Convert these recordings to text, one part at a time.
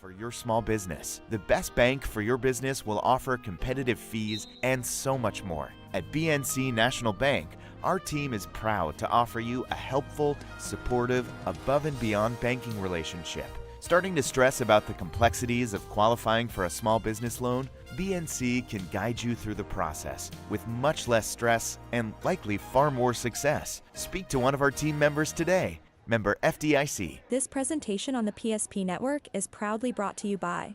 for your small business. The best bank for your business will offer competitive fees and so much more. At BNC National Bank, our team is proud to offer you a helpful, supportive, above and beyond banking relationship. Starting to stress about the complexities of qualifying for a small business loan? BNC can guide you through the process with much less stress and likely far more success. Speak to one of our team members today. Member FDIC. This presentation on the PSP Network is proudly brought to you by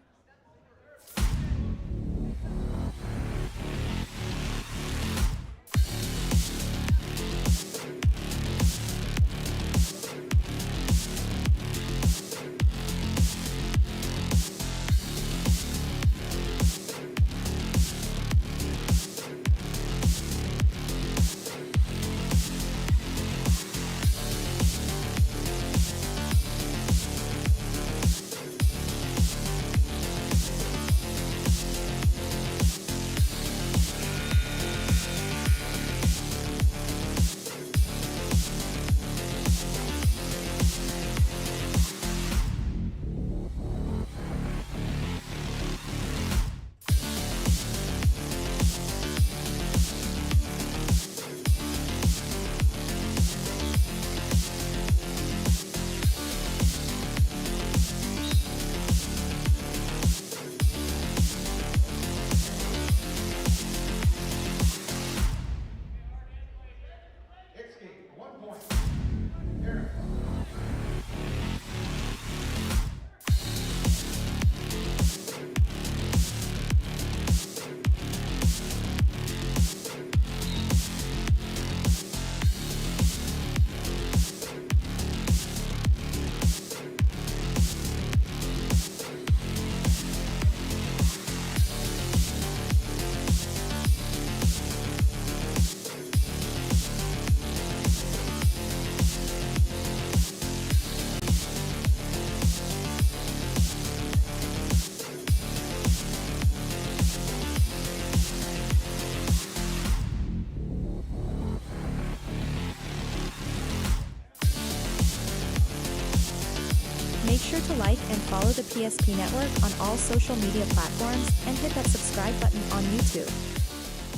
Make sure to like and follow the PSP Network on all social media platforms and hit that subscribe button on YouTube.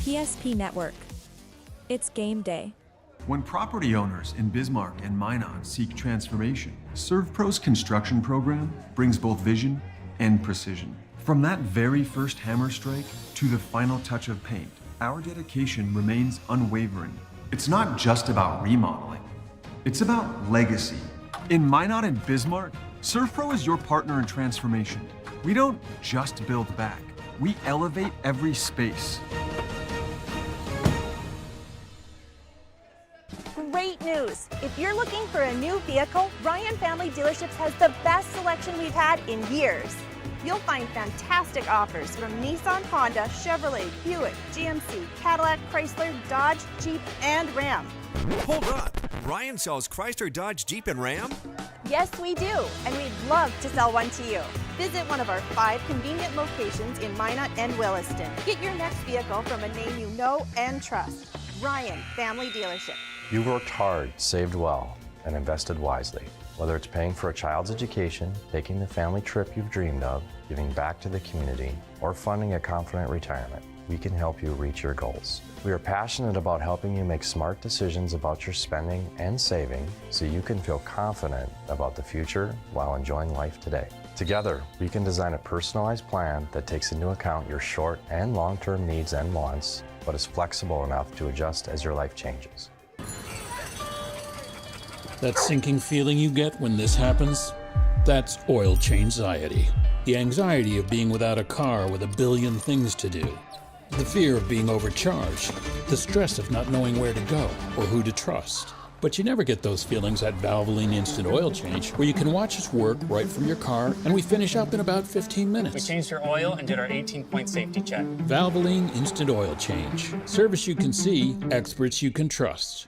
PSP Network. It's game day. When property owners in Bismarck and Minot seek transformation, ServPro's construction program brings both vision and precision. From that very first hammer strike to the final touch of paint, our dedication remains unwavering. It's not just about remodeling, it's about legacy. In Minot and Bismarck, ServPro is your partner in transformation. We don't just build back, we elevate every space. Great news! If you're looking for a new vehicle, Ryan Family Dealerships has the best selection we've had in years. You'll find fantastic offers from Nissan, Honda, Chevrolet, Buick, GMC, Cadillac, Chrysler, Dodge, Jeep, and Ram. Hold up! Ryan sells Chrysler, Dodge, Jeep, and Ram? Yes, we do, and we'd love to sell one to you. Visit one of our 5 convenient locations in Minot and Williston. Get your next vehicle from a name you know and trust. Ryan Family Dealership. You worked hard, saved well, and invested wisely. Whether it's paying for a child's education, taking the family trip you've dreamed of, giving back to the community, or funding a confident retirement, we can help you reach your goals. We are passionate about helping you make smart decisions about your spending and saving so you can feel confident about the future while enjoying life today. Together, we can design a personalized plan that takes into account your short and long-term needs and wants, but is flexible enough to adjust as your life changes. That sinking feeling you get when this happens? That's oil change-anxiety. The anxiety of being without a car with a billion things to do. The fear of being overcharged. The stress of not knowing where to go or who to trust. But you never get those feelings at Valvoline Instant Oil Change, where you can watch us work right from your car, and we finish up in about 15 minutes. We changed your oil and did our 18-point safety check. Valvoline Instant Oil Change. Service you can see, experts you can trust.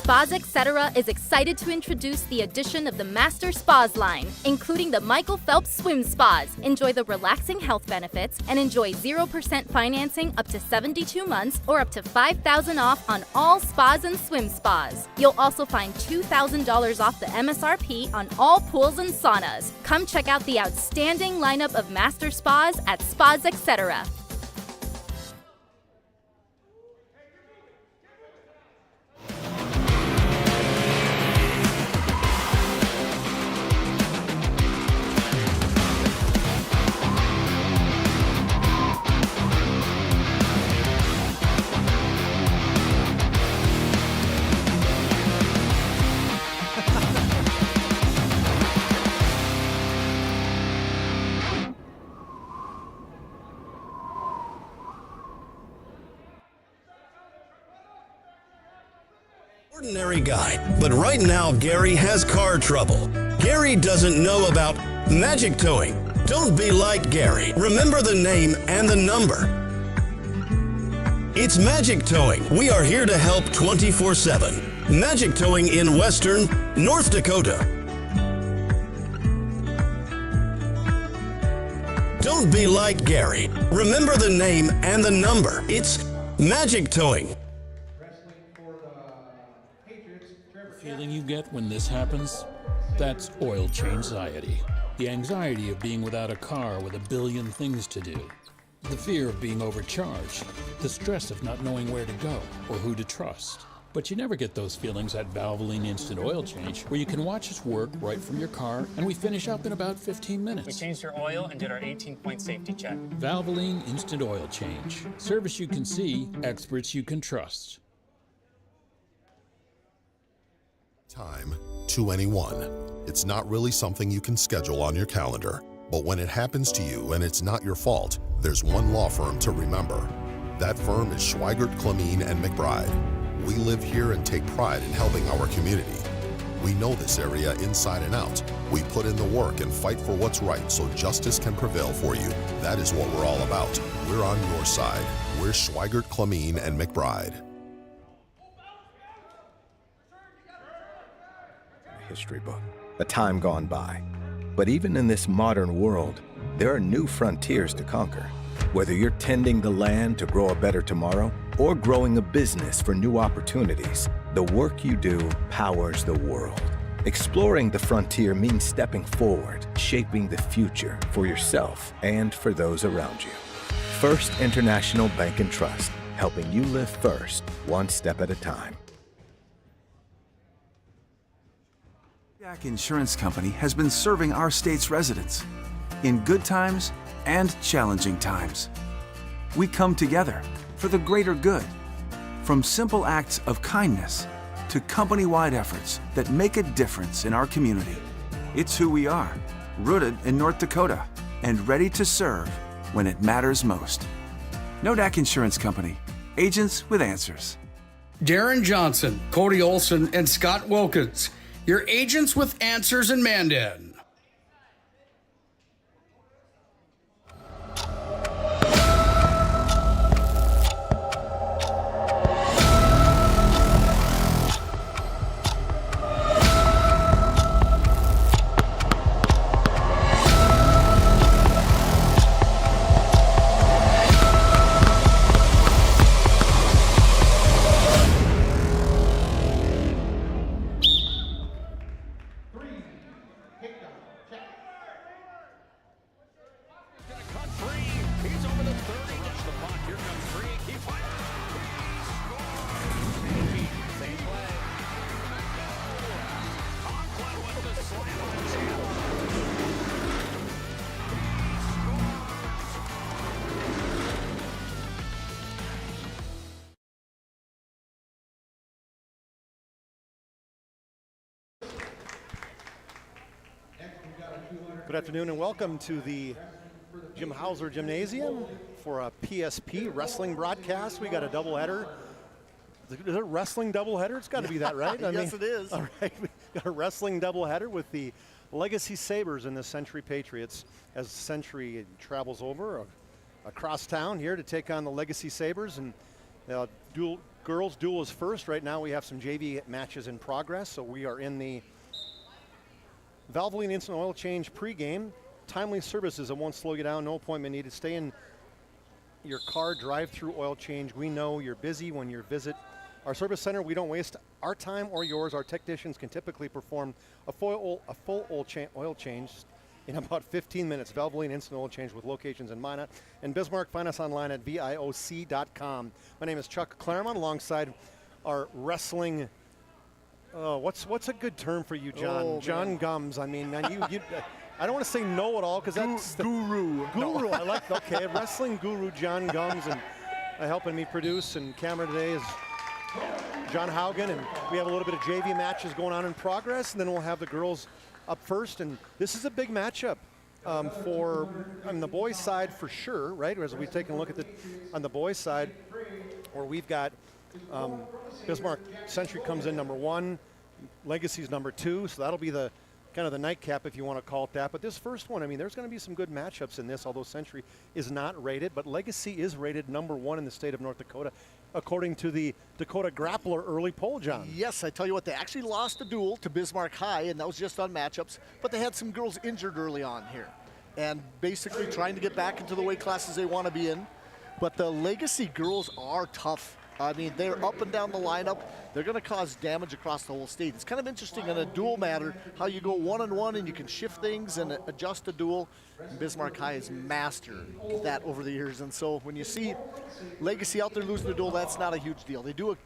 Spas Etc. is excited to introduce the addition of the Master Spas line, including the Michael Phelps Swim Spas. Enjoy the relaxing health benefits and enjoy 0% financing up to 72 months or up to $5,000 off on all spas and swim spas. You'll also find $2,000 off the MSRP on all pools and saunas. Come check out the outstanding lineup of Master Spas at Spas Etc. Ordinary guy, but right now Gary has car trouble. Gary doesn't know about magic towing. Don't be like Gary. Remember the name and the number. It's Magic Towing. We are here to help 24/7. Magic Towing in Western North Dakota. Don't be like Gary. Remember the name and the number. It's Magic Towing. The feeling you get when this happens? That's oil change-anxiety. The anxiety of being without a car with a billion things to do. The fear of being overcharged. The stress of not knowing where to go or who to trust. But you never get those feelings at Valvoline Instant Oil Change, where you can watch us work right from your car, and we finish up in about 15 minutes. We changed your oil and did our 18-point safety check. Valvoline Instant Oil Change. Service you can see, experts you can trust. Time to anyone. It's not really something you can schedule on your calendar, but when it happens to you and it's not your fault, there's one law firm to remember. That firm is Schweigert, Clemene, and McBride. We live here and take pride in helping our community. We know this area inside and out. We put in the work and fight for what's right so justice can prevail for you. That is what we're all about. We're on your side. We're Schweigert, Clemene, and McBride. History book, a time gone by. But even in this modern world, there are new frontiers to conquer. Whether you're tending the land to grow a better tomorrow or growing a business for new opportunities, the work you do powers the world. Exploring the frontier means stepping forward, shaping the future for yourself and for those around you. First International Bank and Trust, helping you live first, one step at a time. Nodak Insurance Company has been serving our state's residents in good times and challenging times. We come together for the greater good, from simple acts of kindness to company-wide efforts that make a difference in our community. It's who we are, rooted in North Dakota and ready to serve when it matters most. Nodak Insurance Company, agents with answers. Darren Johnson, Cody Olson, and Scott Wilkins, your agents with answers in Mandan. Good afternoon and welcome to the Jim Hauser Gymnasium for a PSP wrestling broadcast. We got a doubleheader. Is it a wrestling doubleheader? It's got to be that, right? Yes, it is. All right, we got a wrestling doubleheader with the Legacy Sabres and the Century Patriots as Century travels over across town here to take on the Legacy Sabres, and girls duel is first. Right now we have some JV matches in progress, so we are in the Valvoline Instant Oil Change pregame. Timely services, it won't slow you down, no appointment needed. Stay in your car, drive through oil change. We know you're busy when you visit our service center. We don't waste our time or yours. Our technicians can typically perform a full oil change in about 15 minutes. Valvoline Instant Oil Change with locations in Minot and Bismarck. Find us online at VIOC.com. My name is Chuck Claremont alongside our wrestling. What's a good term for you, John? Oh, John Gums. I mean, you I don't want to say know-it-all because that's guru. Guru. I like. Okay, wrestling guru John Gums, and helping me produce and camera today is John Haugen, and we have a little bit of JV matches going on in progress, and then we'll have the girls up first, and this is a big matchup for on the boys' side for sure, right? As we take a look at on the boys' side, where we've got Bismarck Century comes in number 1, Legacy's number 2, so that'll be the kind of the nightcap, if you want to call it that. But this first one, I mean, there's going to be some good matchups in this, although Century is not rated, but Legacy is rated number 1 in the state of North Dakota, according to the Dakota Grappler early poll, John. Yes, I tell you what, they actually lost a duel to Bismarck High, and that was just on matchups, but they had some girls injured early on here, and basically trying to get back into the weight classes they want to be in. But the Legacy girls are tough. I mean, they're up and down the lineup. They're going to cause damage across the whole state. It's kind of interesting in a duel matter how you go 1-on-1 and you can shift things and adjust a duel. And Bismarck High has mastered that over the years. And so when you see Legacy out there losing a duel, that's not a huge deal. They do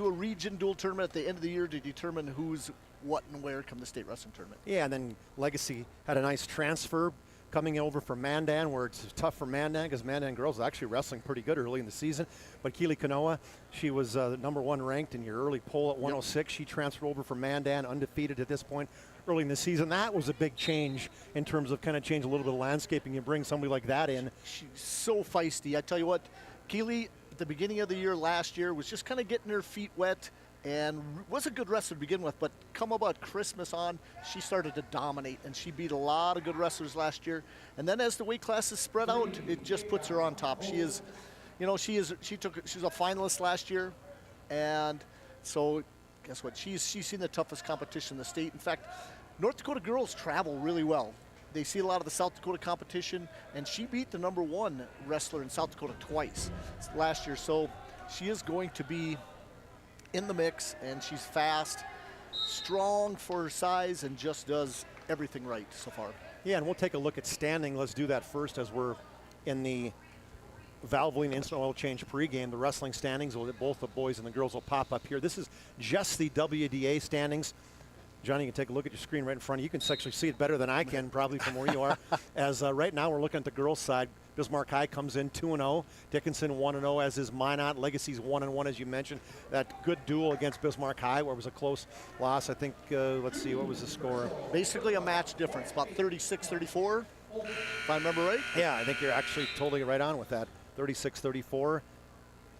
a region duel tournament at the end of the year to determine who's what and where come the state wrestling tournament. Yeah, and then Legacy had a nice transfer coming over from Mandan, where it's tough for Mandan because Mandan girls are actually wrestling pretty good early in the season. But Keely Kanoa, she was number 1 ranked in your early poll at 106. Yep. She transferred over from Mandan, undefeated at this point early in the season. That was a big change in terms of kind of change a little bit of landscaping. You bring somebody like that in. She's so feisty. I tell you what, Keely at the beginning of the year last year was just kind of getting her feet wet and was a good wrestler to begin with, but come about Christmas on, she started to dominate, and she beat a lot of good wrestlers last year. And then as the weight classes spread out, it just puts her on top. She was a finalist last year, and so guess what? She's seen the toughest competition in the state. In fact, North Dakota girls travel really well. They see a lot of the South Dakota competition, and she beat the number 1 wrestler in South Dakota twice last year. So she is going to be in the mix, and she's fast, strong for her size, and just does everything right so far. Yeah, and we'll take a look at standing. Let's do that first as we're in the Valvoline Instant Oil Change pregame. The wrestling standings, both the boys and the girls will pop up here. This is just the WDA standings. Johnny, you can take a look at your screen right in front of you. You can actually see it better than I can probably from where you are. As right now we're looking at the girls' side. Bismarck High comes in 2-0. Dickinson 1-0, as is Minot. Legacy's 1-1, as you mentioned. That good duel against Bismarck High, where it was a close loss. I think, let's see, what was the score? Basically a match difference, about 36-34, if I remember right. Yeah, I think you're actually totally right on with that. 36-34.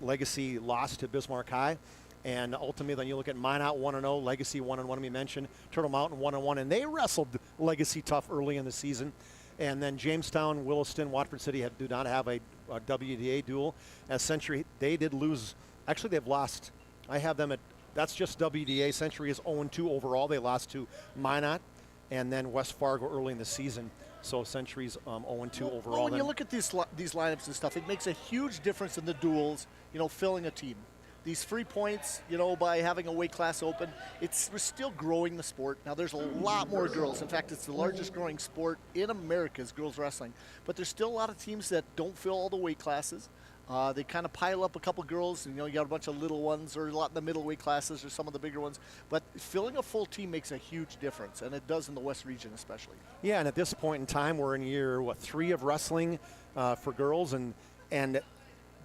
Legacy lost to Bismarck High. And ultimately, then you look at Minot 1-0, Legacy 1-1, we mentioned. Turtle Mountain 1-1, and they wrestled Legacy tough early in the season. And then Jamestown, Williston, Watford City do not have a WDA duel. As Century, they did lose. Actually, they've lost. I have them at, that's just WDA. Century is 0-2 overall. They lost to Minot and then West Fargo early in the season. So Century's 0-2 overall. Well, when you look at these lineups and stuff, it makes a huge difference in the duels, filling a team. These free points, by having a weight class open, we're still growing the sport. Now, there's a lot more girls. In fact, it's the largest growing sport in America is girls wrestling. But there's still a lot of teams that don't fill all the weight classes. They kind of pile up a couple girls, and you got a bunch of little ones or a lot in the middle weight classes or some of the bigger ones. But filling a full team makes a huge difference, and it does in the West region especially. Yeah, and at this point in time, we're in year, 3 of wrestling for girls, and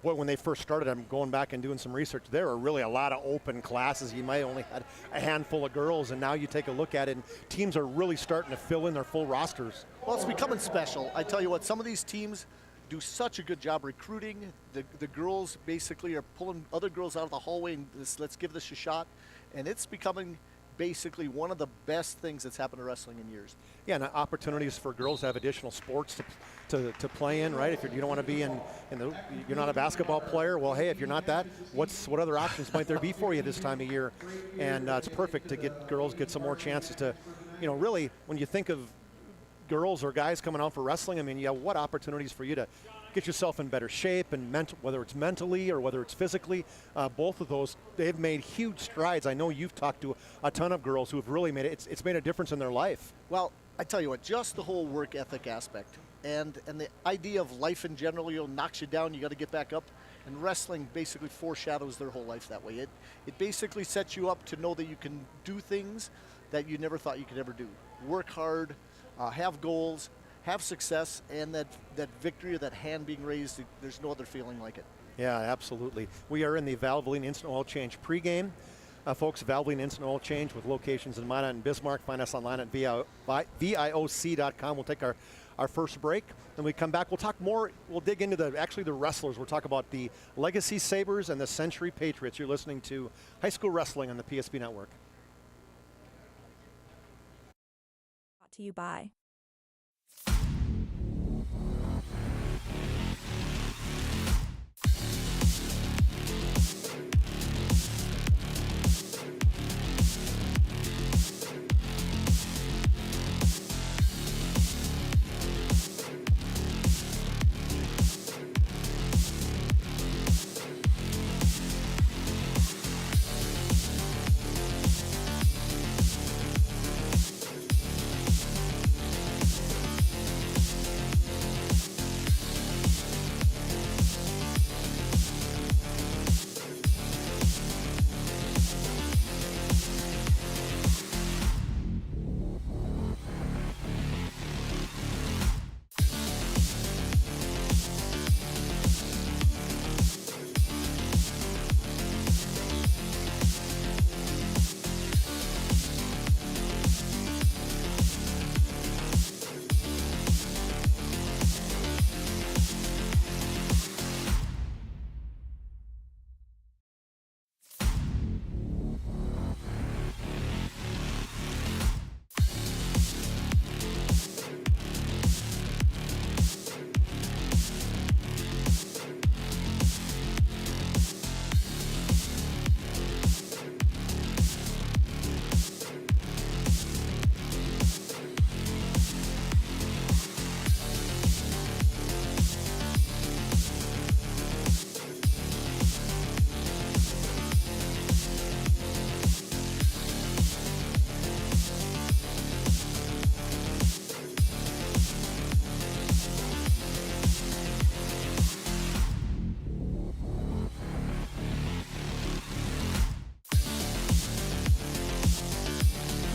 boy, when they first started, I'm going back and doing some research, there were really a lot of open classes. You might only had a handful of girls, and now you take a look at it, and teams are really starting to fill in their full rosters. Well, it's becoming special. I tell you what, some of these teams do such a good job recruiting. The girls basically are pulling other girls out of the hallway and let's give this a shot. And it's becoming basically one of the best things that's happened to wrestling in years. Yeah, and opportunities for girls to have additional sports to play in, right? If you don't want to be you're not a basketball player, well, hey, if you're not that, what other options might there be for you this time of year? And it's perfect to get girls get some more chances to, really, when you think of girls or guys coming out for wrestling, I mean, what opportunities for you to get yourself in better shape, and whether it's mentally or whether it's physically, both of those, they've made huge strides. I know you've talked to a ton of girls who have really made it. It's made a difference in their life. Well, I tell you what, just the whole work ethic aspect and the idea of life in general, knocks you down, you got to get back up. And wrestling basically foreshadows their whole life that way. It basically sets you up to know that you can do things that you never thought you could ever do. Work hard, have goals, have success, and that victory or that hand being raised, there's no other feeling like it. Yeah, absolutely. We are in the Valvoline Instant Oil Change pregame. Folks, Valvoline Instant Oil Change with locations in Minot and Bismarck. Find us online at VIOC.com. We'll take our first break. When we come back, we'll talk more. We'll dig into the wrestlers. We'll talk about the Legacy Sabres and the Century Patriots. You're listening to High School Wrestling on the PSP Network. Brought to you by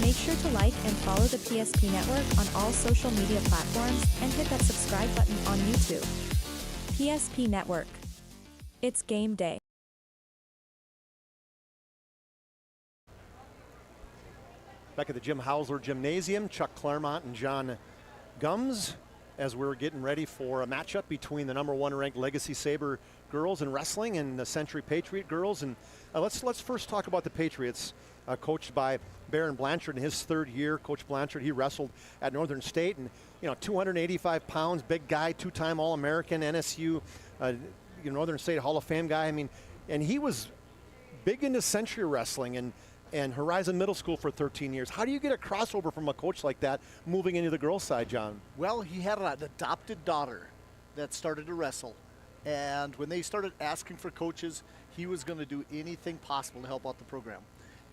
Make sure to like and follow the PSP Network on all social media platforms and hit that subscribe button on YouTube. PSP Network. It's game day. Back at the Jim Hausler Gymnasium, Chuck Claremont and John Gums, as we're getting ready for a matchup between the #1 ranked Legacy Sabre girls in wrestling and the Century Patriot girls. And let's first talk about the Patriots, coached by Baron Blanchard in his third year. Coach Blanchard, he wrestled at Northern State, and 285 pounds, big guy, two-time All-American, NSU, Northern State Hall of Fame guy. I mean, and he was big into Century wrestling and Horizon Middle School for 13 years. How do you get a crossover from a coach like that moving into the girls' side, John? Well, he had an adopted daughter that started to wrestle. And when they started asking for coaches, he was going to do anything possible to help out the program.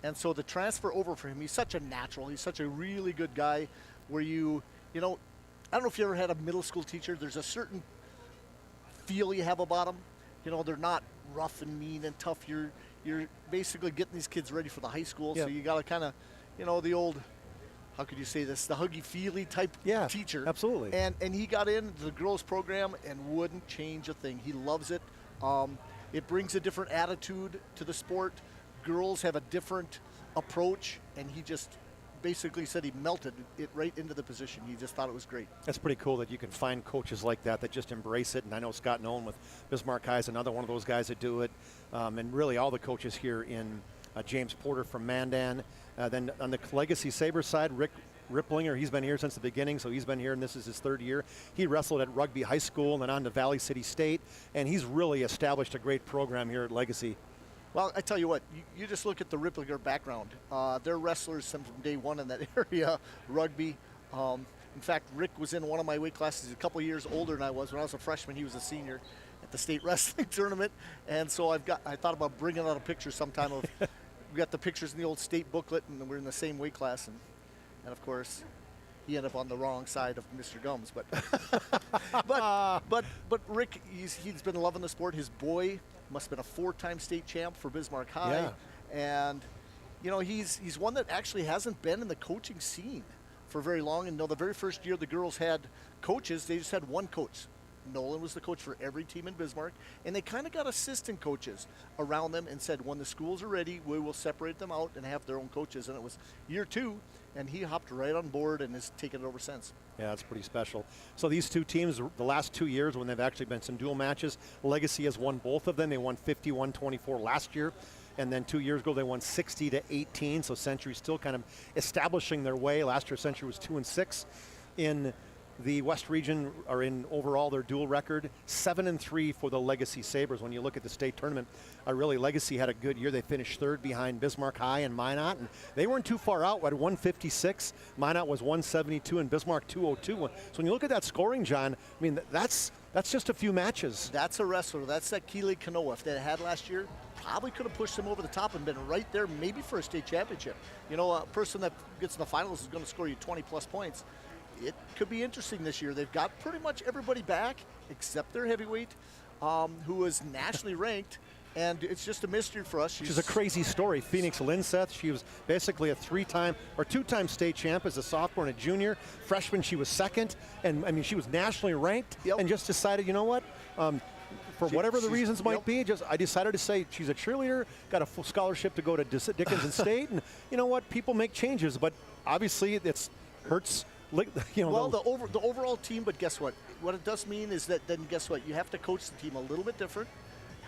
And so the transfer over for him, he's such a natural. He's such a really good guy where I don't know if you ever had a middle school teacher. There's a certain feel you have about them. They're not rough and mean and tough. You're basically getting these kids ready for the high school. Yeah. So you got to kind of, the old, how could you say this, the huggy-feely type teacher. Absolutely. And he got into the girls program and wouldn't change a thing. He loves it. It brings a different attitude to the sport. Girls have a different approach, and he just basically said he melted it right into the position. He just thought it was great. That's pretty cool that you can find coaches like that just embrace it. And I know Scott Nolan with Bismarck High is another one of those guys that do it. And really all the coaches here in James Porter from Mandan. Then on the Legacy Sabres side, Rick Ripplinger, he's been here since the beginning, so he's been here, and this is his 3rd year. He wrestled at Rugby High School and then on to Valley City State, and he's really established a great program here at Legacy. Well, I tell you what, you just look at the Ripplinger background. They're wrestlers from day one in that area, rugby. In fact, Rick was in one of my weight classes. He's a couple years older than I was. When I was a freshman, he was a senior at the state wrestling tournament. And so I thought about bringing out a picture sometime of, we got the pictures in the old state booklet, and we're in the same weight class. And of course, he ended up on the wrong side of Mr. Gums. But Rick, he's been loving the sport. His boy must have been a 4-time state champ for Bismarck High. Yeah. And, you know, he's one that actually hasn't been in the coaching scene for very long. And the very first year the girls had coaches, they just had one coach. Nolan was the coach for every team in Bismarck. And they kind of got assistant coaches around them and said, when the schools are ready, we will separate them out and have their own coaches. And it was year 2, and he hopped right on board and has taken it over since. Yeah, that's pretty special. So these two teams, the last 2 years when they've actually been some dual matches, Legacy has won both of them. They won 51-24 last year. And then 2 years ago, they won 60-18. So Century still kind of establishing their way. Last year, Century was 2-6 in the West region, or in overall their dual record. 7-3 for the Legacy Sabres. When you look at the state tournament, really Legacy had a good year. They finished 3rd behind Bismarck High and Minot, and they weren't too far out at 156. Minot was 172 and Bismarck 202. So when you look at that scoring, John, I mean, that's just a few matches. That's a wrestler. That's that Keeley Canoa. If they had last year, probably could have pushed them over the top and been right there maybe for a state championship. You know, a person that gets in the finals is going to score you 20-plus points. It could be interesting this year. They've got pretty much everybody back except their heavyweight, who is nationally ranked, and it's just a mystery for us. She's a crazy story. Phoenix Linseth, she was basically a 2-time state champ as a sophomore and a junior. Freshman, she was 2nd, and I mean, she was nationally ranked, and just decided, you know what, for whatever the reasons might be, I decided to say she's a cheerleader, got a full scholarship to go to Dickinson State, and you know what, people make changes, but obviously it hurts. You know, well, the overall team, but guess what? What it does mean is that then guess what? You have to coach the team a little bit different,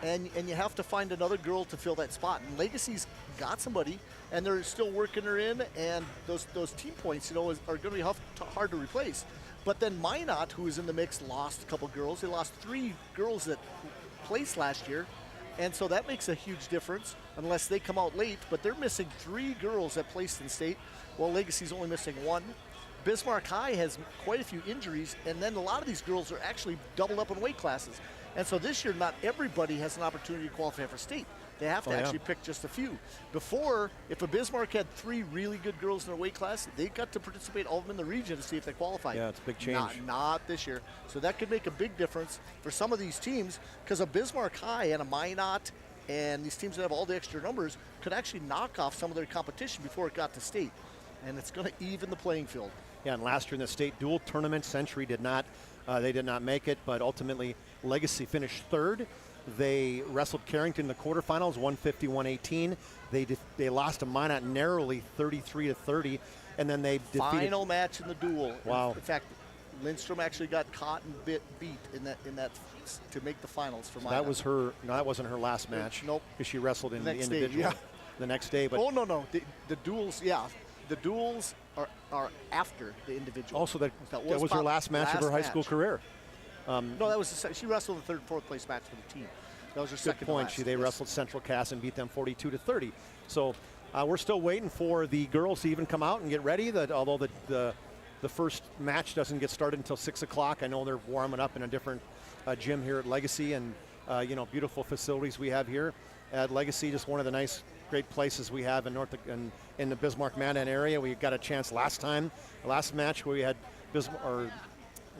and you have to find another girl to fill that spot. And Legacy's got somebody, and they're still working her in, and those team points, you know, are going to be hard to replace. But then Minot, who is in the mix, lost a couple girls. They lost 3 girls that placed last year, and so that makes a huge difference unless they come out late. But they're missing 3 girls that placed in state, while Legacy's only missing 1. Bismarck High has quite a few injuries, and then a lot of these girls are actually doubled up in weight classes. And so this year, not everybody has an opportunity to qualify for state. They have to actually pick just a few. Before, if a Bismarck had 3 really good girls in their weight class, they got to participate all of them in the region to see if they qualify. Yeah, it's a big change. Not this year. So that could make a big difference for some of these teams, because a Bismarck High and a Minot and these teams that have all the extra numbers could actually knock off some of their competition before it got to state. And it's going to even the playing field. Yeah, and last year in the state dual tournament, Century did not make it, but ultimately Legacy finished 3rd. They wrestled Carrington in the quarterfinals, 150-118. They lost to Minot narrowly, 33-30, and then they defeated. Final match in the duel. Wow. In fact, Lindstrom actually got caught and beat in that to make the finals for Minot. That was her. No, that wasn't her last match. Nope. Because she wrestled in the individual. Day, yeah. The next day, but no. The duels, yeah. The duels are after the individual. Also, that was her last match of her high school career. No, that was she wrestled the 3rd and 4th place match for the team. That was her second point. They wrestled Central Cass and beat them 42-30. So we're still waiting for the girls to even come out and get ready. Although the first match doesn't get started until 6 o'clock. I know they're warming up in a different gym here at Legacy, and beautiful facilities we have here at Legacy. Just one of the great places we have in the Bismarck Mandan area. We got a chance last match where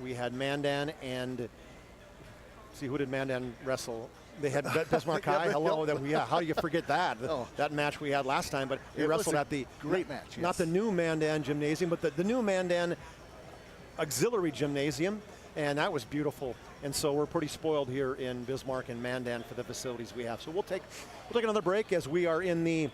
we had Mandan and see, who did Mandan wrestle? They had Bismarck High. Hello, how do you forget that? That match we had last time, but we wrestled at the great match. Not the new Mandan Gymnasium, but the new Mandan Auxiliary Gymnasium, and that was beautiful. And so we're pretty spoiled here in Bismarck and Mandan for the facilities we have. So we'll take another break as we are in the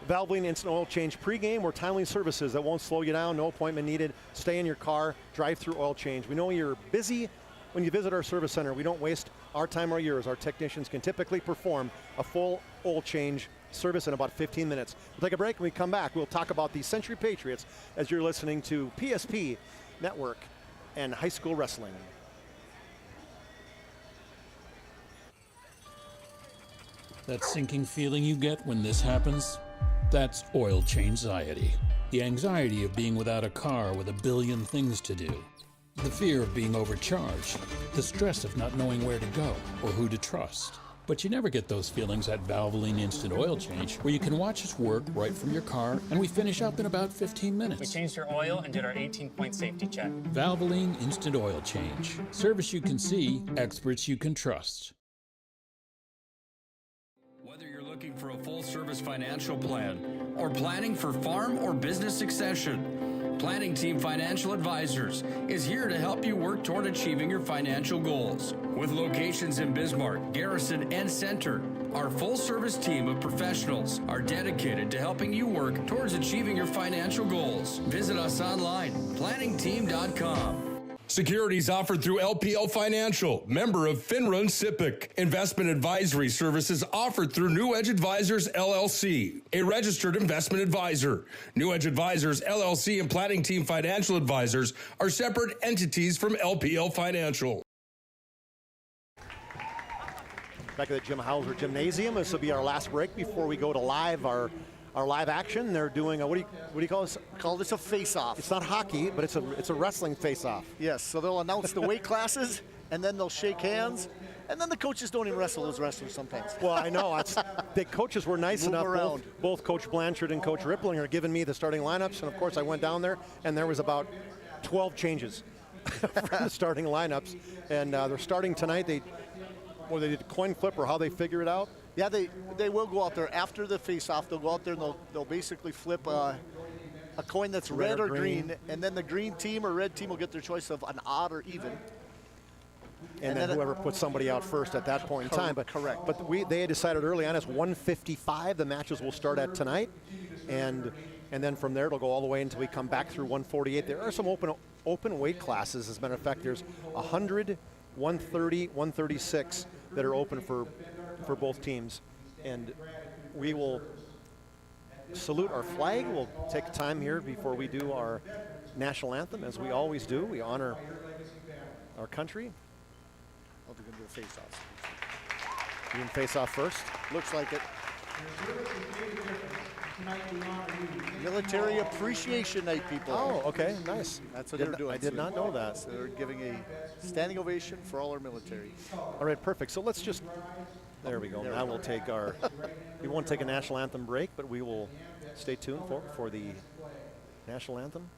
Valvoline Instant Oil Change pregame. We're timely services that won't slow you down, no appointment needed. Stay in your car, drive through oil change. We know you're busy when you visit our service center. We don't waste our time or yours. Our technicians can typically perform a full oil change service in about 15 minutes. We'll take a break. When we come back, we'll talk about the Century Patriots as you're listening to PSP Network and high school wrestling. That sinking feeling you get when this happens? That's oil change-anxiety. The anxiety of being without a car with a billion things to do. The fear of being overcharged. The stress of not knowing where to go or who to trust. But you never get those feelings at Valvoline Instant Oil Change, where you can watch us work right from your car, and we finish up in about 15 minutes. We changed your oil and did our 18-point safety check. Valvoline Instant Oil Change. Service you can see, experts you can trust. Whether you're looking for a full-service financial plan or planning for farm or business succession, Planning Team Financial Advisors is here to help you work toward achieving your financial goals. With locations in Bismarck, Garrison, and Center, our full-service team of professionals are dedicated to helping you work towards achieving your financial goals. Visit us online, planningteam.com. Securities offered through LPL Financial, member of FINRA and SIPC. Investment advisory services offered through New Edge Advisors, LLC, a registered investment advisor. New Edge Advisors, LLC, and Planning Team Financial Advisors are separate entities from LPL Financial. Back at the Jim Hauser Gymnasium. This will be our last break before we go to live, our live action. They're doing a, what do you call this? Call this a face-off. It's not hockey, but it's a wrestling face-off. Yes, so they'll announce the weight classes, and then they'll shake hands, and then the coaches don't even wrestle as wrestlers sometimes. Well, I know. The coaches were nice enough. Both Coach Blanchard and Coach Rippling are giving me the starting lineups, and of course I went down there, and there was about 12 changes from the starting lineups, and they're starting tonight. They did a coin flip or how they figure it out. Yeah, they will go out there after the face-off. They'll go out there and they'll basically flip a coin that's red or green, and then the green team or red team will get their choice of an odd or even. And then whoever puts somebody out first at that point in time. But correct. But they had decided early on it's 155 the matches will start at tonight, and then from there it'll go all the way until we come back through 148. There are some open weight classes. As a matter of fact, there's 100, 130, 136 that are open for both teams, and we will salute our flag. We'll take time here before we do our national anthem, as we always do. We honor our country. Oh, they're going to do a face-off. You can face off first. Looks like it. Military Appreciation Night, people. Oh, okay, nice. That's what they're doing. I did not know that. So they're giving a standing ovation for all our military. All right, perfect. So let's just, there we go. Now we'll take our, we won't take a national anthem break, but we will stay tuned for the national anthem.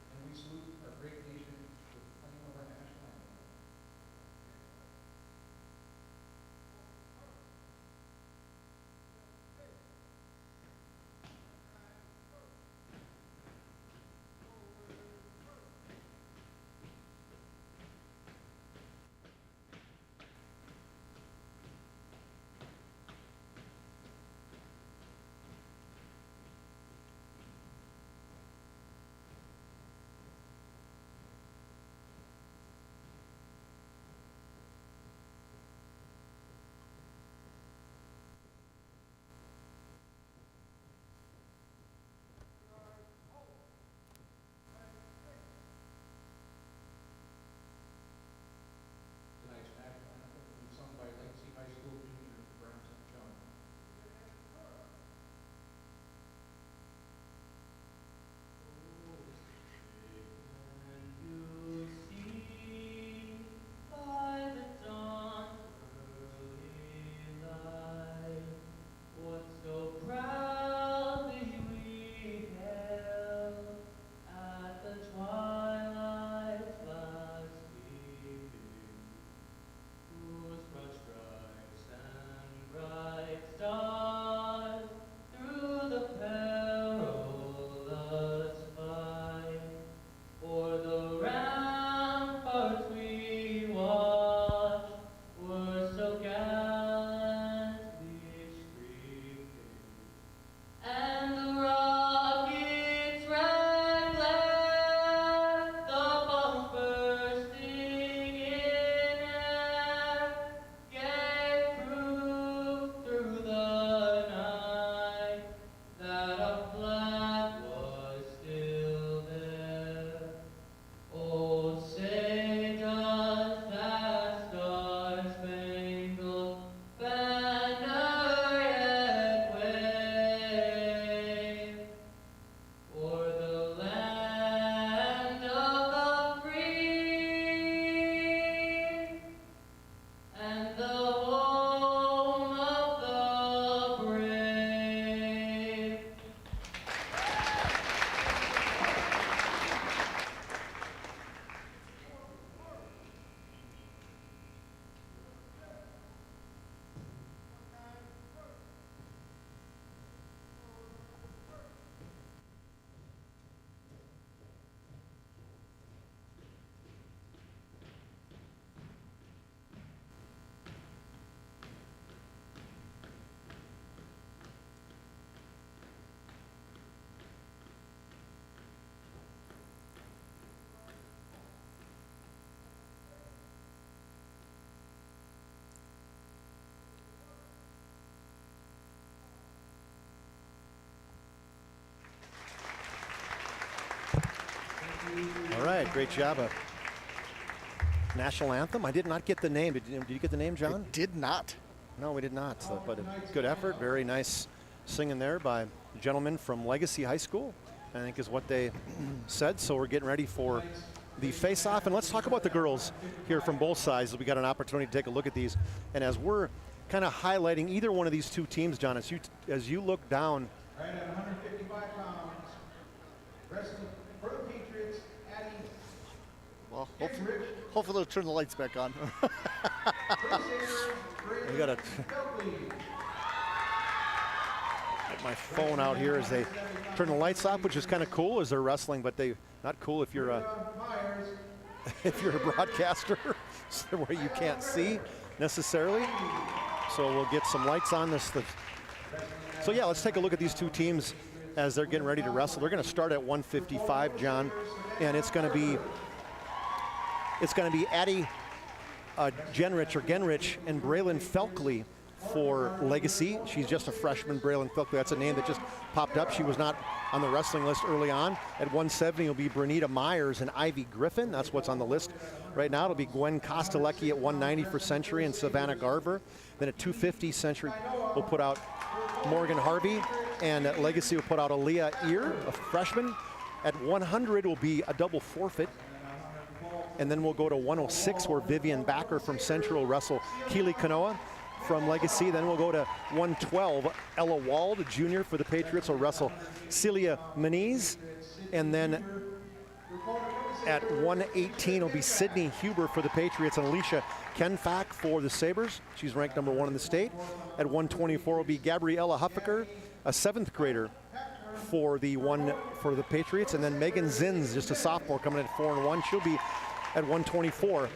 right, great job. National anthem. I did not get the name. Did you get the name, John? I did not. No, we did not. So, but a good effort. Very nice singing there by a gentleman from Legacy High School, I think is what they said. So we're getting ready for the face-off. And let's talk about the girls here from both sides. We got an opportunity to take a look at these. And as we're kind of highlighting either one of these two teams, John, as you look down. Right at 155 pounds, wrestling for the Patriots, Addie. Well, hopefully they'll turn the lights back on. We got to get my phone out here as they turn the lights off, which is kind of cool as they're wrestling, but they not cool if you're a broadcaster where you can't see necessarily. So we'll get some lights on this. So yeah, let's take a look at these two teams as they're getting ready to wrestle. They're going to start at 155, John, and it's going to be Addie Genrich and Braylon Felkley for Legacy. She's just a freshman, Braylon Felkley. That's a name that just popped up. She was not on the wrestling list early on. At 170, it'll be Bernita Myers and Ivy Griffin. That's what's on the list right now. It'll be Gwen Kostelecki at 190 for Century and Savannah Garver. Then at 250, Century will put out Morgan Harvey, and at Legacy will put out Aaliyah Ear, a freshman. At 100 will be a double forfeit. And then we'll go to 106 where Vivian Backer from Central will wrestle Keely Kanoa from Legacy. Then we'll go to 112. Ella Wald, junior for the Patriots, will wrestle Celia Moniz. And then at 118 will be Sydney Huber for the Patriots and Alicia Kenfack for the Sabres. She's ranked number 1 in the state. At 124 will be Gabriella Huffaker, a 7th grader for the Patriots. And then Megan Zins, just a sophomore, coming in at 4-1. She'll be at 124.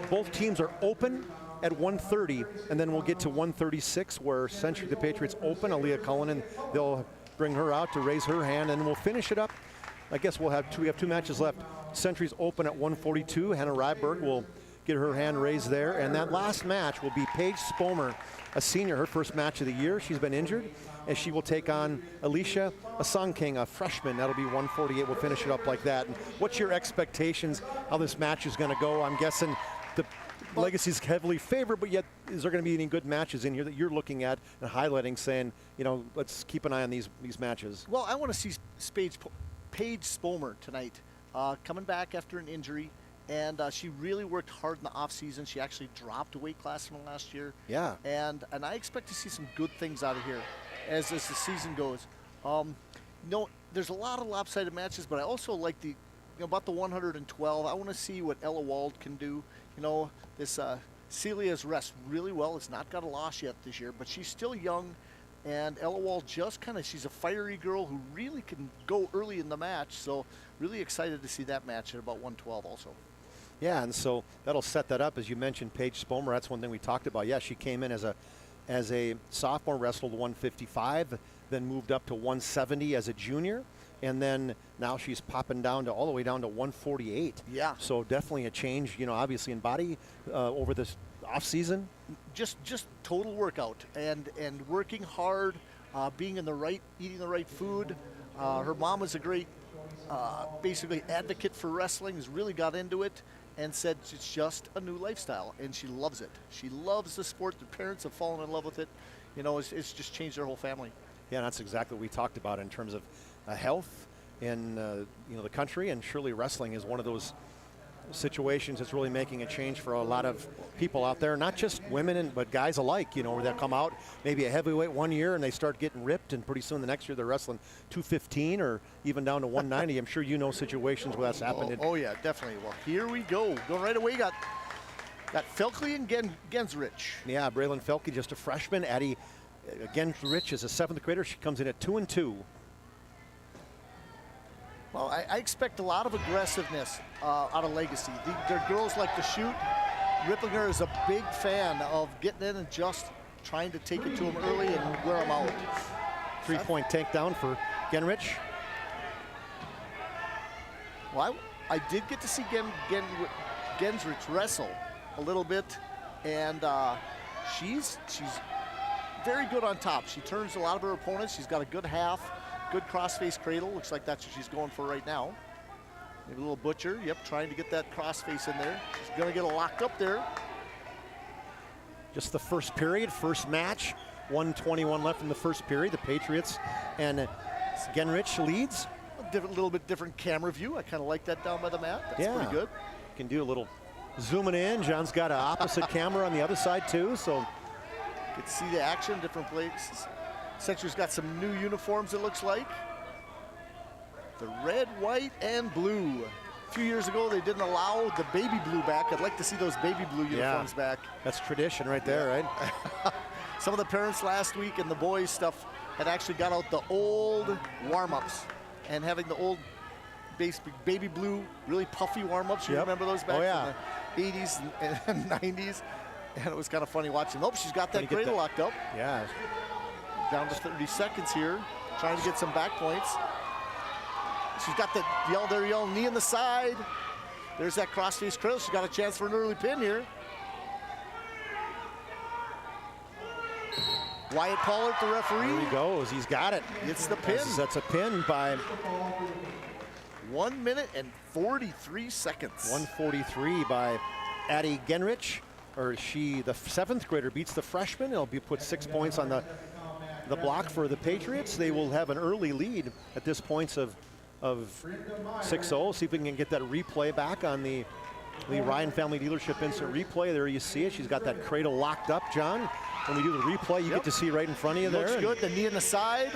Both teams are open at 130, and then we'll get to 136 where Century, the Patriots open. Aaliyah Cullinan, they'll bring her out to raise her hand, and we'll finish it up. I guess we have 2 matches left. Century's open at 142. Hannah Ryberg will get her hand raised there, and that last match will be Paige Spomer, a senior, her first match of the year. She's been injured, and she will take on Alicia Asongking, a freshman. That'll be 148. We'll finish it up like that. And what's your expectations how this match is going to go? I'm guessing the Legacy's heavily favored, but yet is there going to be any good matches in here that you're looking at and highlighting, saying, you know, let's keep an eye on these matches? Well, I want to see Paige Spomer tonight, coming back after an injury. And she really worked hard in the offseason. She actually dropped a weight class from last year. Yeah. And I expect to see some good things out of here as the season goes. There's a lot of lopsided matches, but I also like about the 112. I want to see what Ella Wald can do. You know, this Celia's rest really well. It's not got a loss yet this year, but she's still young. And Ella Wald she's a fiery girl who really can go early in the match. So really excited to see that match at about 112 also. Yeah, and so that'll set that up. As you mentioned, Paige Spomer, that's one thing we talked about. Yeah, she came in as a sophomore, wrestled 155, then moved up to 170 as a junior, and then now she's popping down to all the way down to 148. Yeah. So definitely a change, you know, obviously in body over this off season. Just total workout and working hard, eating the right food. Her mom is a great basically advocate for wrestling, has really got into it and said it's just a new lifestyle, and she loves it. She loves the sport. The parents have fallen in love with it. You know, it's just changed their whole family. Yeah, that's exactly what we talked about in terms of health in the country, and surely wrestling is one of those situations that's really making a change for a lot of people out there, not just women but guys alike, you know, where they'll come out maybe a heavyweight one year and they start getting ripped, and pretty soon the next year they're wrestling 215 or even down to 190. I'm sure you know situations where that's happened. Oh yeah, definitely. Well, here we go. Going right away, got Felkley and Gensrich. Yeah, Braylon Felkley, just a freshman. Addie Gensrich is a 7th grader. She comes in at 2-2. Well, I expect a lot of aggressiveness out of Legacy. Their girls like to shoot. Ripplinger is a big fan of getting in and just trying to take it to them early and wear them out. 3-point takedown for Genrich. Well, I did get to see Gensrich wrestle a little bit, and she's very good on top. She turns a lot of her opponents. She's got a good half. Good cross-face cradle. Looks like that's what she's going for right now. Maybe a little butcher. Yep, trying to get that crossface in there. She's going to get locked up there. Just the first period, first match. 1:21 left in the first period. The Patriots and Genrich leads. A little bit different camera view. I kind of like that down by the mat. That's pretty good. Can do a little zooming in. John's got an opposite camera on the other side too, so get to see the action, different places. Century's got some new uniforms, it looks like. The red, white, and blue. A few years ago, they didn't allow the baby blue back. I'd like to see those baby blue uniforms back. That's tradition right there, right? Some of the parents last week and the boys stuff had actually got out the old warm-ups and having the old baby blue, really puffy warm-ups. You remember those back in the 80s and 90s? And it was kind of funny watching. Oh, she's got that cradle locked up. Yeah. Down to 30 seconds here, trying to get some back points. She's got the yell, knee in the side. There's that crossface cradle. She's got a chance for an early pin here. Wyatt Pollard, the referee. There he goes. He's got it. It's the pin. That's a pin by 1 minute and 43 seconds. 1:43 by Addie Genrich. Or the 7th grader beats the freshman. It'll be put 6 points on the block for the Patriots. They will have an early lead at this point of 6-0. See if we can get that replay back on the Ryan Family Dealership instant replay. There you see it. She's got that cradle locked up, John. When we do the replay, you get to see right in front of you there. Looks good. The knee in the side.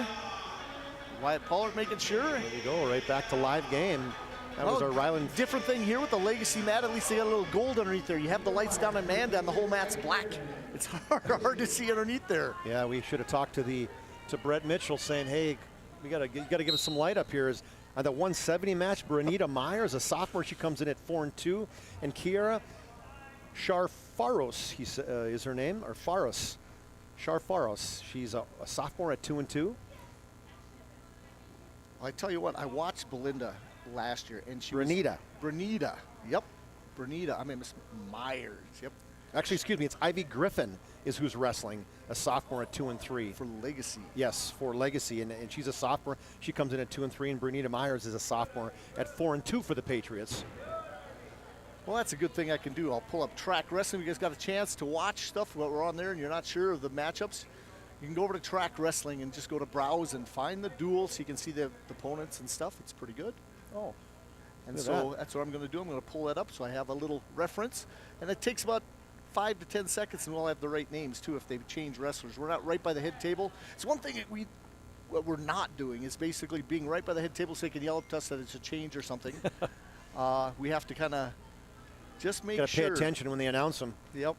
Wyatt Pollard making sure. There you go. Right back to live game. That was our Ryland. Different thing here with the Legacy mat. At least they got a little gold underneath there. You have the lights down in Mandan. The whole mat's black. It's hard to see underneath there. Yeah, we should have talked to Brett Mitchell saying, hey, you gotta give us some light up here. Is the 170 match, Bernita Myers, a sophomore, she comes in at 4-2, and Kiara Sharfaros, is her name, or Faros. Sharfaros. She's a sophomore at 2-2. Well, I tell you what, I watched Belinda last year, and she Bernita. Bernita. Yep. Bernita. I mean, Miss Myers. Yep. Actually, excuse me, it's Ivy Griffin is who's wrestling, a sophomore at 2-3. For Legacy. Yes, for Legacy, and she's a sophomore. She comes in at 2-3, and Bernita Myers is a sophomore at 4-2 for the Patriots. Well, that's a good thing I can do. I'll pull up Track Wrestling. You guys got a chance to watch stuff while we're on there and you're not sure of the matchups. You can go over to Track Wrestling and just go to browse and find the duel so you can see the opponents and stuff. It's pretty good. Oh. And so that's what I'm going to do. I'm going to pull that up so I have a little reference. And it takes about 5 to 10 seconds, and we'll have the right names, too, if they change wrestlers. We're not right by the head table. It's one thing that what we're not doing is basically being right by the head table so they can yell at us that it's a change or something. We have to kind of just make sure. Gotta pay attention when they announce them. Yep.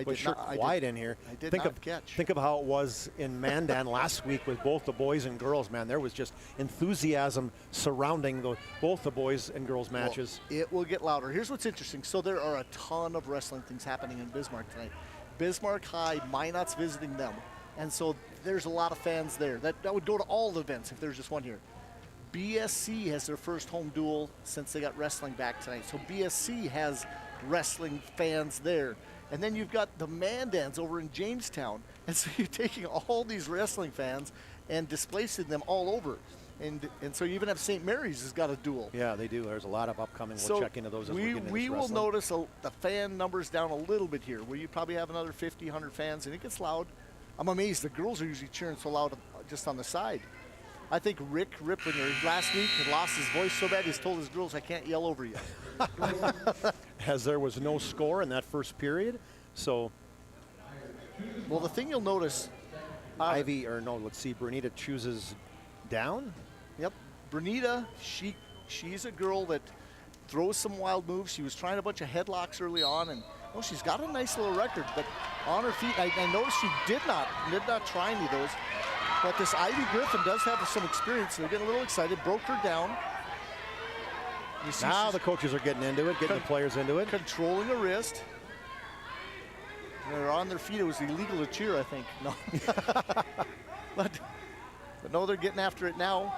Quiet in here. I did not catch. Think of how it was in Mandan last week with both the boys and girls, man. There was just enthusiasm surrounding both the boys and girls matches. Well, it will get louder. Here's what's interesting. So there are a ton of wrestling things happening in Bismarck tonight. Bismarck High, Minot's visiting them. And so there's a lot of fans there. That would go to all the events if there's just one here. BSC has their first home duel since they got wrestling back tonight. So BSC has wrestling fans there. And then you've got the Mandans over in Jamestown. And so you're taking all these wrestling fans and displacing them all over. And so you even have St. Mary's has got a duel. Yeah, they do. There's a lot of upcoming. We'll check into those as we get into we will notice the fan numbers down a little bit here, where you probably have another 50, 100 fans, and it gets loud. I'm amazed. The girls are usually cheering so loud just on the side. I think Rick Ripplinger last week had lost his voice so bad he's told his girls, I can't yell over you. As there was no score in that first period, so. Well, the thing you'll notice. Bernita chooses down. Yep, Bernita, she's a girl that throws some wild moves. She was trying a bunch of headlocks early on, and she's got a nice little record, but on her feet, I noticed she did not try any of those. But this Ivy Griffin does have some experience. They're getting a little excited, broke her down. Now the coaches are getting into it, getting the players into it. Controlling a wrist. They're on their feet. It was illegal to cheer, I think. No. but no, they're getting after it now.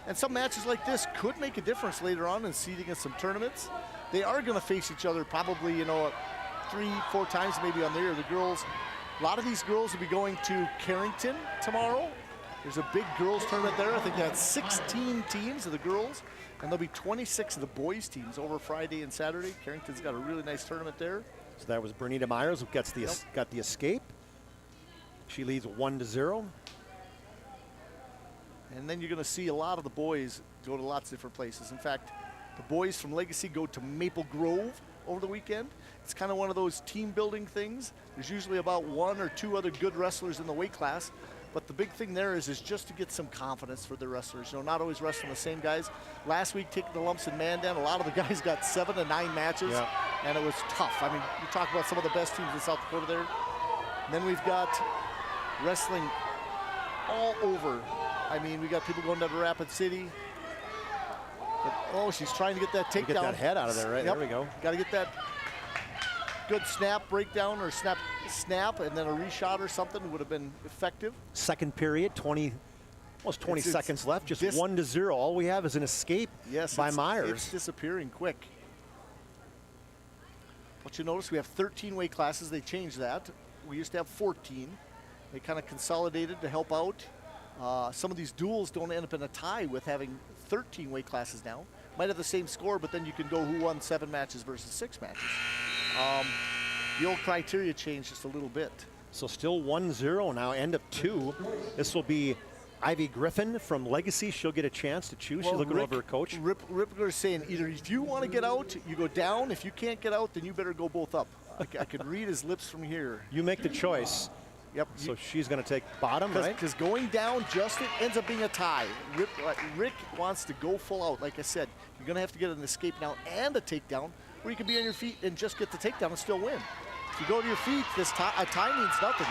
And some matches like this could make a difference later on in seeding in some tournaments. They are going to face each other probably, 3-4 times maybe on there. The girls, a lot of these girls will be going to Carrington tomorrow There's a big girls tournament there. I think that's 16 teams of the girls, and there'll be 26 of the boys teams over Friday and Saturday. Carrington's got a really nice tournament there. So that was Bernita Myers who got the escape. She leads 1-0. And then you're going to see a lot of the boys go to lots of different places. In fact, the boys from Legacy go to Maple Grove over the weekend. It's kind of one of those team building things. There's usually about 1 or 2 other good wrestlers in the weight class. But the big thing there is just to get some confidence for the wrestlers. You know, not always wrestling the same guys. Last week, taking the lumps in Mandan, a lot of the guys got 7 to 9 matches, and it was tough. I mean, you talk about some of the best teams in South Dakota there. And then we've got wrestling all over. I mean, we got people going down to Rapid City. But, oh, she's trying to get that takedown. Get that head out of there, right? Yep. There we go. Got to get that good snap, breakdown, or snap, and then a reshot or something would have been effective. Second period, almost 20 seconds left, just 1-0. All we have is an escape by Myers. It's disappearing quick. But you notice we have 13 weight classes. They changed that. We used to have 14. They kind of consolidated to help out. Some of these duels don't end up in a tie with having 13 weight classes now. Might have the same score, but then you can go who won 7 matches versus 6 matches. The old criteria changed just a little bit. So still 1-0 now, end of 2. This will be Ivy Griffin from Legacy. She'll get a chance to choose. She's looking over her coach. Ripper's saying either if you want to get out, you go down. If you can't get out, then you better go both up. I could read his lips from here. You make the choice. Yep. So she's going to take bottom, right? Because going down just it ends up being a tie. Rick wants to go full out. Like I said, you're going to have to get an escape now and a takedown, or you can be on your feet and just get the takedown and still win. If you go to your feet, a tie means nothing.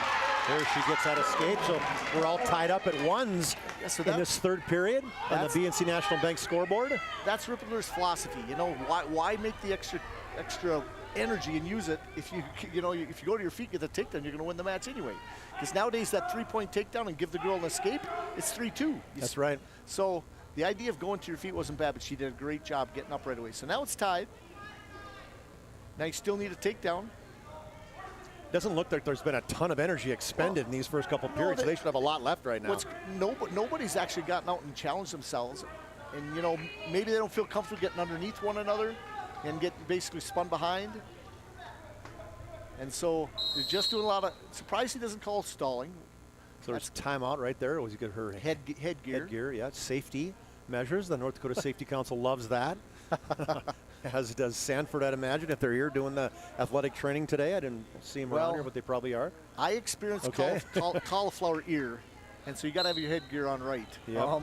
There she gets that escape. So we're all tied up at ones in this third period on the BNC National Bank scoreboard. That's Ripper's philosophy. You know, why make the extra energy and use it if if you go to your feet, get the takedown, you're going to win the match anyway. Because nowadays that 3-point takedown and give the girl an escape, it's 3-2. That's right. So the idea of going to your feet wasn't bad, but she did a great job getting up right away. So now it's tied. Now you still need a takedown. Doesn't look like there's been a ton of energy expended in these first couple periods. So they should have a lot left right now. Nobody's actually gotten out and challenged themselves. And, you know, maybe they don't feel comfortable getting underneath one another and get basically spun behind. And so they're just doing a lot of, surprised he doesn't call stalling. So there's timeout right there. Was he get her headgear? Headgear, yeah. Safety measures. The North Dakota Safety Council loves that. As does Sanford, I'd imagine, if they're here doing the athletic training today. I didn't see them around here, but they probably are. I experienced cauliflower ear, and so you got to have your headgear on right. Yep.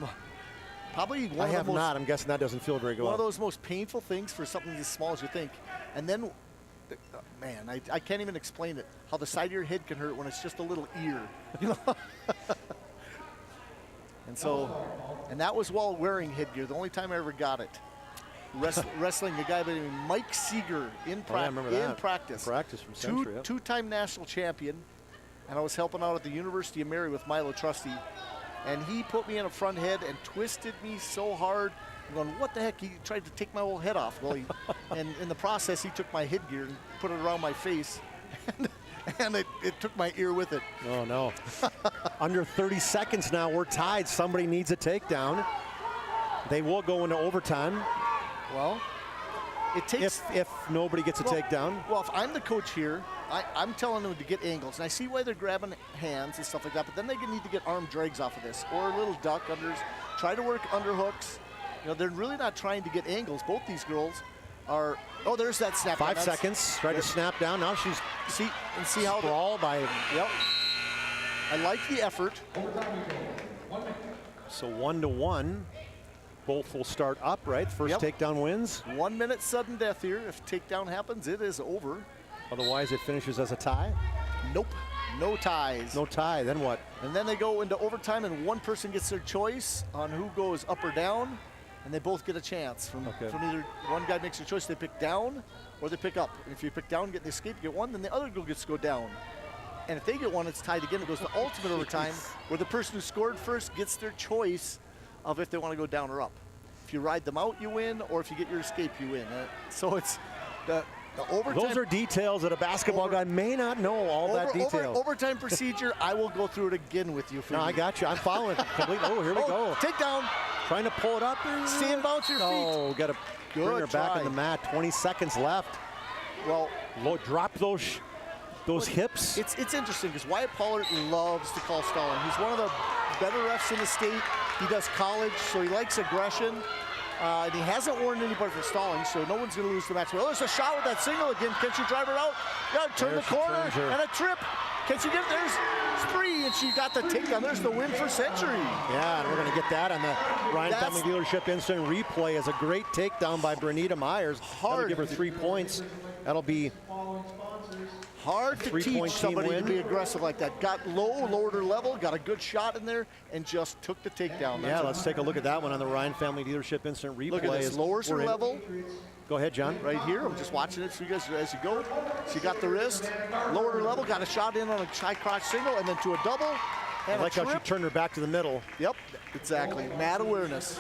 Probably one I of the have not. I'm guessing that doesn't feel very good. One of those most painful things for something as small as you think. And then, man, I can't even explain it, how the side of your head can hurt when it's just a little ear. You know? And that was while wearing headgear, the only time I ever got it. Wrestling a guy by the name of Mike Seeger in practice. Practice from Century. Two-time national champion. And I was helping out at the University of Mary with Milo Trusty. And he put me in a front head and twisted me so hard. I'm going, what the heck? He tried to take my whole head off. Well, and in the process, he took my headgear and put it around my face. And it took my ear with it. Oh, no. Under 30 seconds now, we're tied. Somebody needs a takedown. They will go into overtime. Well, it takes... If nobody gets a takedown. Well, if I'm the coach here, I'm telling them to get angles. And I see why they're grabbing hands and stuff like that, but then they need to get arm drags off of this, or a little duck unders. Try to work underhooks. You know, they're really not trying to get angles. Both these girls are... Oh, there's that snap. 5 seconds. Try to snap down. Now she's... See how... Sprawl by... Yep. I like the effort. So 1-1. Both will start upright. First takedown wins. 1 minute sudden death here. If takedown happens, it is over. Otherwise, it finishes as a tie? Nope. No ties. No tie. Then what? And then they go into overtime, and one person gets their choice on who goes up or down, and they both get a chance. From either one guy makes a choice, they pick down or they pick up. And if you pick down, get the escape, get one, then the other girl gets to go down. And if they get one, it's tied again. It goes to ultimate overtime, where the person who scored first gets their choice of if they want to go down or up. If you ride them out, you win, or if you get your escape, you win. So it's Those are details that a basketball guy may not know all that detail. Overtime procedure, I will go through it again with you. I got you. I'm following. Oh, here we go. Takedown. Trying to pull it up. Stay and bounce your feet. Oh, got to bring her back on the mat. 20 seconds left. Well, drop those hips. It's interesting because Wyatt Pollard loves to call stalling. He's one of the better refs in the state. He does college, so he likes aggression. And he hasn't warned anybody for stalling, so no one's going to lose the match. Well, there's a shot with that single again. Can she drive her out? Yeah, turn the corner and a trip. Can she get it? There's 3, and she got the takedown. There's the win for Century. Yeah, and we're going to get that on the Ryan Family Dealership instant replay as a great takedown by Bernita Myers. That'll give her 3 points. That'll be hard to teach somebody to be aggressive like that. Got lowered her level, got a good shot in there, and just took the takedown. Yeah, let's take a look at that one on the Ryan Family Dealership instant replay. Look at this, lowers her level. Go ahead, John. Right here, I'm just watching it for you guys as you go. She got the wrist, lowered her level, got a shot in on a high crotch single, and then to a double. And I like how she turned her back to the middle. Yep, exactly. Mad awareness.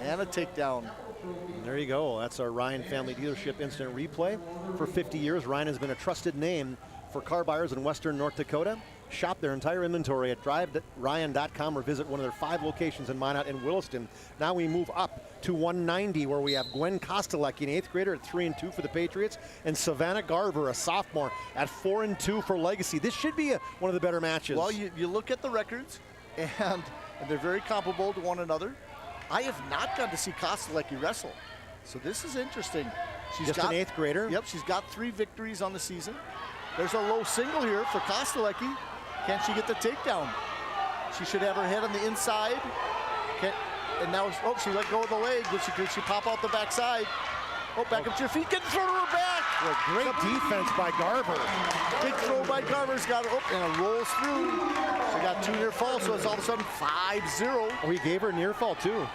And a takedown. And there you go. That's our Ryan Family Dealership instant replay. For 50 years, Ryan has been a trusted name for car buyers in Western North Dakota. Shop their entire inventory at driveryan.com or visit one of their 5 locations in Minot and Williston. Now we move up to 190, where we have Gwen Kostelecki, an 8th grader at 3-2 for the Patriots, and Savannah Garver, a sophomore, at 4-2 for Legacy. This should be one of the better matches. Well, you look at the records, and they're very comparable to one another. I have not got to see Kostelecki wrestle, so this is interesting. She's just an 8th grader. Yep, she's got 3 victories on the season. There's a low single here for Kostelecki. Can she get the takedown? She should have her head on the inside. And now, she let go of the leg. Did she pop out the backside? Oh, back up to your feet. Getting thrown to her back. Well, great defense by Garver. Big throw by Garver's got her. Oh, and it rolls through. She got 2 near fall, so it's all of a sudden 5-0. Oh, he gave her a near fall, too.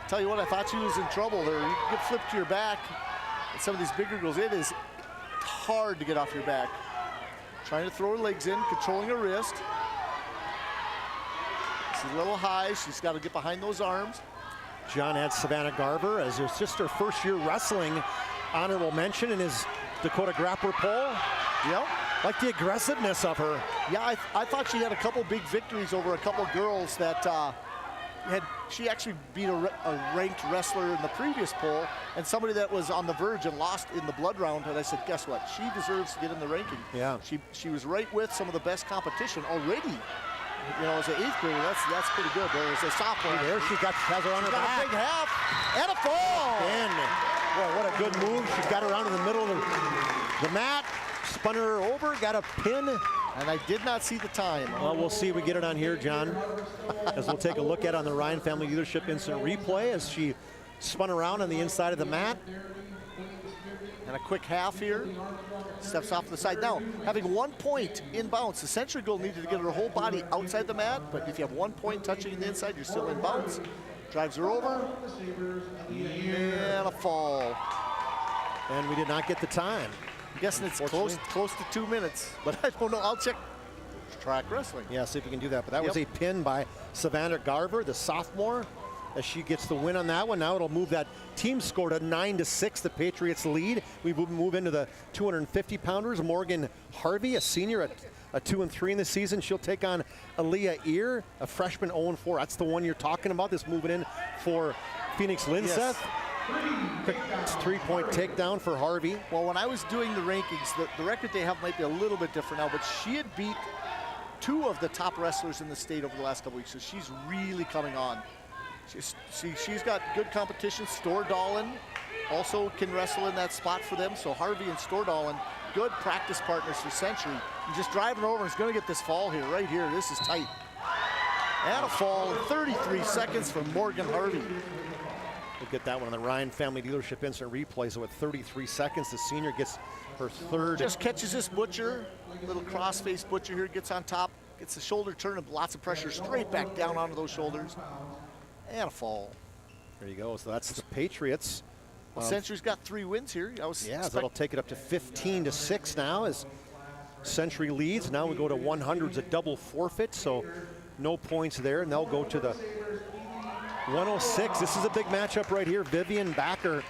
Tell you what, I thought she was in trouble there. You get flipped to your back. And some of these bigger girls, it is hard to get off your back. Trying to throw her legs in, controlling her wrist. She's a little high. She's got to get behind those arms. John adds Savannah Garver as it's just her first year wrestling. Honorable mention in his Dakota Grappler poll. Yep. Like the aggressiveness of her. Yeah, I thought she had a couple big victories over a couple girls that she actually beat a ranked wrestler in the previous poll and somebody that was on the verge and lost in the blood round. And I said, guess what? She deserves to get in the ranking. Yeah. She was right with some of the best competition already. You know, as an 8th grader, that's pretty good. As a sophomore, there she has her on her back. A big half and a fall. And boy, what a good move! She got her out in the middle of the mat, spun her over, got a pin. And I did not see the time. Well, we'll see if we get it on here, John, as we'll take a look at on the Ryan Family Dealership instant replay as she spun around on the inside of the mat. And a quick half here. Steps off to the side. Now, having 1 point in bounce, the Century Girl needed to get her whole body outside the mat, but if you have 1 point touching the inside, you're still in bounce. Drives her over. And a fall. And we did not get the time. I'm guessing it's close to 2 minutes, but I don't know. I'll check Track Wrestling. Yeah, see if you can do that. But that was a pin by Savannah Garver, the sophomore, as she gets the win on that one. Now it'll move that team score to 9-6, the Patriots lead. We move into the 250-pounders. Morgan Harvey, a senior at 2-3 in the season. She'll take on Aaliyah Ear, a freshman 0-4. That's the one you're talking about. This moving in for Phoenix Linseth. Yes. Quick 3-point takedown for Harvey. Well, when I was doing the rankings, the record they have might be a little bit different now, but she had beat 2 of the top wrestlers in the state over the last couple weeks, so she's really coming on. She's got good competition. Stordalen also can wrestle in that spot for them, so Harvey and Stordalen, good practice partners for Century. And just driving over, and it's going to get this fall here, right here. This is tight. And a fall in 33 seconds from Morgan Harvey. We'll get that one on the Ryan Family Dealership instant replay. So at 33 seconds, the senior gets her 3rd. Just catches this butcher, little cross-face butcher here, gets on top, gets the shoulder turn and lots of pressure straight back down onto those shoulders. And a fall. There you go. So that's the Patriots. Well, Century's got 3 wins here. So that'll take it up to 15-6 now as Century leads. Now we go to 100s, a double forfeit, so no points there, and they'll go to the 106. This is a big matchup right here. Vivian Backer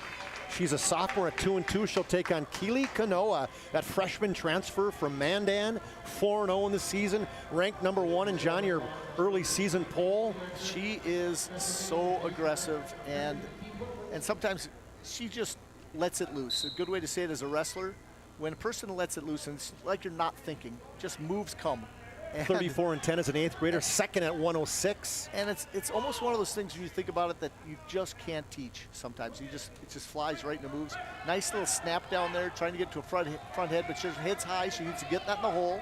She's a sophomore at 2-2. She'll take on Keely Kanoa, that freshman transfer from Mandan, 4-0 in the season, ranked number 1 in John, your early season poll. She is so aggressive, and sometimes she just lets it loose. A good way to say it as a wrestler, when a person lets it loose, and it's like you're not thinking, just moves come. 34-10 as an 8th grader, second at 106. And it's almost one of those things when you think about it that you just can't teach sometimes. It just flies right into moves. Nice little snap down there, trying to get to a front head, but her head's high. She needs to get that in the hole,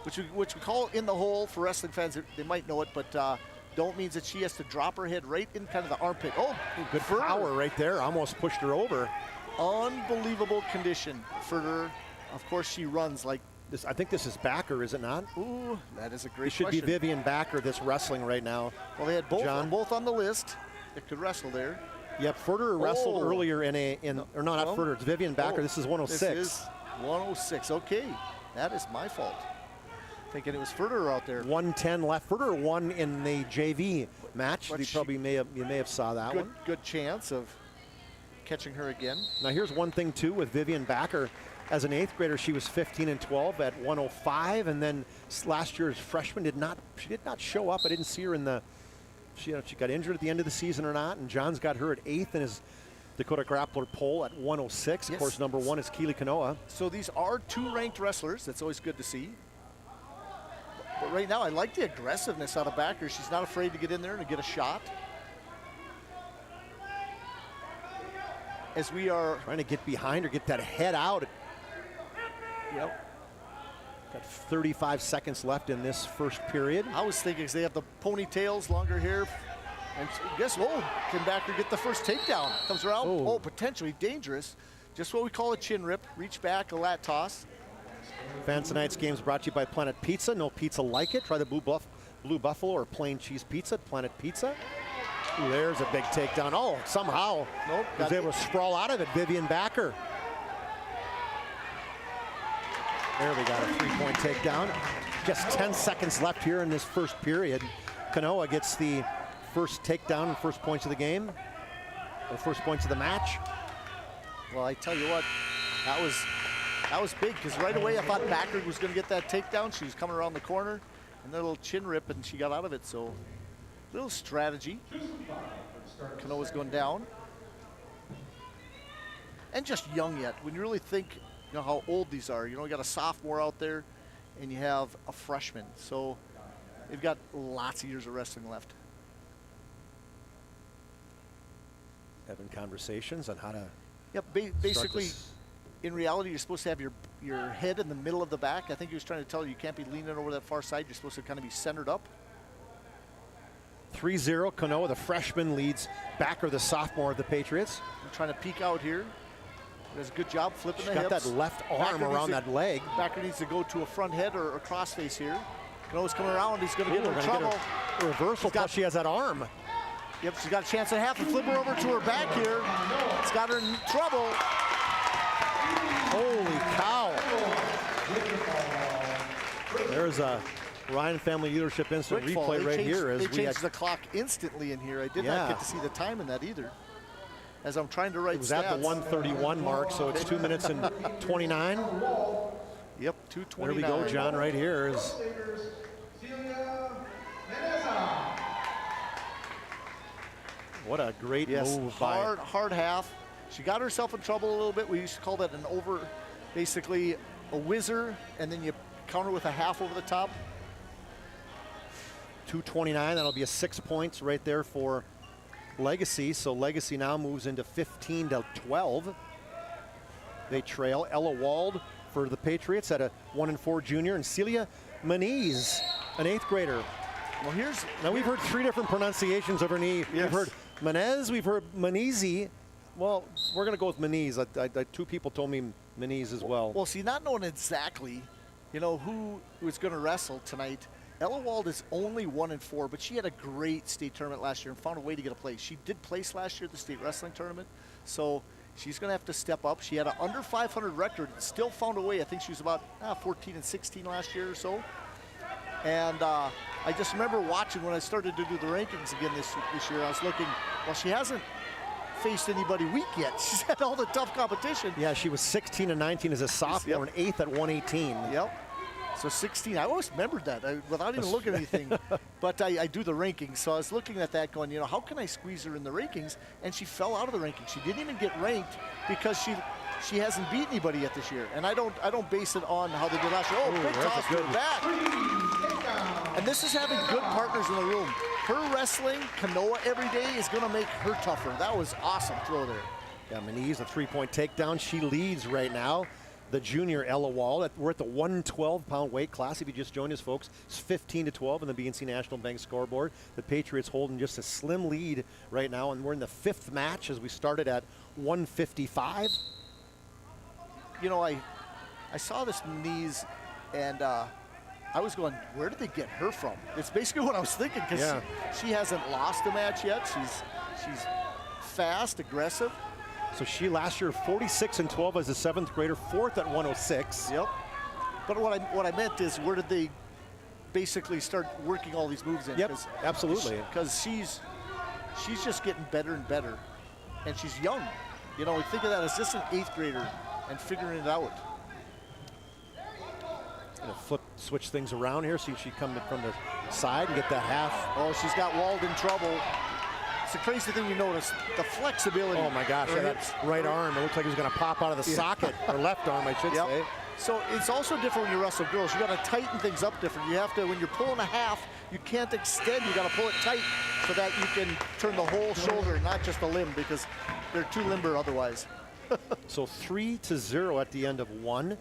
which we call in the hole for wrestling fans. They might know it, but don't means that she has to drop her head right in kind of the armpit. Oh, good power right there. Almost pushed her over. Unbelievable condition for her. Of course, she runs like this. I think this is Backer, is it not? Ooh, that is a great question. It should be Vivian Backer that's wrestling right now. Well, they had both on the list that could wrestle there. Yep, Furter wrestled earlier not Furter, it's Vivian Backer. This is 106. This is 106, okay. That is my fault. Thinking it was Furter out there. 110 left. Furter won in the JV match. You may have saw that one. Good chance of catching her again. Now here's one thing too with Vivian Backer. As an 8th grader, she was 15-12 at 105, and then last year's freshman did not show up. I didn't see her in the. She got injured at the end of the season or not, and John's got her at 8th in his Dakota Grappler poll at 106. Yes. Of course, number 1 is Keely Kanoa. So these are 2 ranked wrestlers. That's always good to see. But right now, I like the aggressiveness out of Backer. She's not afraid to get in there and to get a shot. As we are trying to get behind her, get that head out. Yep. Got 35 seconds left in this first period. I was thinking they have the ponytails, longer hair. And can Backer get the first takedown? Comes around, potentially dangerous. Just what we call a chin rip. Reach back, a lat toss. Fans, tonight's game is brought to you by Planet Pizza. No pizza like it. Try the Blue Buffalo or plain cheese pizza at Planet Pizza. Ooh, there's a big takedown. Oh, somehow was able to sprawl out of it. Vivian Backer. There we got a 3-point takedown. Just 10 seconds left here in this first period. Kanoa gets the first takedown and first points of the game. The first points of the match. Well, I tell you what, that was big, because right away I thought Backer was going to get that takedown. She was coming around the corner, and that little chin rip, and she got out of it. So, little strategy. Kanoa's going down. And just young yet. When you really think, how old these are. You got a sophomore out there, and you have a freshman. So, they've got lots of years of wrestling left. Having conversations on how to. Yep, basically, in reality, you're supposed to have your head in the middle of the back. I think he was trying to tell you can't be leaning over that far side. You're supposed to kind of be centered up. 3-0, Kanoa, the freshman, leads Backer, the sophomore of the Patriots. I'm trying to peek out here. Does a good job flipping the hips. Got that left arm around that leg. Backer needs to go to a front head or a crossface here. Kanoa's coming around. He's going to get in trouble. A reversal, plus she has that arm. Yep, she's got a chance at half and flip her over to her back here. It's got her in trouble. Holy cow. There's a Ryan Family Leadership Instant replay right here. They changed the clock instantly in here. I did not get to see the time in that either. As I'm trying to write stats. It was at the 1:31 mark, so it's 2 minutes and 29. Yep, 2:29. There we go, John, right here is. What a great move by. Hard half. She got herself in trouble a little bit. We used to call that basically a whizzer, and then you counter with a half over the top. 2:29, that'll be a 6 points right there for Legacy. So Legacy now moves into 15-12. They trail. Ella Wald for the Patriots at a 1-4 junior, and Celia Maniz, an 8th grader. Well, now we've heard 3 different pronunciations of her name. Yes. We've heard Manez, we've heard Manizi. Well, we're going to go with Maniz. 2 people told me Maniz as well. Well, see, not knowing exactly, who is going to wrestle tonight. Ella Wald is only 1-4, but she had a great state tournament last year and found a way to get a place. She did place last year at the state wrestling tournament, so she's going to have to step up. She had an under 500 record, still found a way. I think she was about 14-16 last year or so. And I just remember watching when I started to do the rankings again this year. I was looking, well, she hasn't faced anybody weak yet. She's had all the tough competition. Yeah, she was 16 and 19 as a sophomore and 8th at 118. Yep. So 16, I always remembered that without even looking at anything. But I do the rankings, so I was looking at that going, how can I squeeze her in the rankings? And she fell out of the rankings. She didn't even get ranked because she hasn't beat anybody yet this year. And I don't base it on how they did last year. Oh, big toss to her back. And this is having good partners in the room. Her wrestling Kanoa every day is going to make her tougher. That was awesome throw there. Yeah, Maniz, a 3-point takedown. She leads right now. The junior Ella Wall. We're at the 112-pound weight class. If you just joined us, folks, it's 15-12 in the BNC National Bank scoreboard. The Patriots holding just a slim lead right now, and we're in the 5th match as we started at 155. I saw this Maniz, and I was going, where did they get her from? It's basically what I was thinking, because she hasn't lost a match yet. She's fast, aggressive. So she last year 46-12 as a 7th grader, 4th at 106. Yep. But what I meant is, where did they basically start working all these moves in? Yep, absolutely. Because she's just getting better and better, and she's young. We think of that as just an 8th grader and figuring it out. Gonna switch things around here. See if she come from the side and get that half. Oh, she's got Wald in trouble. It's the crazy thing you notice, the flexibility. Oh my gosh, that right arm, it looks like it was gonna pop out of the socket, or left arm, I should say. So it's also different when you wrestle girls. You gotta tighten things up different. You have to, when you're pulling a half, you can't extend, you gotta pull it tight so that you can turn the whole shoulder, not just the limb, because they're too limber otherwise. So 3-0 at the end of 1.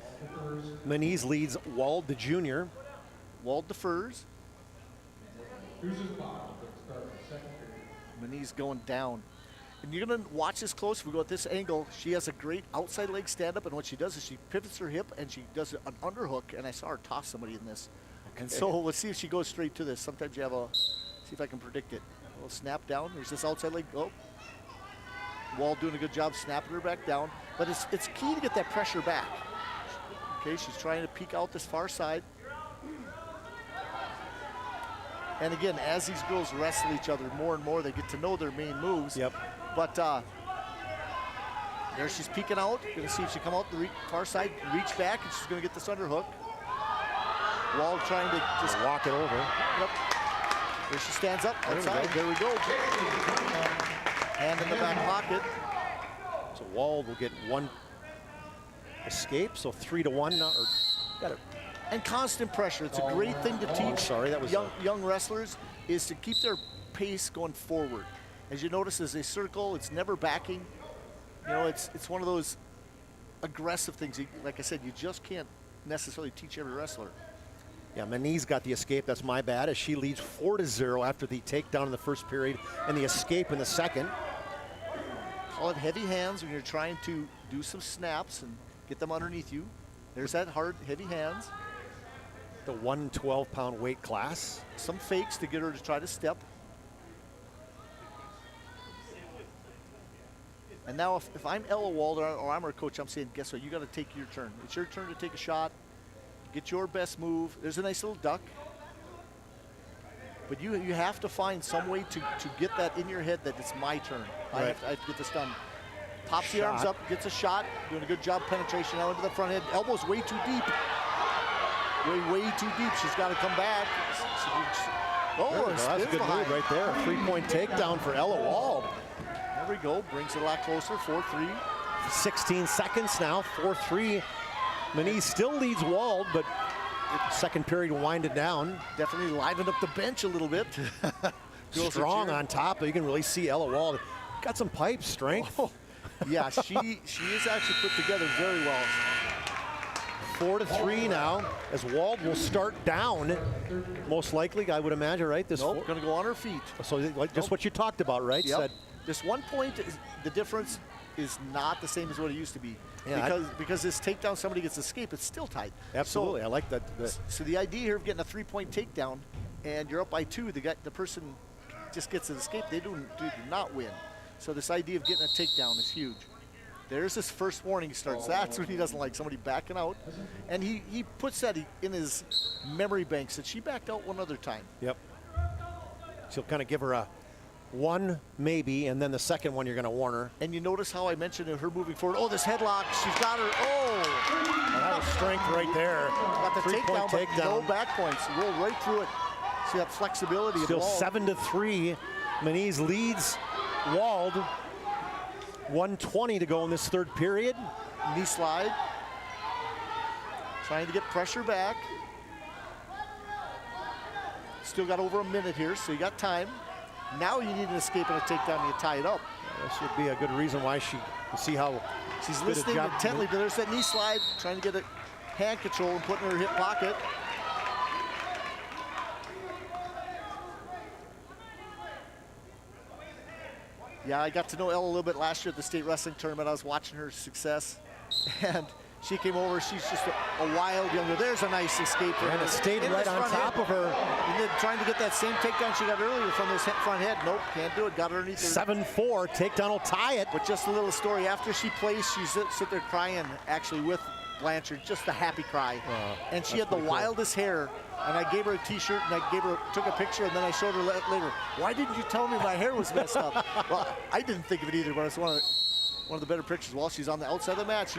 Maniz leads Wald the junior. Wald defers. Maniz going down. And you're going to watch this close. If we go at this angle, she has a great outside leg stand-up, and what she does is she pivots her hip, and she does an underhook, and I saw her toss somebody in this. Okay. And so let's see if she goes straight to this. Sometimes you have see if I can predict it. A little snap down. There's this outside leg. Oh. Wald doing a good job snapping her back down. But it's key to get that pressure back. Okay, she's trying to peek out this far side. And again, as these girls wrestle each other more and more, they get to know their main moves. Yep. But there she's peeking out. Gonna see if she come out the far side, reach back, and she's gonna get this underhook. Wald trying to just walk it over. Yep. There she stands up outside. There we go. Hand in the back pocket. So Wald will get one escape, so 3-1 now. Got it. And constant pressure. It's a great thing to teach young wrestlers, is to keep their pace going forward. As you notice, as they circle, it's never backing. It's one of those aggressive things. Like I said, you just can't necessarily teach every wrestler. Yeah, Maniz got the escape. That's my bad, as she leads 4-0 after the takedown in the first period and the escape in the second. Call it heavy hands when you're trying to do some snaps and get them underneath you. There's that hard, heavy hands. The 112-pound weight class. Some fakes to get her to try to step. And now if I'm Ella Wald or I'm her coach, I'm saying, guess what, you got to take your turn. It's your turn to take a shot. Get your best move. There's a nice little duck. But you have to find some way to get that in your head that it's my turn. I have to get this done. Pops the arms up, gets a shot, doing a good job penetration now into the front head. Elbow's way too deep. Way too deep. She's got to come back. Oh, that's a good move right there. A 3-point takedown for Ella Wald. There we go. Brings it a lot closer. 4-3. 16 seconds now. 4-3. Maniz still leads Wald, but second period winded down. Definitely livened up the bench a little bit. Strong on top. You can really see Ella Wald. Got some pipe strength. Oh. Yeah, she is actually put together very well. 4-3 now, as Wald will start down, most likely, I would imagine, right? Nope, going to go on her feet. So like just what you talked about, right? Yep. This 1 point, the difference is not the same as what it used to be. Yeah, because this takedown, somebody gets escape, it's still tight. Absolutely, so, I like that. So the idea here of getting a 3-point takedown, and you're up by 2, the person just gets an escape, they do not win. So this idea of getting a takedown is huge. There's this first warning starts. That's when he doesn't like somebody backing out. And he puts that in his memory banks that she backed out one other time. Yep. She'll kind of give her a One, maybe, and then the second one you're going to warn her. And you notice how I mentioned her moving forward. Oh, this headlock, she's got her. Oh! That was strength right there. Got the takedown, but no back points. Rolled right through it. See that flexibility. Still 7-3. Moniz leads Wald. 1:20 to go in this third period. Knee slide. Trying to get pressure back. Still got over a minute here, so you got time. Now you need an escape and a takedown and you tie it up. This would be a good reason why she can see how she's listening intently, but there's that knee slide, trying to get it hand control and put in her hip pocket. Yeah, I got to know Elle a little bit last year at the state wrestling tournament. I was watching her success, and she came over. She's just a wild younger. There's a nice escape for her. And it stayed right on top of her. And then trying to get that same takedown she got earlier from this front head. Nope, can't do it. Got her underneath her. 7-4. Takedown will tie it. But just a little story. After she placed, she sit there crying, actually, with Blanchard. Just a happy cry. And she had the wildest hair. And I gave her a T-shirt, and I took a picture, and then I showed her later. Why didn't you tell me my hair was messed up? Well, I didn't think of it either, but it's one of the better pictures. While she's on the outside of the mat,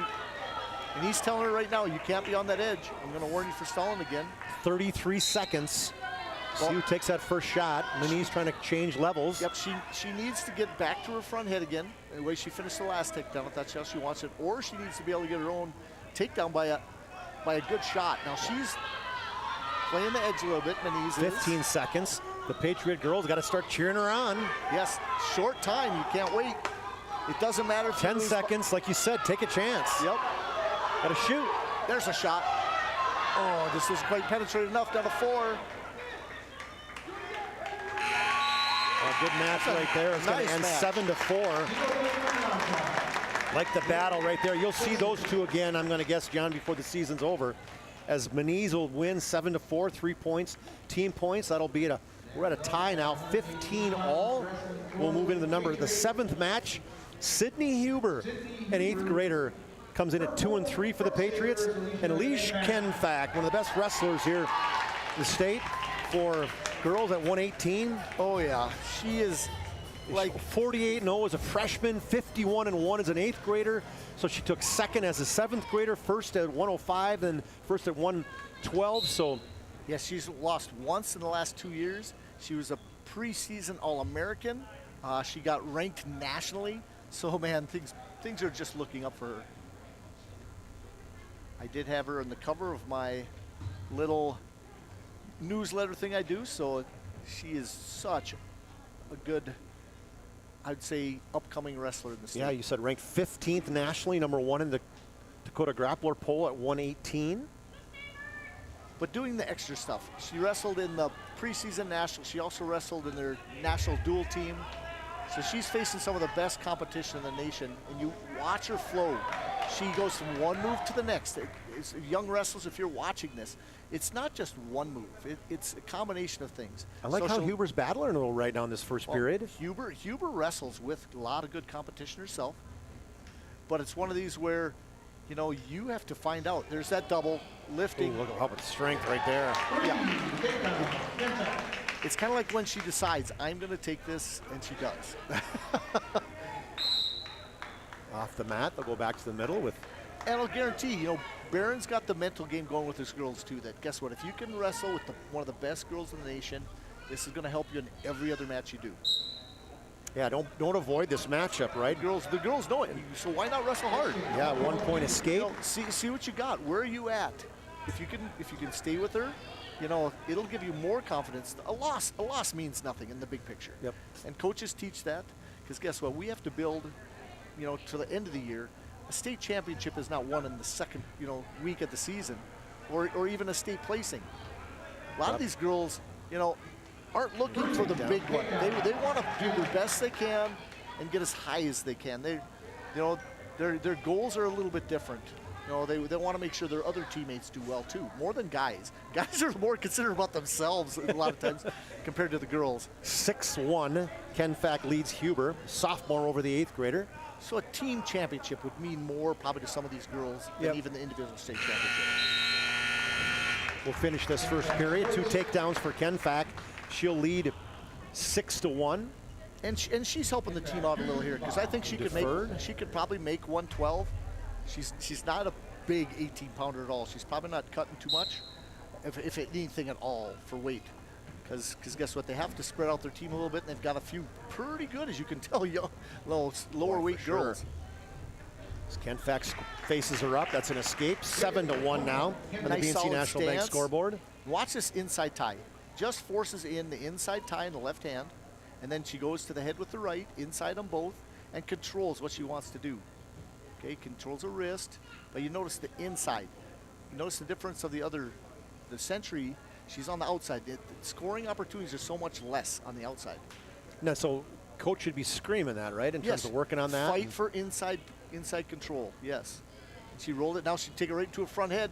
and he's telling her right now, you can't be on that edge. I'm going to warn you for stalling again. 33 seconds. See who takes that first shot. Moniz trying to change levels. Yep, she needs to get back to her front head again, the way she finished the last takedown, if that's how she wants it. Or she needs to be able to get her own takedown by a good shot. Now she's playing the edge a little bit, Moniz 15 is. seconds. The Patriot girls got to start cheering her on. Yes, short time, you can't wait. It doesn't matter if 10 seconds, like you said, take a chance. Yep. Got to shoot. There's a shot. Oh, this is quite penetrated enough, down to 4. A good match right there. It's going to end 7-4. Like the battle right there. You'll see those two again, I'm going to guess, John, before the season's over. As Moniz will win 7-4, 3 points, team points. That'll be we're at a tie now, 15 all. We'll move into the 7th match. Sydney Huber, an 8th grader, comes in at 2-3 for the Patriots. And Leash Kenfack, one of the best wrestlers here in the state for girls at 118. Oh yeah, she is like 48-0 as a freshman, 51-1 as an 8th grader. So she took second as a 7th grader, first at 105, then first at 112. So yes, she's lost once in the last 2 years. She was a preseason All-American. She got ranked nationally. So man, things are just looking up for her. I did have her on the cover of my little newsletter thing I do, so she is such a good, I'd say, upcoming wrestler in the state. Yeah, you said ranked 15th nationally, #1 in the Dakota Grappler poll at 118. But doing the extra stuff. She wrestled in the preseason national. She also wrestled in their national dual team. So she's facing some of the best competition in the nation, and you watch her flow. She goes from one move to the next. It's young wrestlers, if you're watching this, it's not just one move. It's a combination of things. I like how Huber's battling a little right now in this first period. Huber wrestles with a lot of good competition herself, but it's one of these where, you know, you have to find out. There's that double lifting. Ooh, look at how much strength right there. Yeah. It's kind of like when she decides, I'm going to take this, and she does. Off the mat, they'll go back to the middle with. And I'll guarantee, you know, Barron's got the mental game going with his girls too, that guess what, if you can wrestle with one of the best girls in the nation, this is going to help you in every other match you do. Yeah, don't avoid this matchup, right? The girls know it, so why not wrestle hard? Yeah, 1 point escape. You know, see what you got. Where are you at? If you can stay with her, you know, it'll give you more confidence. A loss means nothing in the big picture. Yep. And coaches teach that, because guess what? We have to build, you know, to the end of the year. A state championship is not won in the second, you know, week of the season, or even a state placing. A lot of these girls, you know, aren't looking for the big one. They want to do the best they can and get as high as they can. They, you know, their goals are a little bit different. You know, they want to make sure their other teammates do well too, more than guys. Guys are more considerate about themselves a lot of times compared to the girls. 6-1, Kenfack leads Huber, sophomore over the 8th grader. So a team championship would mean more probably to some of these girls than even the individual state championship. We'll finish this first period. 2 takedowns for Kenfack. She'll lead 6-1. And she's helping the team out a little here because I think she could probably make 112. She's not a big 18-pounder at all. She's probably not cutting too much, if anything at all, for weight. Because guess what? They have to spread out their team a little bit, and they've got a few pretty good, as you can tell, young, lower weight girls. As Ken Fax faces her up. That's an escape. 7-1 now on the Nice BNC National Bank scoreboard. Watch this inside tie. Just forces in the inside tie in the left hand, and then she goes to the head with the right, inside on both, and controls what she wants to do. Okay, controls her wrist, but you notice the inside. You notice the difference of the Century, she's on the outside. The scoring opportunities are so much less on the outside. No, so coach should be screaming that, right? In terms of working on that. Fight for inside control, yes. She rolled it, now she take it right to her front head.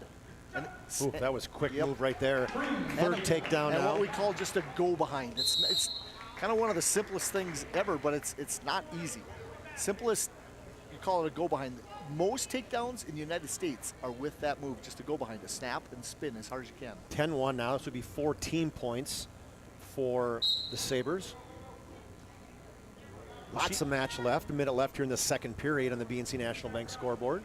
And ooh, that was a quick move right there. Third takedown now. And what we call just a go behind. It's kind of one of the simplest things ever, but it's not easy. Simplest, you call it a go behind. Most takedowns in the United States are with that move, just to go behind, a snap and spin as hard as you can. 10-1 now. This would be 14 points for the Sabres. Lots of match left. A minute left here in the second period on the BNC National Bank scoreboard.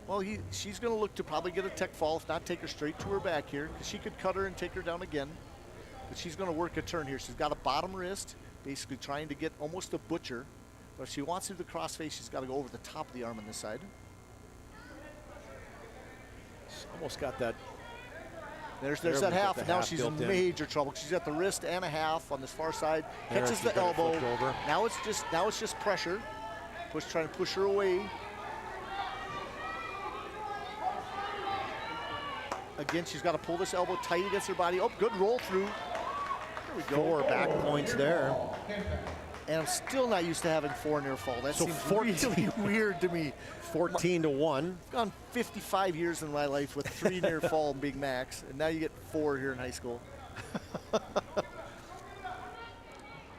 Well, she's going to look to probably get a tech fall, if not take her straight to her back here, because she could cut her and take her down again. But she's going to work a turn here. She's got a bottom wrist, basically trying to get almost a butcher. But if she wants to do the crossface, she's got to go over the top of the arm on this side. Almost got that. There's that half. Now she's in major trouble. She's got the wrist and a half on this far side. Catches the elbow. Now it's just pressure. Trying to push her away. Again, she's got to pull this elbow tight against her body. Oh, good roll through. There we go. 4 back points there. And I'm still not used to having 4 near fall. That seems really weird to me. 14-1. I've gone 55 years in my life with 3 near fall big max, and now you get 4 here in high school.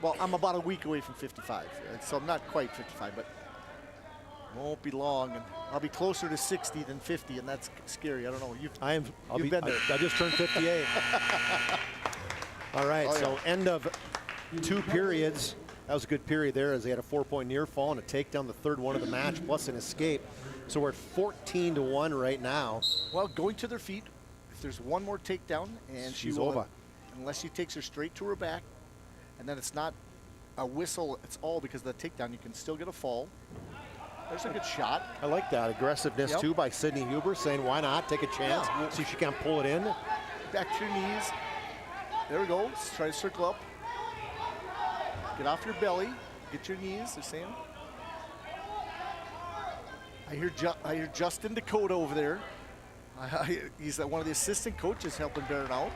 Well, I'm about a week away from 55, so I'm not quite 55, but won't be long, and I'll be closer to 60 than 50, and that's scary. I don't know. You've been there. I just turned 58. All right, so end of 2 periods. That was a good period there, as they had a 4-point near fall and a takedown, the third one of the match, plus an escape. So we're at 14-1 right now. Well, going to their feet, if there's one more takedown, and she's over. Unless she takes her straight to her back, and then it's not a whistle, it's all because of the takedown. You can still get a fall. There's a good shot. I like that aggressiveness too by Sydney Huber, saying why not take a chance, see if she can't pull it in. Back to your knees. There we go. Let's try to circle up. Get off your belly. Get your knees. They're saying. I hear Justin Dakota over there. He's one of the assistant coaches helping Barron out,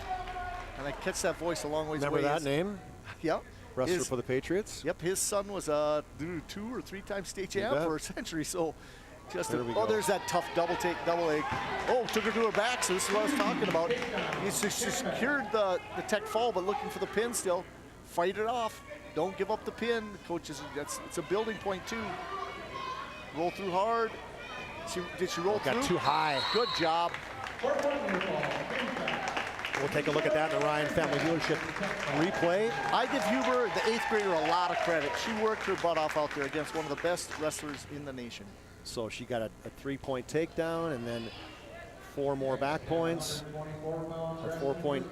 and I catch that voice a long ways away. Remember that name? Yep. Wrestler for the Patriots. Yep, his son was a 2 or 3-time state champ for a century. So, Justin, there's that tough double leg. Oh, took her to her back. So this is what I was talking about. He secured the tech fall, but looking for the pin still. Fight it off. Don't give up the pin, coaches. It's a building point too. Roll through hard. Did she roll through? Got too high. Good job. We'll take a look at that in the Ryan Family Dealership replay. I give Huber, the 8th grader, a lot of credit. She worked her butt off out there against one of the best wrestlers in the nation. So she got a 3-point takedown and then 4 more back points. A 3-point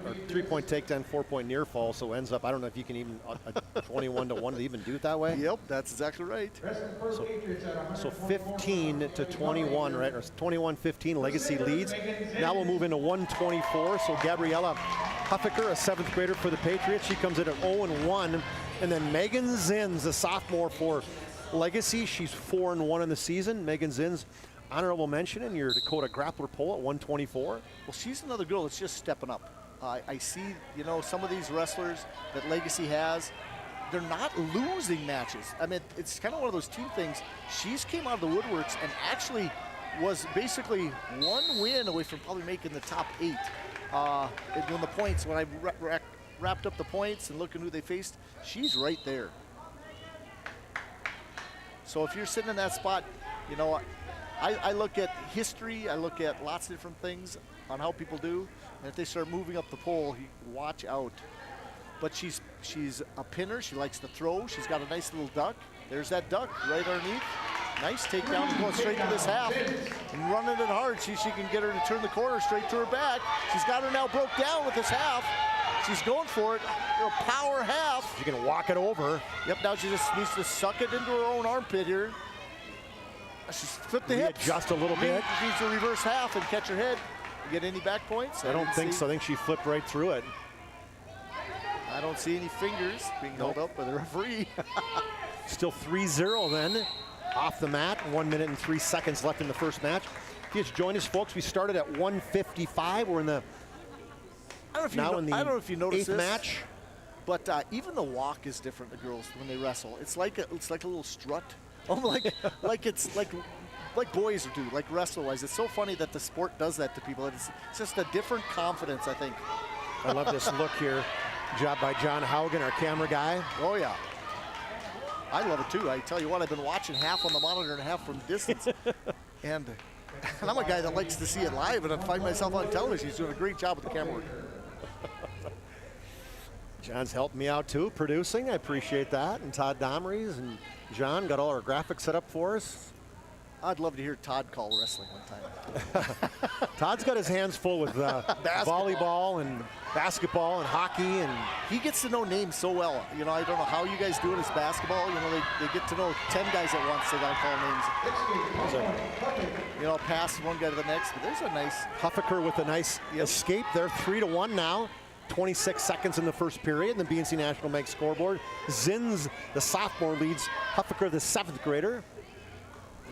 takedown, 4-point near fall. So ends up, I don't know if you can even, a 21-1 to even do it that way. Yep, that's exactly right. So 15-21, right? Or 21-15, Legacy leads. Now we'll move into 124. So Gabriella Huffaker, a 7th grader for the Patriots. She comes in at 0-1. And then Megan Zins, a sophomore for Legacy. She's 4-1 in the season. Megan Zins, honorable mention in your Dakota Grappler poll at 124. Well, she's another girl that's just stepping up. I see, some of these wrestlers that Legacy has, they're not losing matches. I mean, it's kind of one of those team things. She's came out of the woodworks and actually was basically 1 win away from probably making the top 8. And doing the points, when I wrapped up the points and looking who they faced, she's right there. So if you're sitting in that spot, I look at history, I look at lots of different things on how people do, and if they start moving up the pole, watch out. but she's a pinner. She likes to throw. She's got a nice little duck. There's that duck right underneath. Nice takedown, going straight to this half and running it hard. She can get her to turn the corner straight to her back. She's got her now broke down with this half. She's going for it. A power half. She can walk it over. Yep, now she just needs to suck it into her own armpit here. She's flipped the hips. Adjust a little bit. She needs to reverse half and catch her head. You get any back points? I don't think so. I think she flipped right through it. I don't see any fingers being held up by the referee. Still 3-0 then. Off the mat, 1 minute and 3 seconds left in the first match. If you just joined us, folks, we started at 1:55. We're in the I don't know if you noticed eighth match. But even the walk is different. The girls when they wrestle, it's like a little strut, like boys do, like wrestle-wise. It's so funny that the sport does that to people. It's just a different confidence, I think. I love this look here. Job by John Haugen, our camera guy. Oh yeah. I love it too. I tell you what, I've been watching half on the monitor and half from distance. and I'm a guy that likes to see it live, and I find myself on television. He's doing a great job with the camera work. John's helped me out too, producing. I appreciate that. And Todd Domries and John got all our graphics set up for us. I'd love to hear Todd call wrestling one time. Todd's got his hands full with volleyball and basketball and hockey, and he gets to know names so well. You know, I don't know how you guys do it as basketball. You know, they get to know 10 guys at once. They got to call names. You know, pass one guy to the next. But there's a nice Huffaker with a nice escape there. 3-1 now. 26 seconds in the first period. And the BNC National Bank scoreboard. Zins, the sophomore, leads Huffaker, the 7th grader.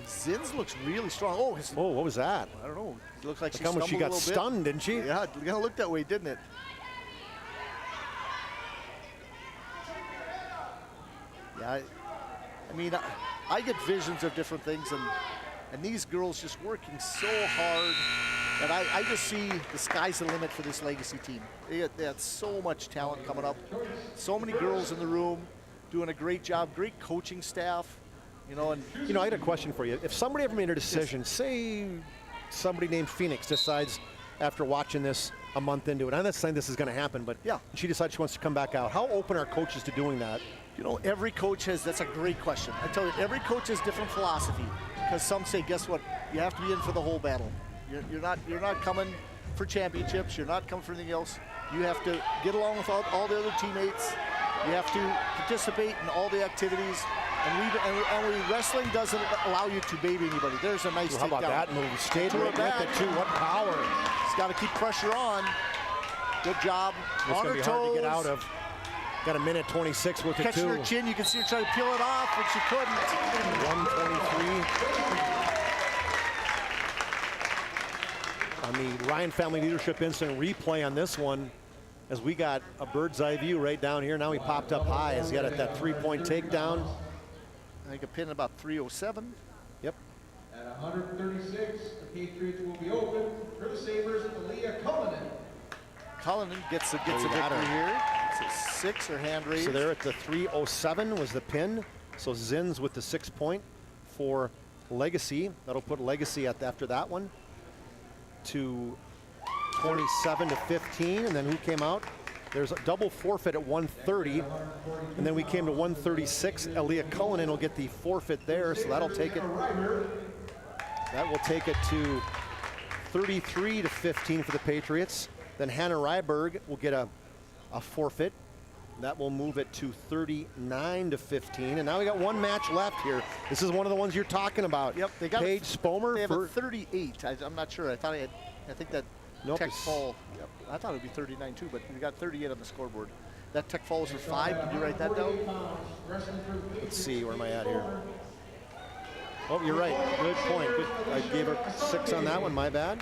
Zins looks really strong. Oh, what was that? I don't know. It looks like she got stunned, didn't she? Yeah, it kind of looked that way, didn't it? Yeah, I mean, I get visions of different things, and these girls just working so hard. And I just see the sky's the limit for this Legacy team. They had so much talent coming up. So many girls in the room doing a great job, great coaching staff. You know, I had a question for you. If somebody ever made a decision, say somebody named Phoenix decides after watching this a month into it, I'm not saying this is going to happen, but yeah, she decides she wants to come back out. How open are coaches to doing that? You know, every coach that's a great question. I tell you, every coach has different philosophy, because some say, guess what? You have to be in for the whole battle. You're not coming for championships. You're not coming for anything else. You have to get along with all the other teammates. You have to participate in all the activities. And wrestling doesn't allow you to baby anybody. There's a nice takedown. How about that move? Stayed right with it too. What power! He's got to keep pressure on. Good job. It's on going to her be toes. hard to get out of. Got a minute 26 with it too. Catching her chin. You can see her trying to peel it off, but she couldn't. 123. On the Ryan Family Leadership Instant replay on this one, as we got a bird's eye view right down here. Now he popped up high as he got that 3-point takedown. I think a pin about 307. Yep. At 136, the Patriots will be open for the Sabres, Aaliyah Cullinan. Cullinan gets a victory here. It's a 6, her hand raised. So there at the 307 was the pin. So Zins with the 6-point for Legacy. That'll put Legacy after that one to 27-15. And then who came out? There's a double forfeit at 130, and then we came to 136. Aaliyah Cullinan will get the forfeit there, so that'll take it. That will take it to 33-15 for the Patriots. Then Hannah Ryberg will get a forfeit. That will move it to 39-15, and now we got one match left here. This is one of the ones you're talking about. Yep, they got Paige Spomer. They have a 38. I'm not sure. I think that. Nope, Tech fall. Yep. I thought it would be 39 too, but we got 38 on the scoreboard. That Tech fall was for 5. Did you write that down? Let's see, where am I at here? Oh, you're right. Good point. Good. I gave her 6 on that one. My bad.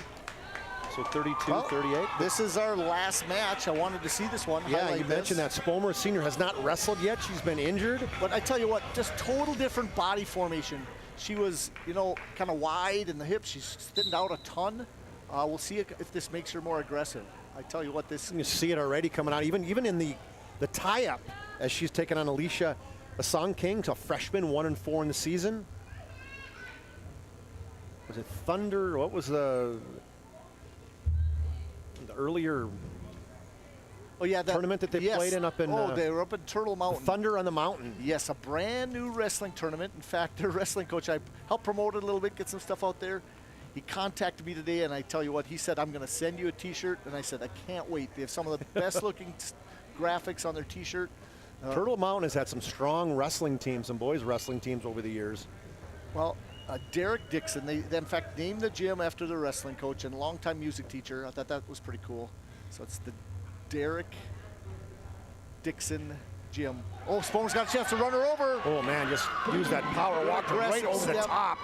So 32-38. This is our last match. I wanted to see this one. Yeah, you mentioned that Spomer Senior has not wrestled yet. She's been injured. But I tell you what, just total different body formation. She was, kind of wide in the hips. She's thinned out a ton. We'll see if this makes her more aggressive. I tell you what, this. You see it already coming out, even in the tie-up as she's taken on Alicia Asong King, a freshman, 1-4 in the season. Was it Thunder? What was the earlier tournament that they played in up in. They were up in Turtle Mountain. Thunder on the Mountain. Yes, a brand new wrestling tournament. In fact, their wrestling coach, I helped promote it a little bit, get some stuff out there. He contacted me today, and I tell you what, he said, I'm going to send you a T-shirt. And I said, I can't wait. They have some of the best-looking graphics on their T-shirt. Turtle Mountain has had some strong wrestling teams and boys wrestling teams over the years. Well, Derek Dixon, they in fact named the gym after the wrestling coach and longtime music teacher. I thought that was pretty cool. So it's the Derek Dixon Gym. Oh, Sponer's got a chance to run her over. Oh man, just use that power walk right over the top.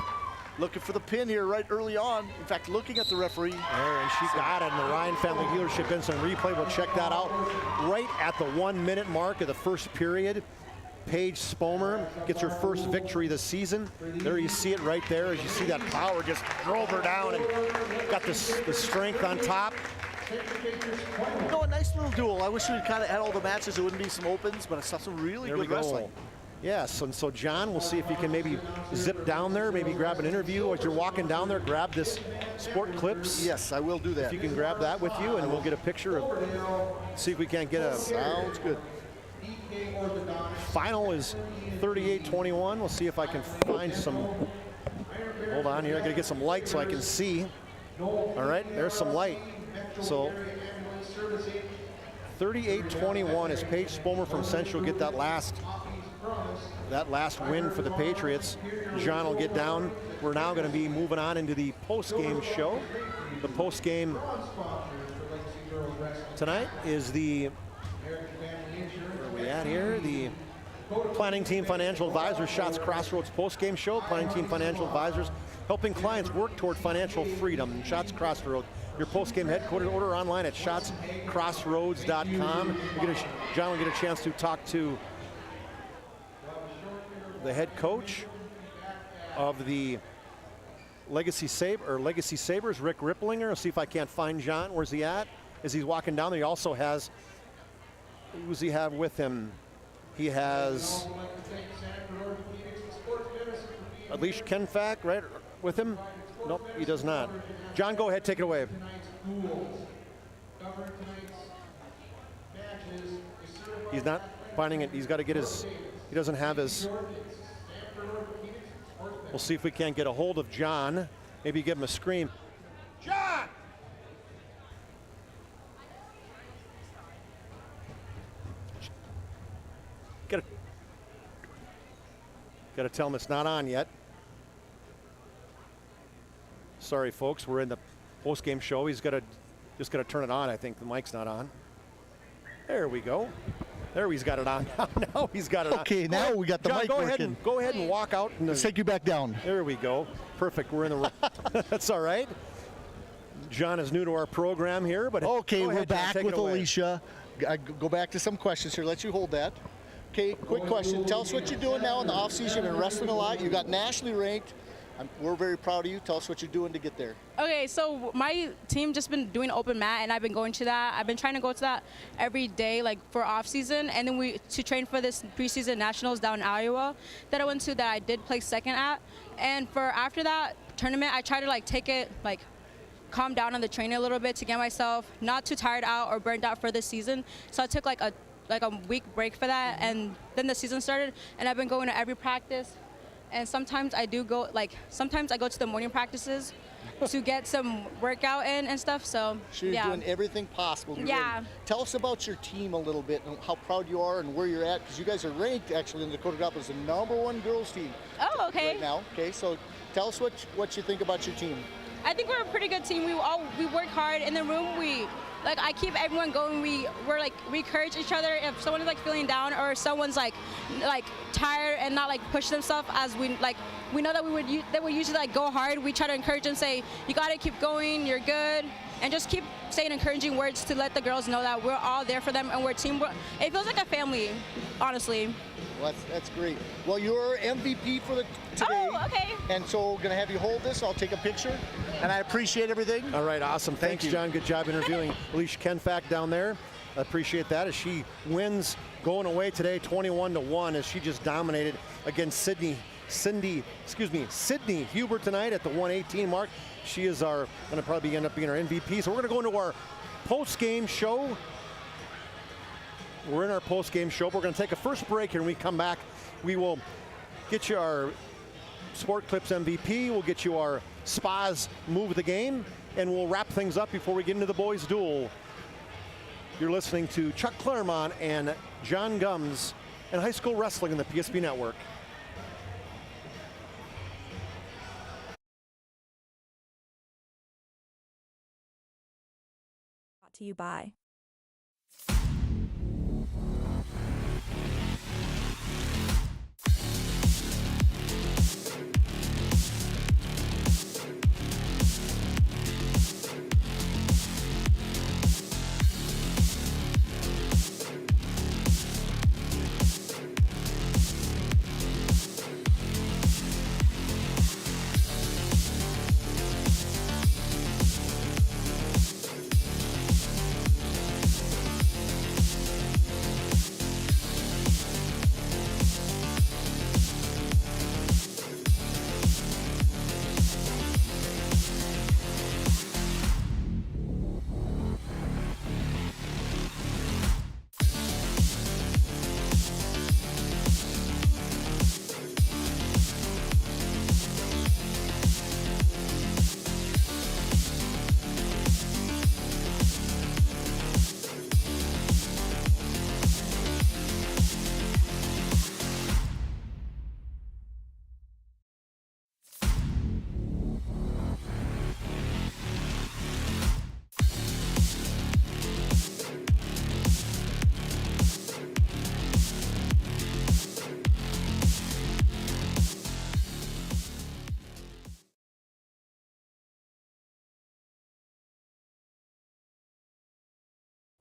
Looking for the pin here right early on. In fact, looking at the referee. There, and she got it in the Ryan Family Dealership Instant Replay. We'll check that out right at the 1 minute mark of the first period. Paige Spomer gets her first victory this season. There you see it right there as you see that power just drove her down and got the strength on top. A nice little duel. I wish we kind of had all the matches. There wouldn't be some opens, but I saw some really good wrestling. Yes, and so John, we'll see if he can maybe zip down there, maybe grab an interview. As you're walking down there, grab this Sport Clips. Yes, I will do that. If you can grab that with you, and we'll get a picture of, see if we can't get a... Sounds good. Final is 38-21. We'll see if I can find some, hold on here, I gotta get some light so I can see. All right, there's some light. So 38-21 as Paige Spomer from Central get that last win for the Patriots. John will get down. We're now going to be moving on into the post-game show. The post-game tonight is the, where are we at here? The Planning Team Financial Advisors Shots Crossroads post-game show. Planning Team Financial Advisors helping clients work toward financial freedom. Shots Crossroads, your post-game headquarters. Order online at shotscrossroads.com. John will get a chance to talk to the head coach of the Legacy Sabres, Rick Ripplinger. I'll see if I can't find John. Where's he at? As he's walking down there, he also has, who's he have with him? He has Alicia Kenfack, right, with him? Nope, he does not. John, go ahead, take it away. He's not finding it. He's got to get his, he doesn't have his. We'll see if we can't get a hold of John. Maybe give him a scream. John! Got to tell him it's not on yet. Sorry, folks, we're in the post-game show. He's just got to turn it on. I think the mic's not on. There we go. There, he's got it on. Now he's got it on. Okay, now we got the mic working. Go ahead and walk out. Let's take you back down. There we go. Perfect. We're in the. That's all right. John is new to our program here, but okay, we're back with Alicia. I go back to some questions here. Let you hold that. Okay, quick question. Tell us what you're doing now in the off-season. You've been wrestling a lot. You got nationally ranked. We're very proud of you. Tell us what you're doing to get there. Okay, so my team just been doing open mat, and I've been going to that. I've been trying to go to that every day, like for off season, and then to train for this preseason nationals down in Iowa that I went to, that I did place second at. And for after that tournament, I try to take it, calm down on the training a little bit to get myself not too tired out or burned out for this season. So I took like a week break for that, and then the season started, and I've been going to every practice. And sometimes I do go, sometimes I go to the morning practices to get some workout in and stuff, so you're doing everything possible. Yeah. Tell us about your team a little bit and how proud you are and where you're at, because you guys are ranked actually in the Dakota Drop as the #1 girls team. Oh, okay. Right now, okay, so tell us what you think about your team. I think we're a pretty good team. We work hard in the room. I keep everyone going. We encourage each other. If someone is feeling down or someone's tired and not push themselves, as we know that they would usually go hard. We try to encourage them, say you got to keep going. You're good, and just keep saying encouraging words to let the girls know that we're all there for them and we're team. It feels like a family, honestly. Well, that's great. Well, you're MVP for today. Oh, okay. And so we're going to have you hold this. I'll take a picture. And I appreciate everything. All right, awesome. Thanks, John. Good job interviewing Alicia Kenfack down there. I appreciate that as she wins going away today 21-1 as she just dominated against Sydney Huber tonight at the 118 mark. She is going to probably end up being our MVP. So we're going to go into our post-game show. We're in our post-game show. We're going to take a first break here. When we come back, we will get you our Sport Clips MVP. We'll get you our Spas Move of the Game, and we'll wrap things up before we get into the boys' duel. You're listening to Chuck Claremont and John Gums and high school wrestling on the PSP Network. Brought to you by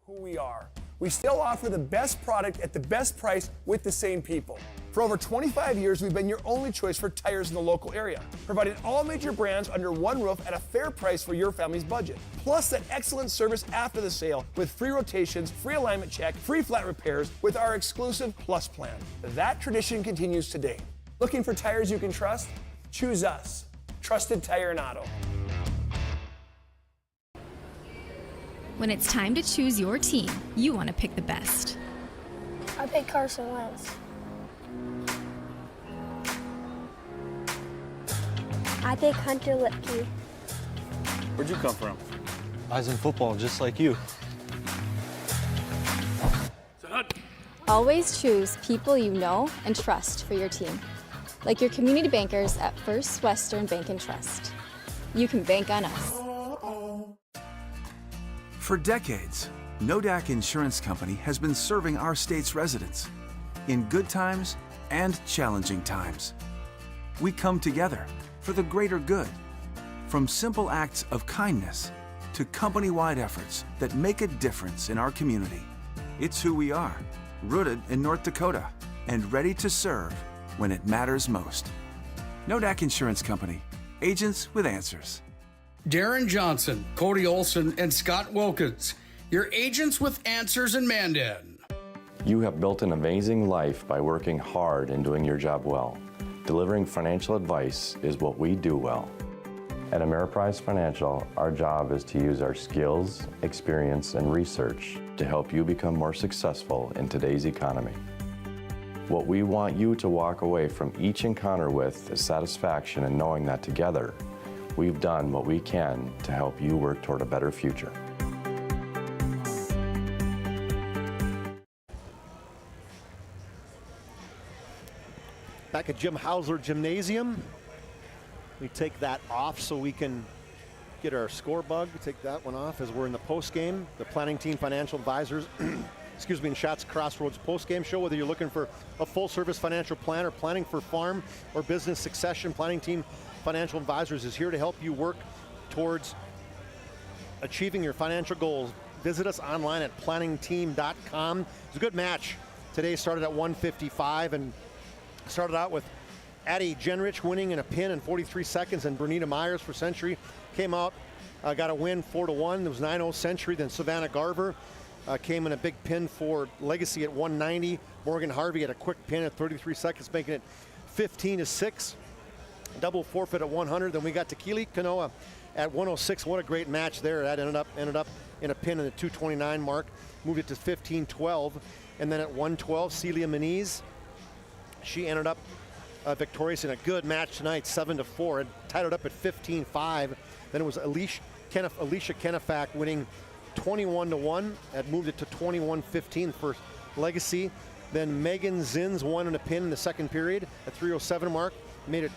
who we are. We still offer the best product at the best price with the same people. For over 25 years, we've been your only choice for tires in the local area, providing all major brands under one roof at a fair price for your family's budget. Plus that excellent service after the sale with free rotations, free alignment check, free flat repairs with our exclusive Plus plan. That tradition continues today. Looking for tires you can trust? Choose us. Trusted Tire and Auto. When it's time to choose your team, you want to pick the best. I pick Carson Wentz. I pick Hunter Lipke. Where'd you come from? I was in football, just like you. Always choose people you know and trust for your team, like your community bankers at First Western Bank and Trust. You can bank on us. For decades, Nodak Insurance Company has been serving our state's residents in good times and challenging times. We come together for the greater good, from simple acts of kindness to company-wide efforts that make a difference in our community. It's who we are, rooted in North Dakota and ready to serve when it matters most. Nodak Insurance Company, agents with answers. Darren Johnson, Cody Olson, and Scott Wilkins, your agents with answers in Mandan. You have built an amazing life by working hard and doing your job well. Delivering financial advice is what we do well. At Ameriprise Financial, our job is to use our skills, experience, and research to help you become more successful in today's economy. What we want you to walk away from each encounter with is satisfaction in knowing that together, we've done what we can to help you work toward a better future. Back at Jim Hauser Gymnasium. We take that off so we can get our score bug. Take that one off as we're in the post game. The planning team financial advisors, excuse me, in Schatz Crossroads post game show. Whether you're looking for a full service financial plan or planning for farm or business succession, planning team financial advisors is here to help you work towards achieving your financial goals. Visit us online at planningteam.com. It's a good match. Today started at 155 and started out with Addie Genrich winning in a pin in 43 seconds, and Bernita Myers for Century came out, got a win 4-1. There was 9-0 Century. Then Savannah Garver came in a big pin for Legacy at 190. Morgan Harvey had a quick pin at 33 seconds, making it 15-6. Double forfeit at 100. Then we got Tequila Kanoa at 106. What a great match there. That ended up in a pin in the 229 mark. Moved it to 15-12. And then at 112, Celia Meniz, she ended up victorious in a good match tonight, 7-4, and tied it up at 15-5. Then it was Alicia Kennefack winning 21-1. That moved it to 21-15 for Legacy. Then Megan Zins won in a pin in the second period at 3:07 mark, made it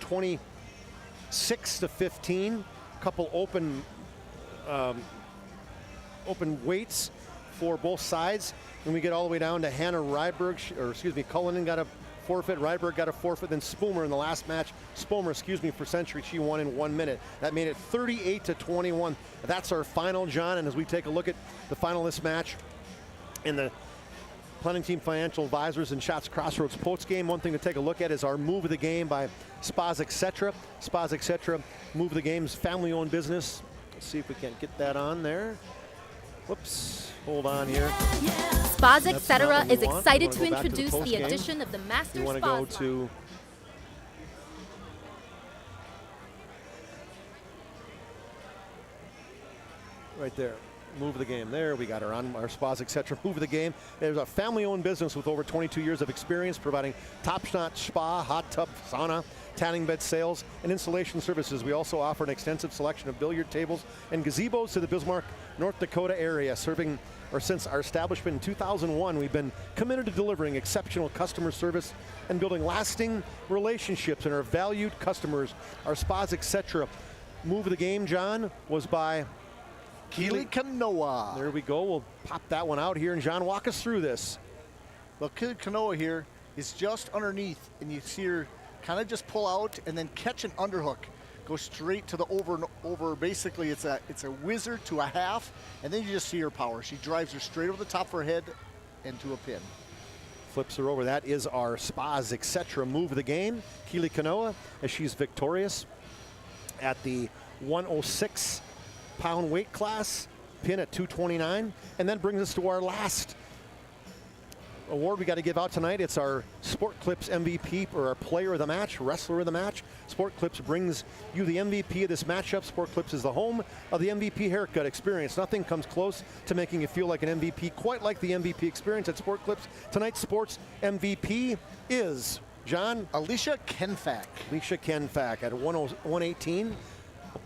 26-15. Couple open weights for both sides. And we get all the way down to Hannah Ryberg, Cullinan got a forfeit, Ryberg got a forfeit, then Spoomer in the last match. Spoomer, for Century, she won in 1 minute. That made it 38-21. That's our final, John, and as we take a look at the final of this match in the Planning Team Financial Advisors and Shots Crossroads post game, one thing to take a look at is our move of the game by Spas Etc. Spas Etc. Move of the game's family-owned business. Let's see if we can get that on there. Whoops, hold on here. Spas Etc. is excited to introduce the addition of the Master You want to Spas go to right there. Move of the game. There we got her on our Spas Etc. Move of the game. There's a family-owned business with over 22 years of experience providing top-notch spa, hot tub, sauna, tanning bed sales, and installation services. We also offer an extensive selection of billiard tables and gazebos to the Bismarck, North Dakota area. Since our establishment in 2001, we've been committed to delivering exceptional customer service and building lasting relationships in our valued customers. Our Spas Etc. Move of the game, John, was by Keely Kanoa. There we go. We'll pop that one out here. And John, walk us through this. Well, Keely Kanoa here is just underneath, and you see her kind of just pull out and then catch an underhook. Go straight to the over. Basically, it's a whizzer to a half, and then you just see her power. She drives her straight over the top of her head into a pin. Flips her over. That is our Spas Etc. move of the game. Keely Kanoa, as she's victorious at the 106-pound weight class, pin at 229, and that brings us to our last award we got to give out tonight. It's our Sport Clips MVP, or our player of the match, wrestler of the match. Sport Clips brings you the MVP of this matchup. Sport Clips is the home of the MVP haircut experience. Nothing comes close to making you feel like an MVP, quite like the MVP experience at Sport Clips. Tonight's sports MVP is, John? Alicia Kenfack. Alicia Kenfack at 118. We'll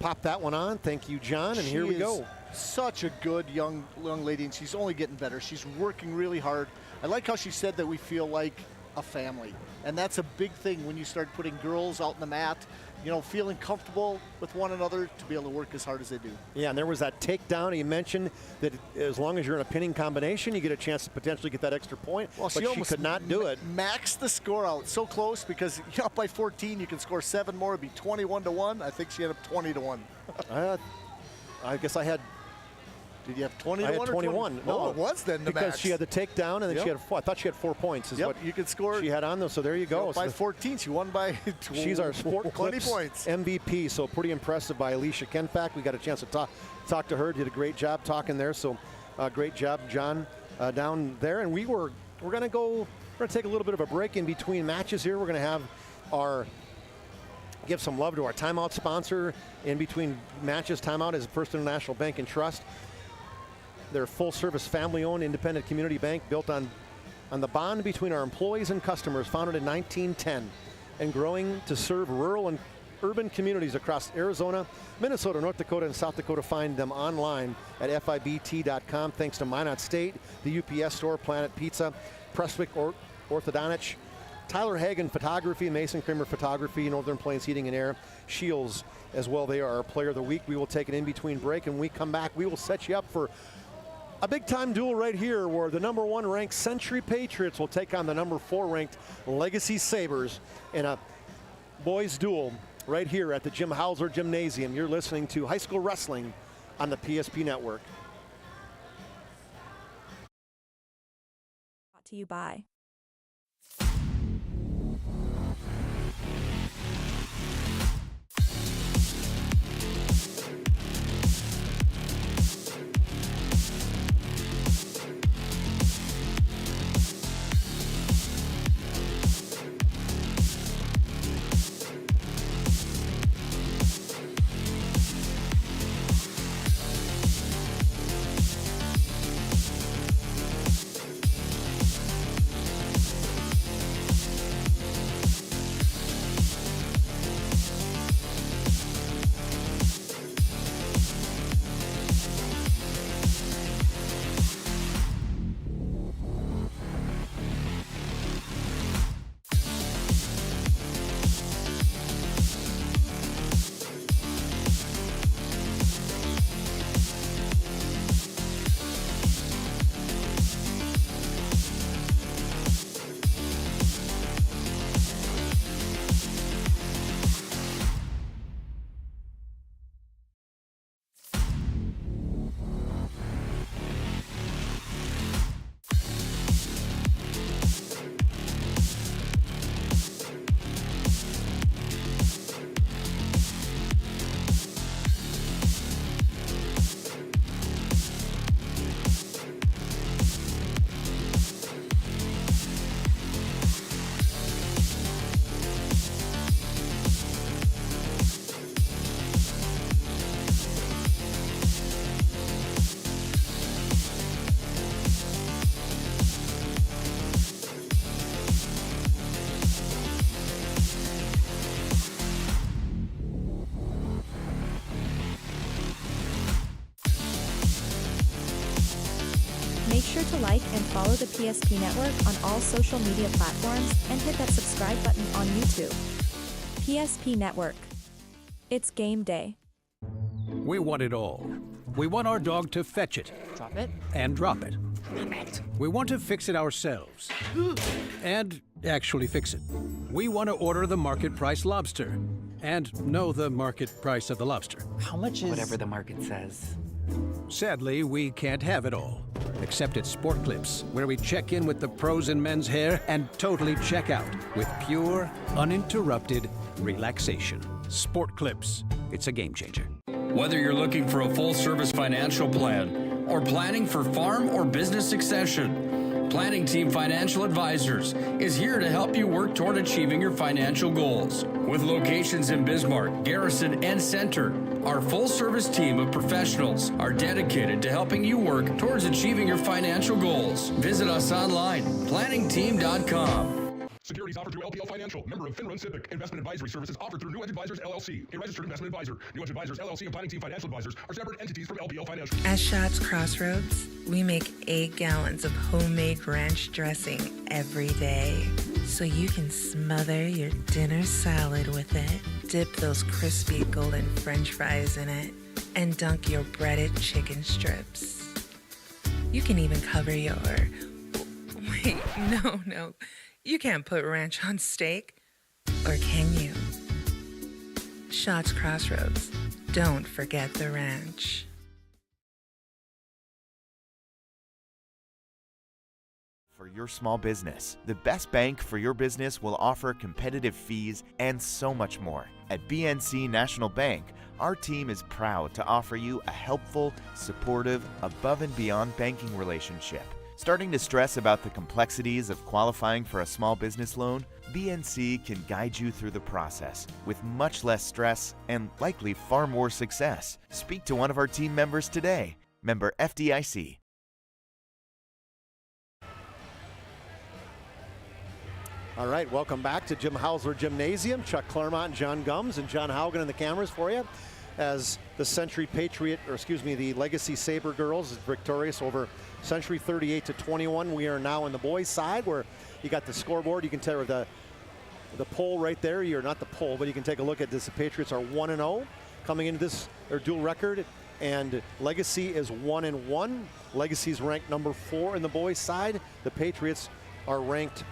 pop that one on. Thank you, John, and here we go. Such a good young lady, and she's only getting better. She's working really hard. I like how she said that we feel like a family, and that's a big thing when you start putting girls out in the mat, you know, feeling comfortable with one another to be able to work as hard as they do. Yeah, and there was that takedown. He mentioned that as long as you're in a pinning combination, you get a chance to potentially get that extra point. Well, but she could not do it. Maxed the score out. So close, because you're up by 14, you can score 7 more. It'd be 21-1. I think she ended up 20-1. I guess I had. Did you have 20 I to had 1 21. Or 20? No, it was then the because max. she had the takedown, and then she had 4. I thought she had 4 points. Is what you could score. She had on those, so there you go. By 14, she won by 20. She's our Sport 20 Clips points. MVP, so pretty impressive by Alicia Kenfack. We got a chance to talk to her. Did a great job talking there, so great job, John, down there. And we're going to take a little bit of a break in between matches here. We're going to have give some love to our timeout sponsor in between matches. Timeout is First International Bank and Trust. They're a full-service, family-owned, independent community bank built on the bond between our employees and customers, founded in 1910 and growing to serve rural and urban communities across Arizona, Minnesota, North Dakota, and South Dakota. Find them online at FIBT.com. Thanks to Minot State, the UPS Store, Planet Pizza, Prestwick Orthodontics, Tyler Hagen Photography, Mason Kramer Photography, Northern Plains Heating and Air, Shields as well. They are our player of the week. We will take an in-between break, and when we come back, we will set you up for a big-time duel right here where the number 1 ranked Century Patriots will take on the number 4 ranked Legacy Sabres in a boys duel right here at the Jim Hauser Gymnasium. You're listening to High School Wrestling on the PSP Network. Brought to you by Make sure to like and follow the PSP Network on all social media platforms and hit that subscribe button on YouTube. PSP Network. It's game day. We want it all. We want our dog to fetch it. Drop it. And drop it. Name it. We want to fix it ourselves. And actually fix it. We want to order the market price lobster. And know the market price of the lobster. How much is... Whatever the market says. Sadly, we can't have it all. Except at Sport Clips, where we check in with the pros in men's hair and totally check out with pure, uninterrupted relaxation. Sport Clips. It's a game changer. Whether you're looking for a full-service financial plan or planning for farm or business succession, Planning Team Financial Advisors is here to help you work toward achieving your financial goals. With locations in Bismarck, Garrison, and Center, our full-service team of professionals are dedicated to helping you work towards achieving your financial goals. Visit us online, planningteam.com. Securities offered through LPL Financial, member of Finrun SIPC. Investment advisory services offered through New Edge Advisors LLC, a registered investment advisor. New Edge Advisors LLC and Planning Team Financial Advisors are separate entities from LPL Financial. At Shots Crossroads, we make 8 gallons of homemade ranch dressing every day, so you can smother your dinner salad with it, dip those crispy golden French fries in it, and dunk your breaded chicken strips. You can even cover your... Wait, no. You can't put ranch on steak, or can you? Shots Crossroads. Don't forget the ranch. For your small business, the best bank for your business will offer competitive fees and so much more. At BNC National Bank, our team is proud to offer you a helpful, supportive, above and beyond banking relationship. Starting to stress about the complexities of qualifying for a small business loan? BNC can guide you through the process with much less stress and likely far more success. Speak to one of our team members today. Member FDIC. All right, welcome back to Jim Hauser Gymnasium. Chuck Claremont, John Gums, and John Haugen in the cameras for you as the the Legacy Sabre girls is victorious over Century 38-21. We are now on the boys' side where you got the scoreboard. You can tell the poll right there. You're not the poll, but you can take a look at this. The Patriots are 1-0 coming into this, their dual record, and Legacy is 1-1. Legacy's ranked number 4 in the boys' side. The Patriots are ranked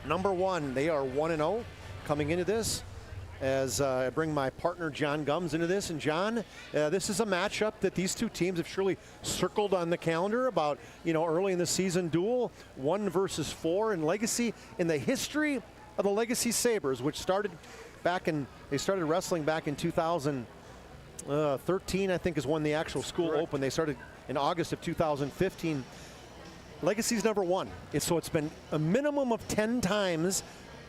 number 1. They are 1-0 coming into this. As I bring my partner John Gums into this. And John, this is a matchup that these two teams have surely circled on the calendar about, early in the season duel, 1 versus 4. And Legacy, in the history of the Legacy Sabres, which started they started wrestling back in 2013, I think is when the actual school opened. They started in August of 2015. Legacy's number 1. So it's been a minimum of 10 times.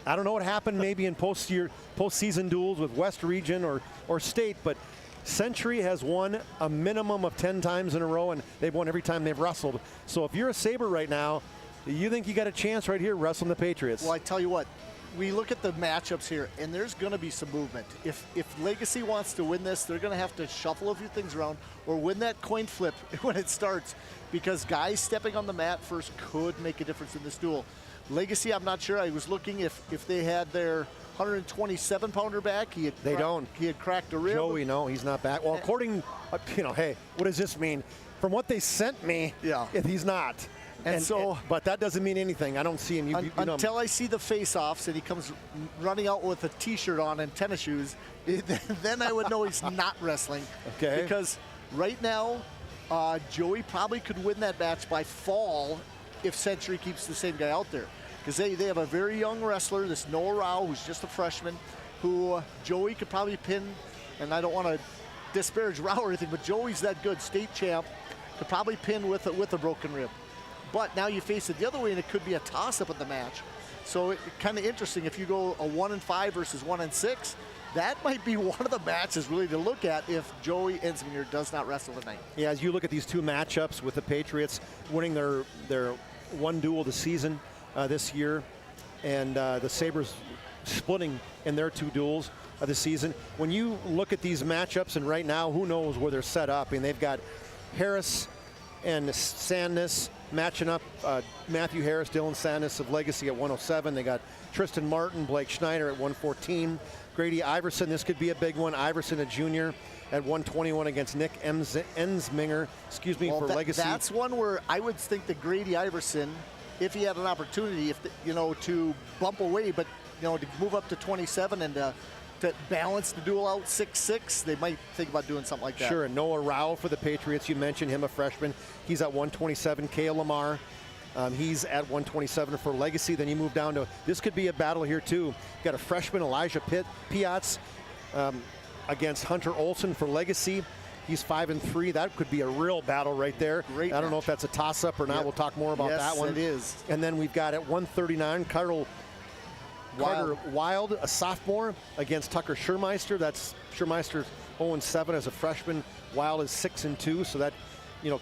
I don't know what happened maybe in postseason duels with West Region or State, but Century has won a minimum of 10 times in a row, and they've won every time they've wrestled. So if you're a Sabre right now, you think you got a chance right here wrestling the Patriots? Well, I tell you what, we look at the matchups here, and there's going to be some movement. If Legacy wants to win this, they're going to have to shuffle a few things around or win that coin flip when it starts, because guys stepping on the mat first could make a difference in this duel. Legacy, I'm not sure. I was looking if they had their 127-pounder back. He had cracked a rib. Joey, no, he's not back. Well, according, hey, what does this mean? From what they sent me, he's not. But that doesn't mean anything. I don't see him. Until I see the face-offs and he comes running out with a T-shirt on and tennis shoes, then I would know he's not wrestling. Okay. Because right now, Joey probably could win that match by fall if Century keeps the same guy out there. Because they have a very young wrestler, this Noah Rao, who's just a freshman, who Joey could probably pin, and I don't want to disparage Rao or anything, but Joey's that good, state champ, could probably pin with a broken rib. But now you face it the other way, and it could be a toss-up of the match. So it's kind of interesting if you go a 1-5 versus 1-6. That might be one of the matches really to look at if Joey Ensminger does not wrestle tonight. Yeah, as you look at these two matchups with the Patriots winning their one duel of the season this year, and the Sabres splitting in their 2 duels of the season. When you look at these matchups, and right now, who knows where they're set up? I mean, they've got Harris And Sandness matching up Matthew Harris, Dylan Sandness of Legacy at 107. They got Tristan Martin, Blake Schneider at 114. Grady Iverson, this could be a big one. Iverson, a junior, at 121 against Nick Ensminger, for Legacy. That's one where I would think that Grady Iverson, if he had an opportunity, to bump away, but to move up to 27 and to balance the duel out 6'6", they might think about doing something like that. Sure, and Noah Rao for the Patriots, you mentioned him, a freshman. He's at 127. Kale Lamar, he's at 127 for Legacy. Then you move down to, this could be a battle here too. You got a freshman, Elijah Piatz, against Hunter Olson for Legacy. He's 5-3. That could be a real battle right there. I don't know if that's a toss-up or not. Yep. We'll talk more about that one. Yes, it is. And then we've got at 139, Carter Wild, a sophomore, against Tucker Schurmeister. That's Schurmeister 0-7 as a freshman. Wild is 6-2, so that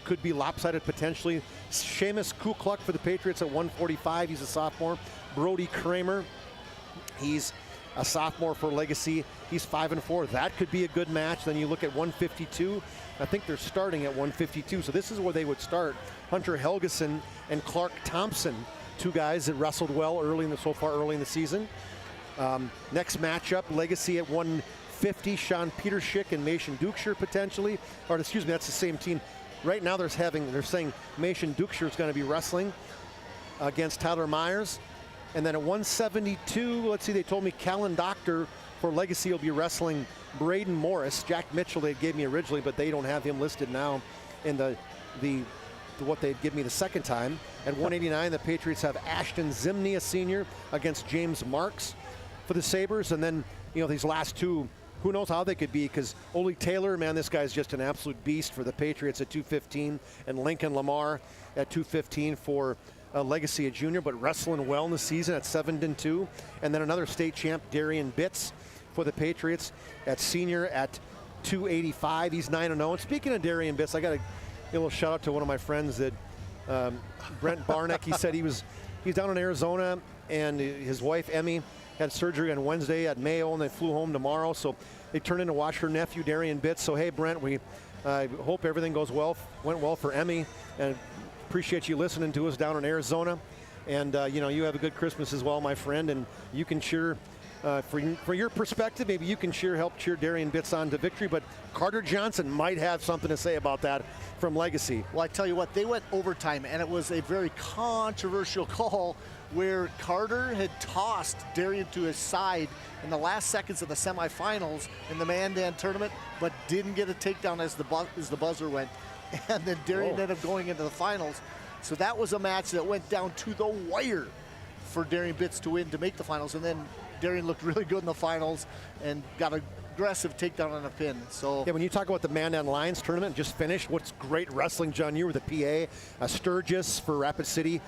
could be lopsided potentially. Seamus Kukluk for the Patriots at 145. He's a sophomore. Brody Kramer, he's a sophomore for Legacy. He's 5-4. That could be a good match. Then you look at 152. I think they're starting at 152. So this is where they would start. Hunter Helgeson and Clark Thompson, two guys that wrestled well early in the season. Next matchup, Legacy at 150. Sean Peterschick and Mason Dukeshire potentially. Or excuse me, that's the same team. Right now they're saying Mason Dukeshire is going to be wrestling against Tyler Myers. And then at 172, let's see, they told me Callan Doctor for Legacy will be wrestling Braden Morris. Jack Mitchell they gave me originally, but they don't have him listed now in what they'd give me the second time. At 189, the Patriots have Ashton Zimney, a senior, against James Marks for the Sabres. And then, these last two, who knows how they could be, because Ole Taylor, man, this guy's just an absolute beast for the Patriots at 215, and Lincoln Lamar at 215 for Legacy, a junior, but wrestling well in the season at 7-2. And then another state champ, Darian Bitts, for the Patriots at senior at 285. He's 9-0. And speaking of Darian Bitts, I got a little shout out to one of my friends that Brent Barnick. He said he's down in Arizona, and his wife Emmy had surgery on Wednesday at Mayo, and they flew home tomorrow. So they turned in to watch her nephew Darian Bitts. So hey, Brent, we hope everything went well for Emmy, and appreciate you listening to us down in Arizona. And you have a good Christmas as well, my friend, and you can cheer for your perspective, maybe you can help cheer Darian Bitts on to victory, but Carter Johnson might have something to say about that from Legacy. Well, I tell you what, they went overtime, and it was a very controversial call where Carter had tossed Darian to his side in the last seconds of the semifinals in the Man-Dan tournament, but didn't get a takedown as the buzzer went. And then Darian ended up going into the finals. So that was a match that went down to the wire for Darian Bitts to win to make the finals. And then Darian looked really good in the finals and got an aggressive takedown on a pin. So yeah, when you talk about the Man-Dan Lions tournament just finished, what's great wrestling, John, you were the PA. Sturgis for Rapid City,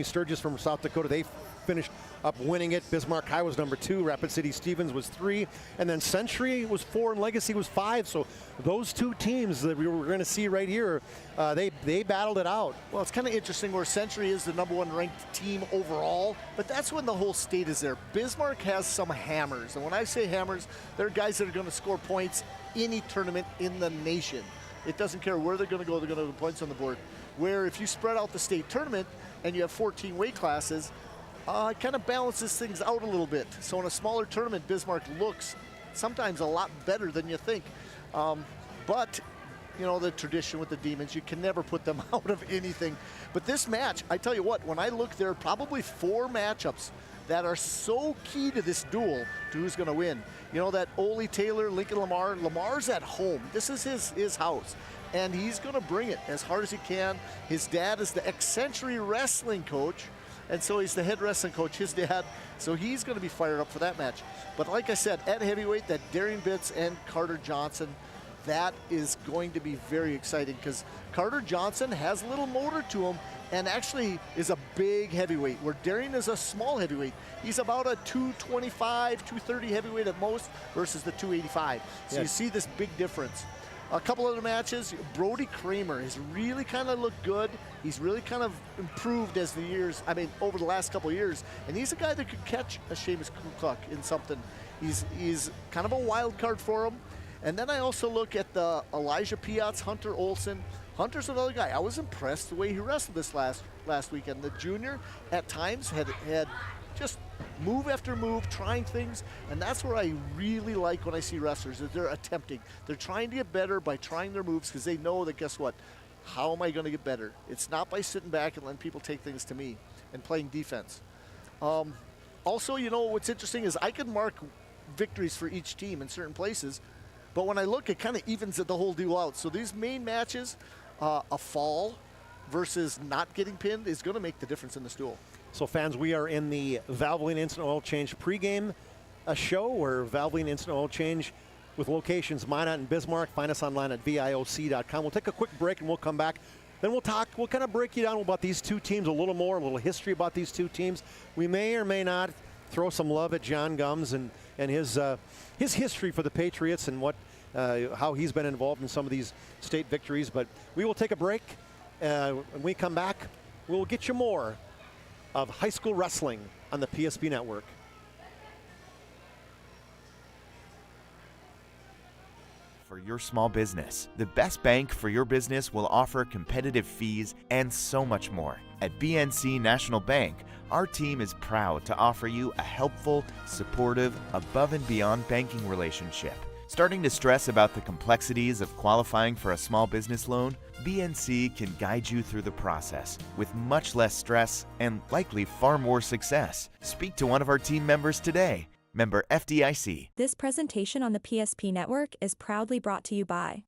Sturgis from South Dakota, they finished up winning it. Bismarck High was number 2, Rapid City Stevens was 3, and then Century was 4 and Legacy was 5. So those two teams that we were going to see right here, they battled it out. Well, it's kind of interesting where Century is the #1 ranked team overall, but that's when the whole state is there. Bismarck has some hammers, and when I say hammers, they're guys that are going to score points any tournament in the nation. It doesn't care where they're going to go, they're going to put points on the board. Where if you spread out the state tournament and you have 14 weight classes, it kind of balances things out a little bit. So in a smaller tournament, Bismarck looks sometimes a lot better than you think. But, the tradition with the Demons, you can never put them out of anything. But this match, I tell you what, when I look, there are probably 4 matchups that are so key to this duel to who's going to win. That Ole Taylor, Lincoln Lamar. Lamar's at home. This is his house. And he's going to bring it as hard as he can. His dad is the ex-Century wrestling coach. And so he's the head wrestling coach, his dad. So he's going to be fired up for that match. But like I said, at heavyweight, that Darian Bitts and Carter Johnson, that is going to be very exciting because Carter Johnson has a little motor to him and actually is a big heavyweight, where Darian is a small heavyweight. He's about a 225, 230 heavyweight at most versus the 285. So you see this big difference. A couple other matches, Brody Kramer has really kind of looked good. He's really kind of improved as the years, over the last couple of years. And he's a guy that could catch a Seamus Kukluk in something. He's kind of a wild card for him. And then I also look at the Elijah Piatz, Hunter Olson. Hunter's another guy. I was impressed the way he wrestled this last weekend. The junior at times had just move after move, trying things, and that's where I really like when I see wrestlers, that they're attempting. They're trying to get better by trying their moves because they know that, guess what? How am I going to get better? It's not by sitting back and letting people take things to me and playing defense. Also, you know, what's interesting is I can mark victories for each team in certain places, but when I look, it kind of evens the whole deal out. So these main matches, a fall versus not getting pinned is going to make the difference in this duel. So fans, we are in the Valvoline Instant Oil Change pregame show, where Valvoline Instant Oil Change with locations Minot and Bismarck. Find us online at VIOC.com. We'll take a quick break and we'll come back. Then we'll talk, we'll kind of break you down about these two teams a little more, a little history about these two teams. We may or may not throw some love at John Gums and his history for the Patriots and how he's been involved in some of these state victories. But we will take a break. When we come back, we'll get you more of high school wrestling on the PSP Network. For your small business, the best bank for your business will offer competitive fees and so much more. At BNC National Bank, our team is proud to offer you a helpful, supportive, above and beyond banking relationship. Starting to stress about the complexities of qualifying for a small business loan? BNC can guide you through the process with much less stress and likely far more success. Speak to one of our team members today. Member FDIC. This presentation on the PSP Network is proudly brought to you by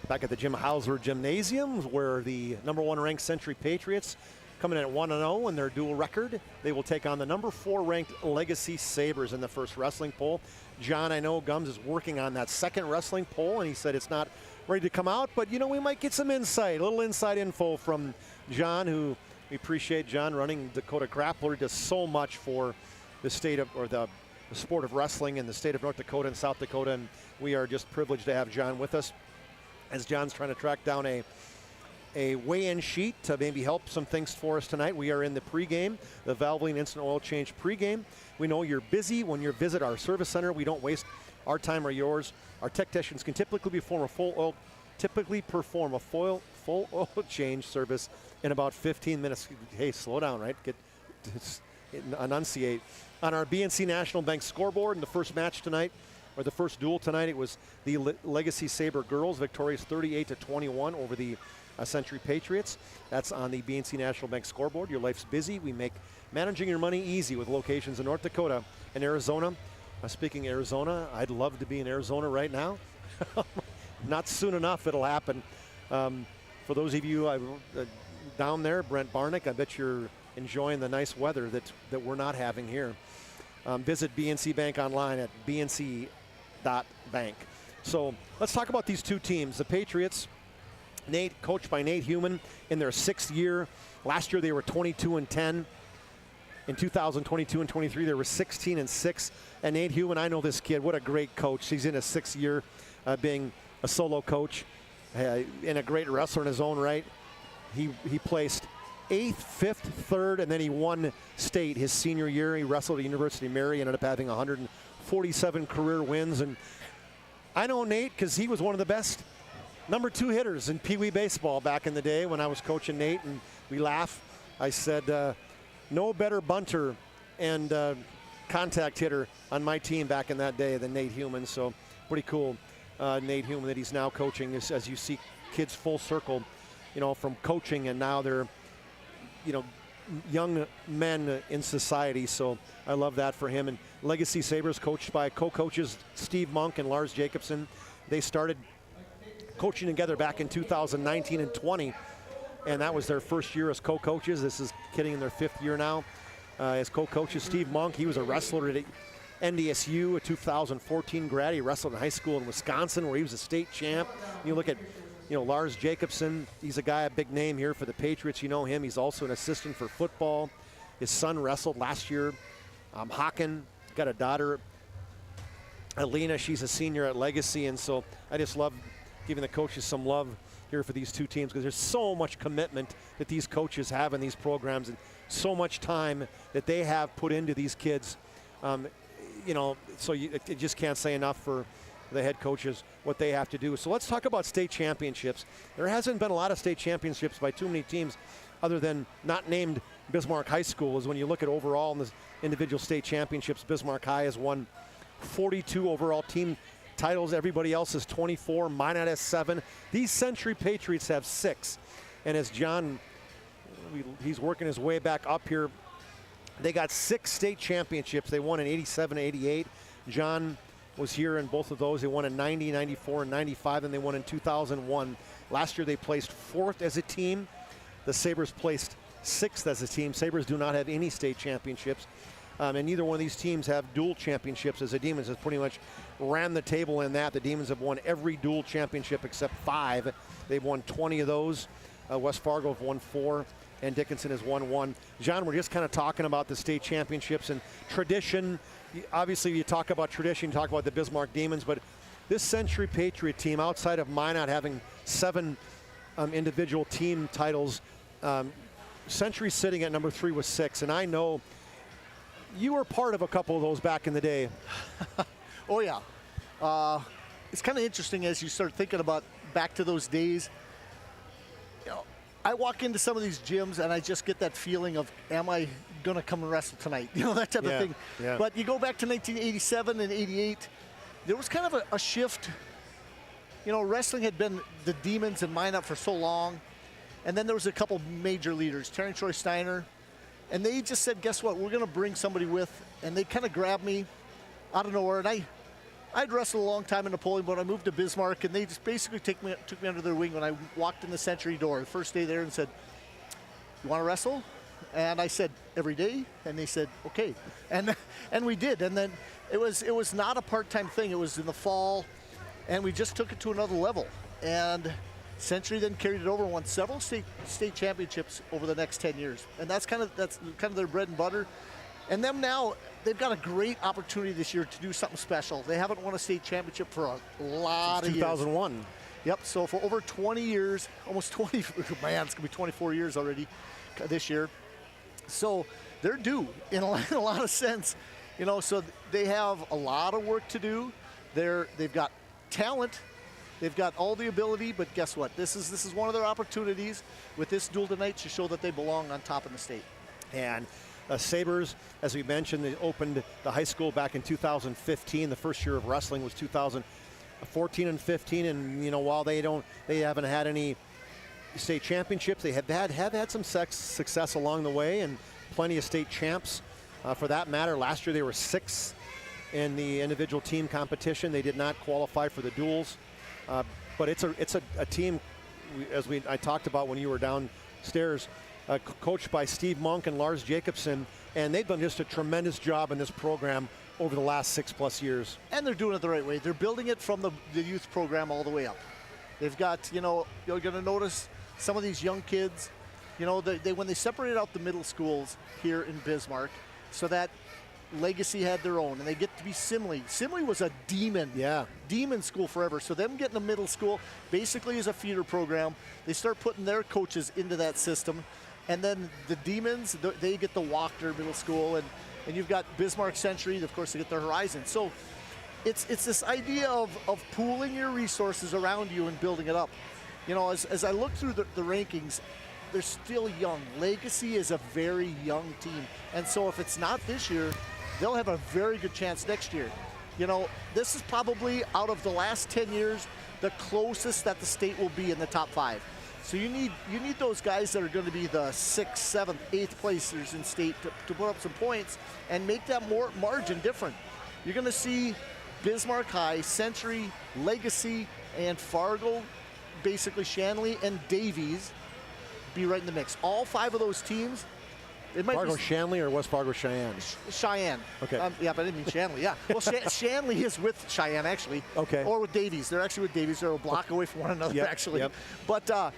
Back at the Jim Hauser Gymnasium, where the #1 ranked Century Patriots coming in at 1-0 in their dual record. They will take on the #4 ranked Legacy Sabres in the first wrestling poll. John, I know Gums is working on that second wrestling poll, and he said it's not ready to come out, but you know, we might get some insight, a little inside info from John, who we appreciate. John running Dakota Grappler, does so much for the state of, or the sport of wrestling in the state of North Dakota and South Dakota, and we are just privileged to have John with us as John's trying to track down a weigh-in sheet to maybe help some things for us tonight. We are in the pregame, the Valvoline Instant Oil Change pregame. We know you're busy when you visit our service center. We don't waste our time or yours. Our technicians can typically perform a full oil change service in about 15 minutes. Hey, slow down, right? Enunciate. On our BNC National Bank scoreboard in the first match tonight, or the first duel tonight, it was the Legacy Sabre girls victorious 38-21 over the Century Patriots. That's on the BNC National Bank scoreboard. Your life's busy. We make managing your money easy with locations in North Dakota and Arizona. Speaking of Arizona, I'd love to be in Arizona right now. Not soon enough, it'll happen. For those of you down there, Brent Barnick, I bet you're enjoying the nice weather that we're not having here. Visit BNC Bank online at bnc.bank. So let's talk about these two teams. The Patriots, coached by Nate Human, in their 6th year. Last year they were 22-10. In 2022 and 23, they were 16-6. And Nate Human, I know this kid. What a great coach. He's in his 6th year being a solo coach and a great wrestler in his own right. He placed 8th, 5th, 3rd, and then he won state his senior year. He wrestled at University of Mary, ended up having 147 career wins. And I know Nate because he was one of the best #2 hitters in Pee Wee baseball back in the day when I was coaching Nate, and we laugh. I said, no better bunter and contact hitter on my team back in that day than Nate Human. So pretty cool, Nate Human, that he's now coaching as you see kids full circle, from coaching, and now they're, young men in society. So I love that for him. And Legacy Sabres, coached by co-coaches Steve Monk and Lars Jacobson. They started coaching together back in 2019 and 20, and that was their first year as co-coaches. This is kidding in their 5th year now as co-coaches. Steve Monk, he was a wrestler at NDSU, a 2014 grad. He wrestled in high school in Wisconsin where he was a state champ. You look at Lars Jacobson, he's a guy, a big name here for the Patriots. You know him. He's also an assistant for football. His son wrestled last year. Haken, got a daughter, Alina. She's a senior at Legacy. And so I just love giving the coaches some love here for these two teams, because there's so much commitment that these coaches have in these programs and so much time that they have put into these kids. So you just can't say enough for the head coaches, what they have to do. So let's talk about state championships. There hasn't been a lot of state championships by too many teams other than not named Bismarck High School. Is when you look at overall in the individual state championships, Bismarck High has won 42 overall team titles. Everybody else is 24. Minot has 7. These Century Patriots have 6. And as John, he's working his way back up here, they got 6 state championships. They won in 87, 88. John was here in both of those. They won in 90, 94, and 95, and they won in 2001. Last year they placed 4th as a team. The Sabres placed 6th as a team. Sabres do not have any state championships, and neither one of these teams have dual championships, as the Demons has pretty much ran the table in that. The Demons have won every dual championship except 5. They've won 20 of those. West Fargo have won 4. And Dickinson has won 1. John, we're just kind of talking about the state championships and tradition. Obviously, you talk about tradition, you talk about the Bismarck Demons, but this Century Patriot team, outside of Minot having 7 individual team titles, Century sitting at number 3 with 6. And I know you were part of a couple of those back in the day. Oh, yeah. It's kind of interesting as you start thinking about back to those days. I walk into some of these gyms and I just get that feeling of, am I going to come and wrestle tonight? That type of thing. Yeah. But you go back to 1987 and 88, there was kind of a shift. Wrestling had been the Demons and Minot for so long. And then there was a couple major leaders, Terry and Troy Steiner. And they just said, guess what? We're going to bring somebody with. And they kind of grabbed me out of nowhere. And I'd wrestled a long time in Napoleon, but I moved to Bismarck, and they just basically took me under their wing when I walked in the Century door the first day there and said, you want to wrestle? And I said, every day? And they said, okay. And we did. And then it was not a part-time thing. It was in the fall, and we just took it to another level. And Century then carried it over and won several state championships over the next 10 years. And that's kind of their bread and butter. And them now, they've got a great opportunity this year to do something special. They haven't won a state championship for a lot of years. 2001. Yep, so for over 20 years, almost 20, man, it's gonna be 24 years already this year. So they're due in a lot of sense, so they have a lot of work to do. They've got talent, they've got all the ability, but guess what? This is one of their opportunities with this duel tonight to show that they belong on top in the state. And Sabres, as we mentioned, they opened the high school back in 2015. The first year of wrestling was 2014 and 15. And while they haven't had any state championships, they have had some success along the way, and plenty of state champs. For that matter, last year they were 6th in the individual team competition. They did not qualify for the duels, but it's a team, as I talked about when you were downstairs. Coached by Steve Monk and Lars Jacobson, and they've done just a tremendous job in this program over the last 6+ years. And they're doing it the right way. They're building it from the youth program all the way up. They've got, you're going to notice some of these young kids, when they separated out the middle schools here in Bismarck, so that Legacy had their own, and they get to be Simley. Simley was a demon school forever. So them getting a middle school basically is a feeder program. They start putting their coaches into that system. And then the Demons, they get the Walker Middle School, and you've got Bismarck Century, of course, they get the Horizon. So it's this idea of pooling your resources around you and building it up. As I look through the rankings, they're still young. Legacy is a very young team. And so if it's not this year, they'll have a very good chance next year. You know, this is probably, out of the last 10 years, the closest that the state will be in the top 5. So you need those guys that are going to be the 6th, 7th, 8th placers in state to put up some points and make that more margin different. You're going to see Bismarck High, Century, Legacy, and Fargo, basically Shanley and Davies, be right in the mix. All 5 of those teams. It might Fargo be Shanley or West Fargo Cheyenne? Cheyenne. Okay. Yeah, but I didn't mean Shanley. Yeah. Well, Shanley is with Cheyenne, actually. Okay. Or with Davies. They're actually with Davies. They're a block away from one another, actually. Yep. But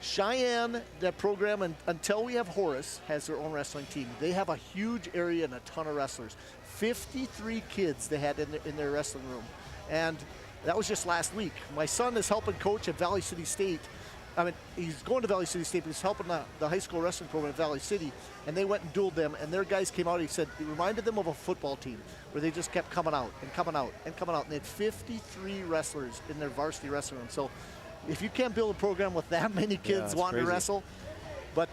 Cheyenne, that program, until we have Horace, has their own wrestling team. They have a huge area and a ton of wrestlers. 53 kids they had in their wrestling room. And that was just last week. My son is helping coach at Valley City State. I mean, he's going to Valley City State, but he's helping the high school wrestling program at Valley City, and they went and dueled them, and their guys came out. He said it reminded them of a football team where they just kept coming out and coming out and coming out, and they had 53 wrestlers in their varsity wrestling room. So if you can't build a program with that many kids wanting to wrestle, but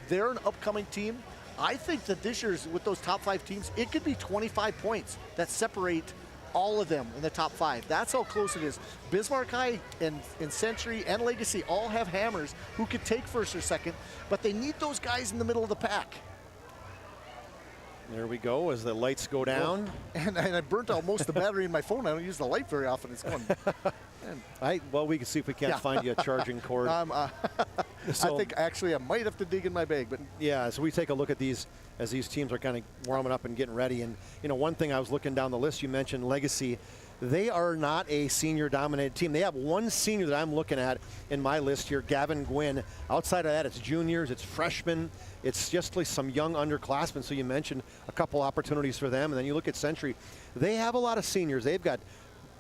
they're an upcoming team. I think that this year's, with those top 5 teams, it could be 25 points that separate all of them in the top 5. That's how close it is. Bismarck High and Century and Legacy all have hammers who could take first or second, but they need those guys in the middle of the pack. There we go as the lights go down. And I burnt out most of the battery in my phone. I don't use the light very often. It's going. Well, we can see if we can't find you a charging cord. I think actually I might have to dig in my bag, but yeah. So we take a look at these as these teams are kind of warming up and getting ready. And you know, one thing I was looking down the list. You mentioned Legacy. They are not a senior-dominated team. They have one senior that I'm looking at in my list here, Gavin Gwynn. Outside of that, it's juniors, it's freshmen, it's just like some young underclassmen. So you mentioned a couple opportunities for them. And then you look at Century. They have a lot of seniors. They've got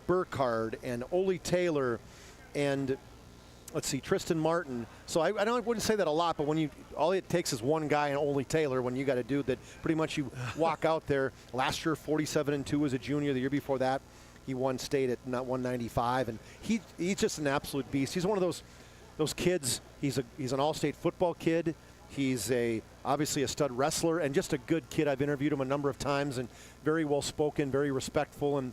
Burkhardt and Ole Taylor and let's see, Tristan Martin. So I wouldn't say that a lot, but when all it takes is one guy and Ole Taylor when you got a dude that pretty much you walk out there. Last year, 47-2 as a junior. The year before that, he won state at 195, and he's just an absolute beast. He's one of those kids. He's an all-state football kid. He's obviously a stud wrestler and just a good kid. I've interviewed him a number of times, and very well spoken, very respectful. And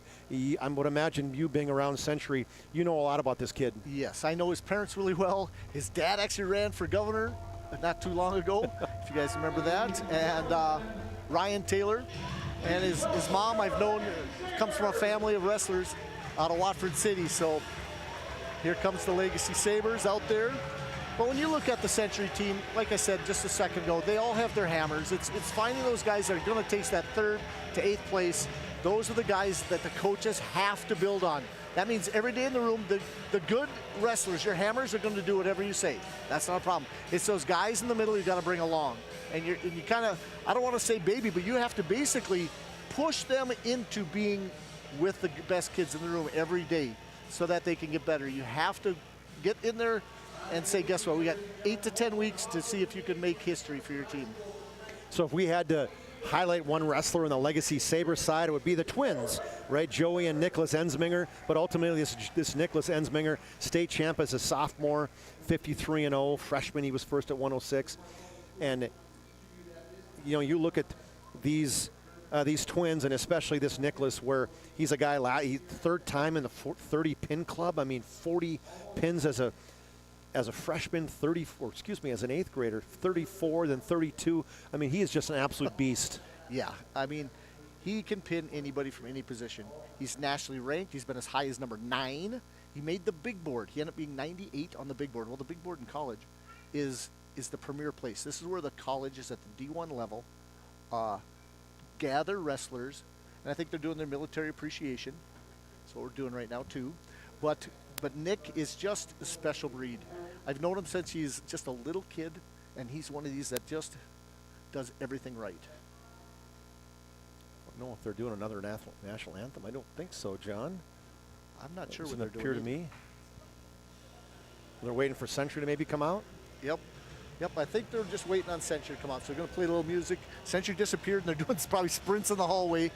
I would imagine you being around Century, you know a lot about this kid. Yes, I know his parents really well. His dad actually ran for governor not too long ago, if you guys remember that. And Ryan Taylor. And his mom, I've known, comes from a family of wrestlers out of Watford City. So here comes the Legacy Sabres out there. But when you look at the Century team, like I said just a second ago, they all have their hammers. It's finding those guys that are going to take that 3rd to 8th place. Those are the guys that the coaches have to build on. That means every day in the room, the good wrestlers, your hammers are going to do whatever you say. That's not a problem. It's those guys in the middle you got to bring along. And you kind of, I don't want to say baby, but you have to basically push them into being with the best kids in the room every day so that they can get better. You have to get in there and say, guess what, we got 8 to 10 weeks to see if you can make history for your team. So if we had to highlight one wrestler on the Legacy Sabre side, it would be the twins, right? Joey and Nicholas Ensminger. But ultimately, this Nicholas Ensminger, state champ as a sophomore, 53-0. Freshman, he was first at 106. And you know, you look at these twins, and especially this Nicholas, where he's a guy, 3rd time in the 30 pin club. I mean, 40 pins as a freshman, as an 8th grader, 34, then 32. I mean, he is just an absolute beast. Yeah, I mean, he can pin anybody from any position. He's nationally ranked. He's been as high as number 9. He made the big board. He ended up being 98 on the big board. Well, the big board in college is the premier place. This is where the colleges at the D1 level gather wrestlers, and I think they're doing their military appreciation. That's what we're doing right now too. But Nick is just a special breed. I've known him since he's just a little kid, and he's one of these that just does everything right. I don't know if they're doing another national anthem. I don't think so, John. I'm not sure what they're doing. Doesn't appear to me. They're waiting for Century to maybe come out? Yep, I think they're just waiting on Century to come out. So they're going to play a little music. Century disappeared, and they're doing probably sprints in the hallway.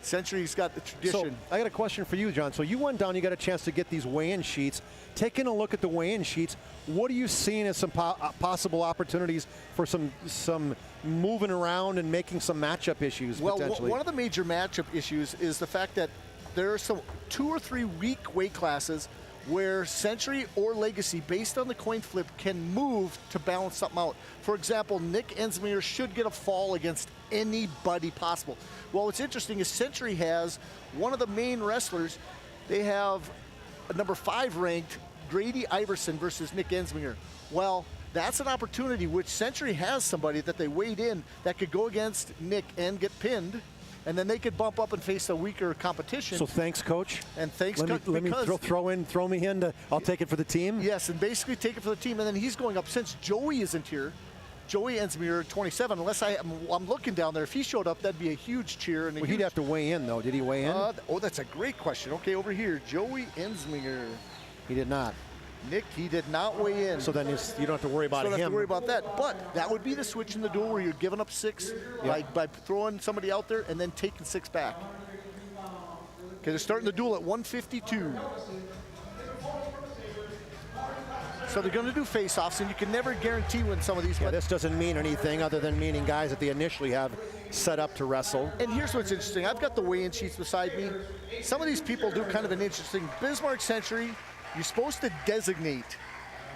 Century's got the tradition. So I got a question for you, John. So you went down, you got a chance to get these weigh-in sheets. Taking a look at the weigh-in sheets, what are you seeing as some possible opportunities for some moving around and making some matchup issues potentially? Well, one of the major matchup issues is the fact that there are some 2 or 3 weak weight classes where Century or Legacy, based on the coin flip, can move to balance something out. For example, Nick Ensminger should get a fall against anybody possible. Well, what's interesting is Century has one of the main wrestlers. They have a number 5 ranked Grady Iverson versus Nick Ensminger. Well, that's an opportunity which Century has somebody that they weighed in that could go against Nick and get pinned, and then they could bump up and face a weaker competition. So thanks, Coach. And thanks, Coach. Let me throw me in. I'll take it for the team. Yes, and basically take it for the team. And then he's going up. Since Joey isn't here, Joey Ensminger, 27, unless I'm looking down there. If he showed up, that'd be a huge cheer. And he'd have to weigh in, though. Did he weigh in? Oh, that's a great question. Okay, over here, Joey Ensminger. He did not. Nick, he did not weigh in. So then you don't have to worry about him. Don't have to worry about that. But that would be the switch in the duel where you're giving up 6 by throwing somebody out there and then taking 6 back. Okay, they're starting the duel at 152. So they're going to do face-offs, and you can never guarantee when some of these. Yeah, this doesn't mean anything other than meaning guys that they initially have set up to wrestle. And here's what's interesting. I've got the weigh-in sheets beside me. Some of these people do kind of an interesting. Bismarck Century, you're supposed to designate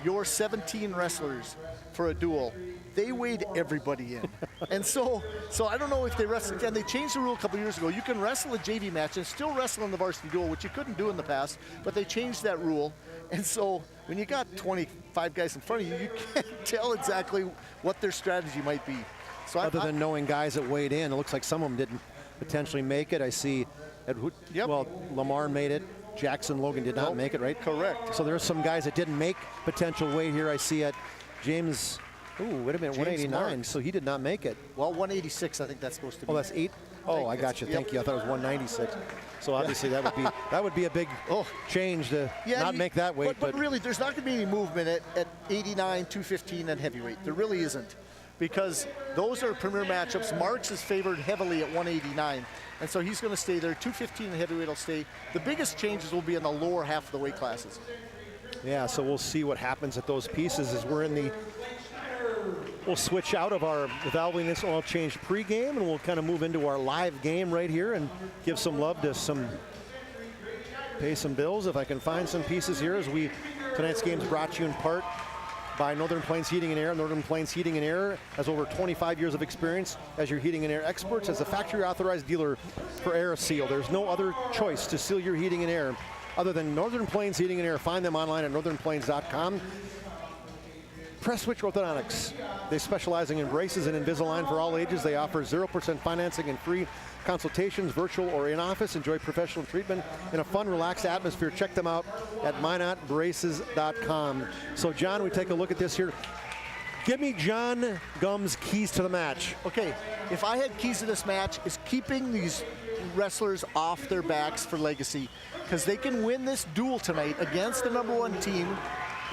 your 17 wrestlers for a duel. They weighed everybody in. And so I don't know if they wrestled, and they changed the rule a couple years ago. You can wrestle a JV match and still wrestle in the varsity duel, which you couldn't do in the past, but they changed that rule. And so when you got 25 guys in front of you, you can't tell exactly what their strategy might be. So other than knowing guys that weighed in, it looks like some of them didn't potentially make it. I see, well, Lamar made it. Jackson Logan did not make it, right? Correct. So there's some guys that didn't make potential weight here. I see at James, wait a minute, 189, Marks. So he did not make it. Well, 186, I think that's supposed to be. Oh, that's 8? Oh, I got you. Thank you. I thought it was 196. So obviously that would be a big change to not make that weight. But really, there's not going to be any movement at 89, 215, and heavyweight. There really isn't, because those are premier matchups. Marks is favored heavily at 189. And so he's going to stay there. 215 and heavyweight will stay. The biggest changes will be in the lower half of the weight classes. Yeah, so we'll see what happens at those pieces as we'll switch out of our Valvoline oil change pregame, and we'll kind of move into our live game right here and give some love to pay some bills. If I can find some pieces here, tonight's game is brought to you in part by Northern Plains Heating and Air. Northern Plains Heating and Air has over 25 years of experience as your heating and air experts, as a factory authorized dealer for AirSeal. There's no other choice to seal your heating and air other than Northern Plains Heating and Air. Find them online at northernplains.com. Press Switch Orthodontics. They specialize in braces and Invisalign for all ages. They offer 0% financing and free consultations, virtual or in office. Enjoy professional treatment in a fun, relaxed atmosphere. Check them out at minotbraces.com. So, John, we take a look at this here. Give me John Gumm's keys to the match. Okay, if I had keys to this match, is keeping these wrestlers off their backs for Legacy, because they can win this duel tonight against the #1 team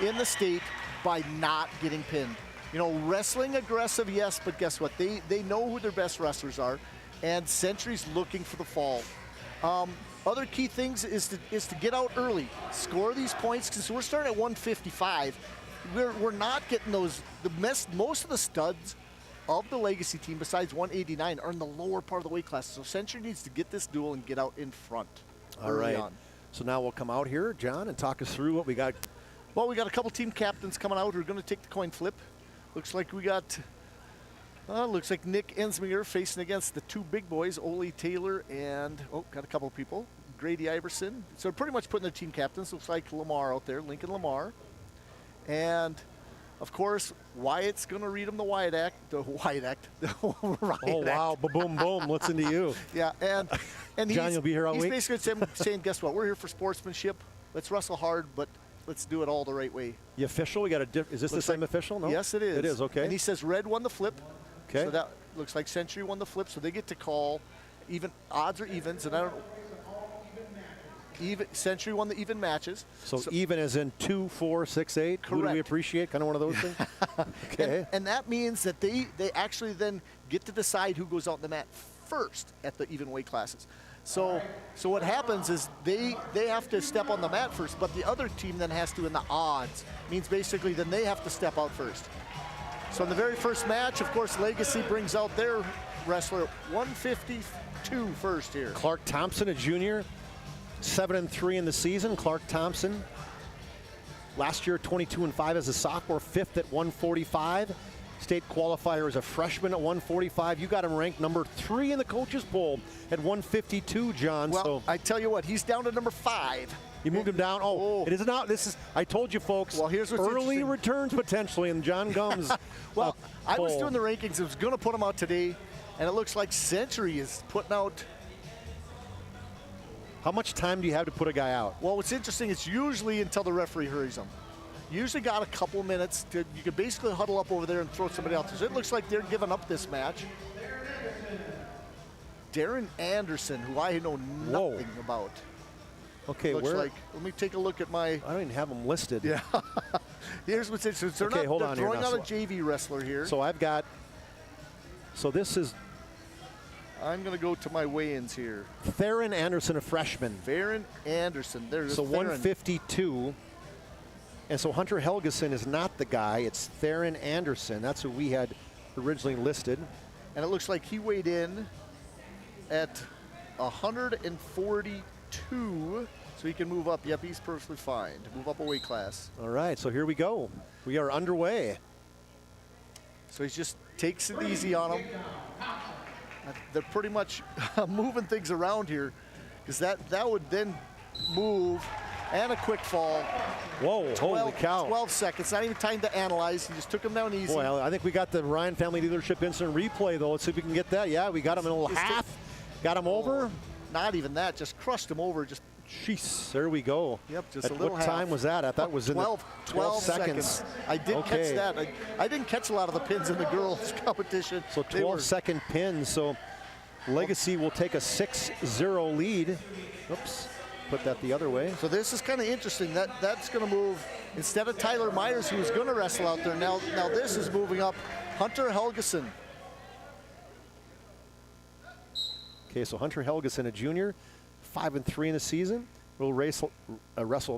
in the state by not getting pinned. You know, wrestling aggressive, yes, but guess what? They know who their best wrestlers are, and Century's looking for the fall. Other key things is to get out early, score these points, because we're starting at 155. We're not getting those. Most of the studs of the Legacy team, besides 189, are in the lower part of the weight class. So Century needs to get this duel and get out in front. All right. So now we'll come out here, John, and talk us through what we got. Well, we got a couple team captains coming out who are going to take the coin flip. Looks like we got, looks like Nick Ensminger facing against the 2 big boys, Ole Taylor and, got a couple of people, Grady Iverson. So pretty much putting their team captains. Looks like Lamar out there, Lincoln Lamar. And, of course, Wyatt's going to read him the Wyatt Act. The Wyatt Act. Oh, wow. Boom, boom. Listen to you. Yeah, and John, you'll be here all week? He's basically saying, guess what? We're here for sportsmanship. Let's wrestle hard, but let's do it all the right way. The official? We got is this the same official? No? Yes, it is. It is, okay. And he says red won the flip. Okay. So that looks like Century won the flip, so they get to call even odds or evens, and I don't know. Century won the even matches. So even as in 2, 4, 6, 8? Correct. Who do we appreciate? Kind of one of those things? Okay. And that means that they actually then get to decide who goes out on the mat first at the even weight classes. So what happens is they have to step on the mat first, but the other team then has to in the odds. Means basically then they have to step out first. So in the very first match, of course, Legacy brings out their wrestler 152 first here. Clark Thompson, a junior. 7-3 in the season. Clark Thompson, last year 22-5 as a sophomore, 5th at 145. State qualifier as a freshman at 145. You got him ranked number 3 in the coaches poll at 152, John. Well, so I tell you what, he's down to number 5. You moved him down. Oh, it is not. This is. I told you, folks. Well, here's what's early returns potentially in John Gumm's. Well, I was doing the rankings. I was going to put them out today, and it looks like Century is putting out. How much time do you have to put a guy out? Well, what's interesting, it's usually until the referee hurries them. You usually got a couple minutes. You can basically huddle up over there and throw somebody else. So it looks like they're giving up this match. Darren Anderson, who I know nothing about. Okay, looks like. Let me take a look at my. I don't even have them listed. Yeah. Here's what's interesting. So okay, hold they're on throwing here. out a JV wrestler here. So I've got. So this is. I'm going to go to my weigh-ins here. Theron Anderson, a freshman. Theron Anderson. There's so Theron. 152. And so Hunter Helgeson is not the guy. It's Theron Anderson. That's who we had originally listed. And it looks like he weighed in at 142. So he can move up. Yep, he's perfectly fine to move up a weight class. All right, so here we go. We are underway. So he just takes it easy on him. They're pretty much moving things around here because that would then move and a quick fall. Whoa, 12, holy cow. 12 seconds, not even time to analyze. He just took him down easy. Well, I think we got the Ryan Family Dealership instant replay, though. Let's see if we can get that. Yeah, we got him in a little half. Got him over. Not even that, just crushed him over. Just jeez, there we go. Yep, just At a little what time half. was that? I thought it was in 12 seconds. I did catch that. I didn't catch a lot of the pins in the girls' competition. So 12-second pin. So Legacy will take a 6-0 lead. Oops, put that the other way. So this is kind of interesting. That's going to move, instead of Tyler Myers, who was going to wrestle out there, now this is moving up Hunter Helgeson. Okay, so Hunter Helgeson, a junior, 5-3 in the season. Will wrestle,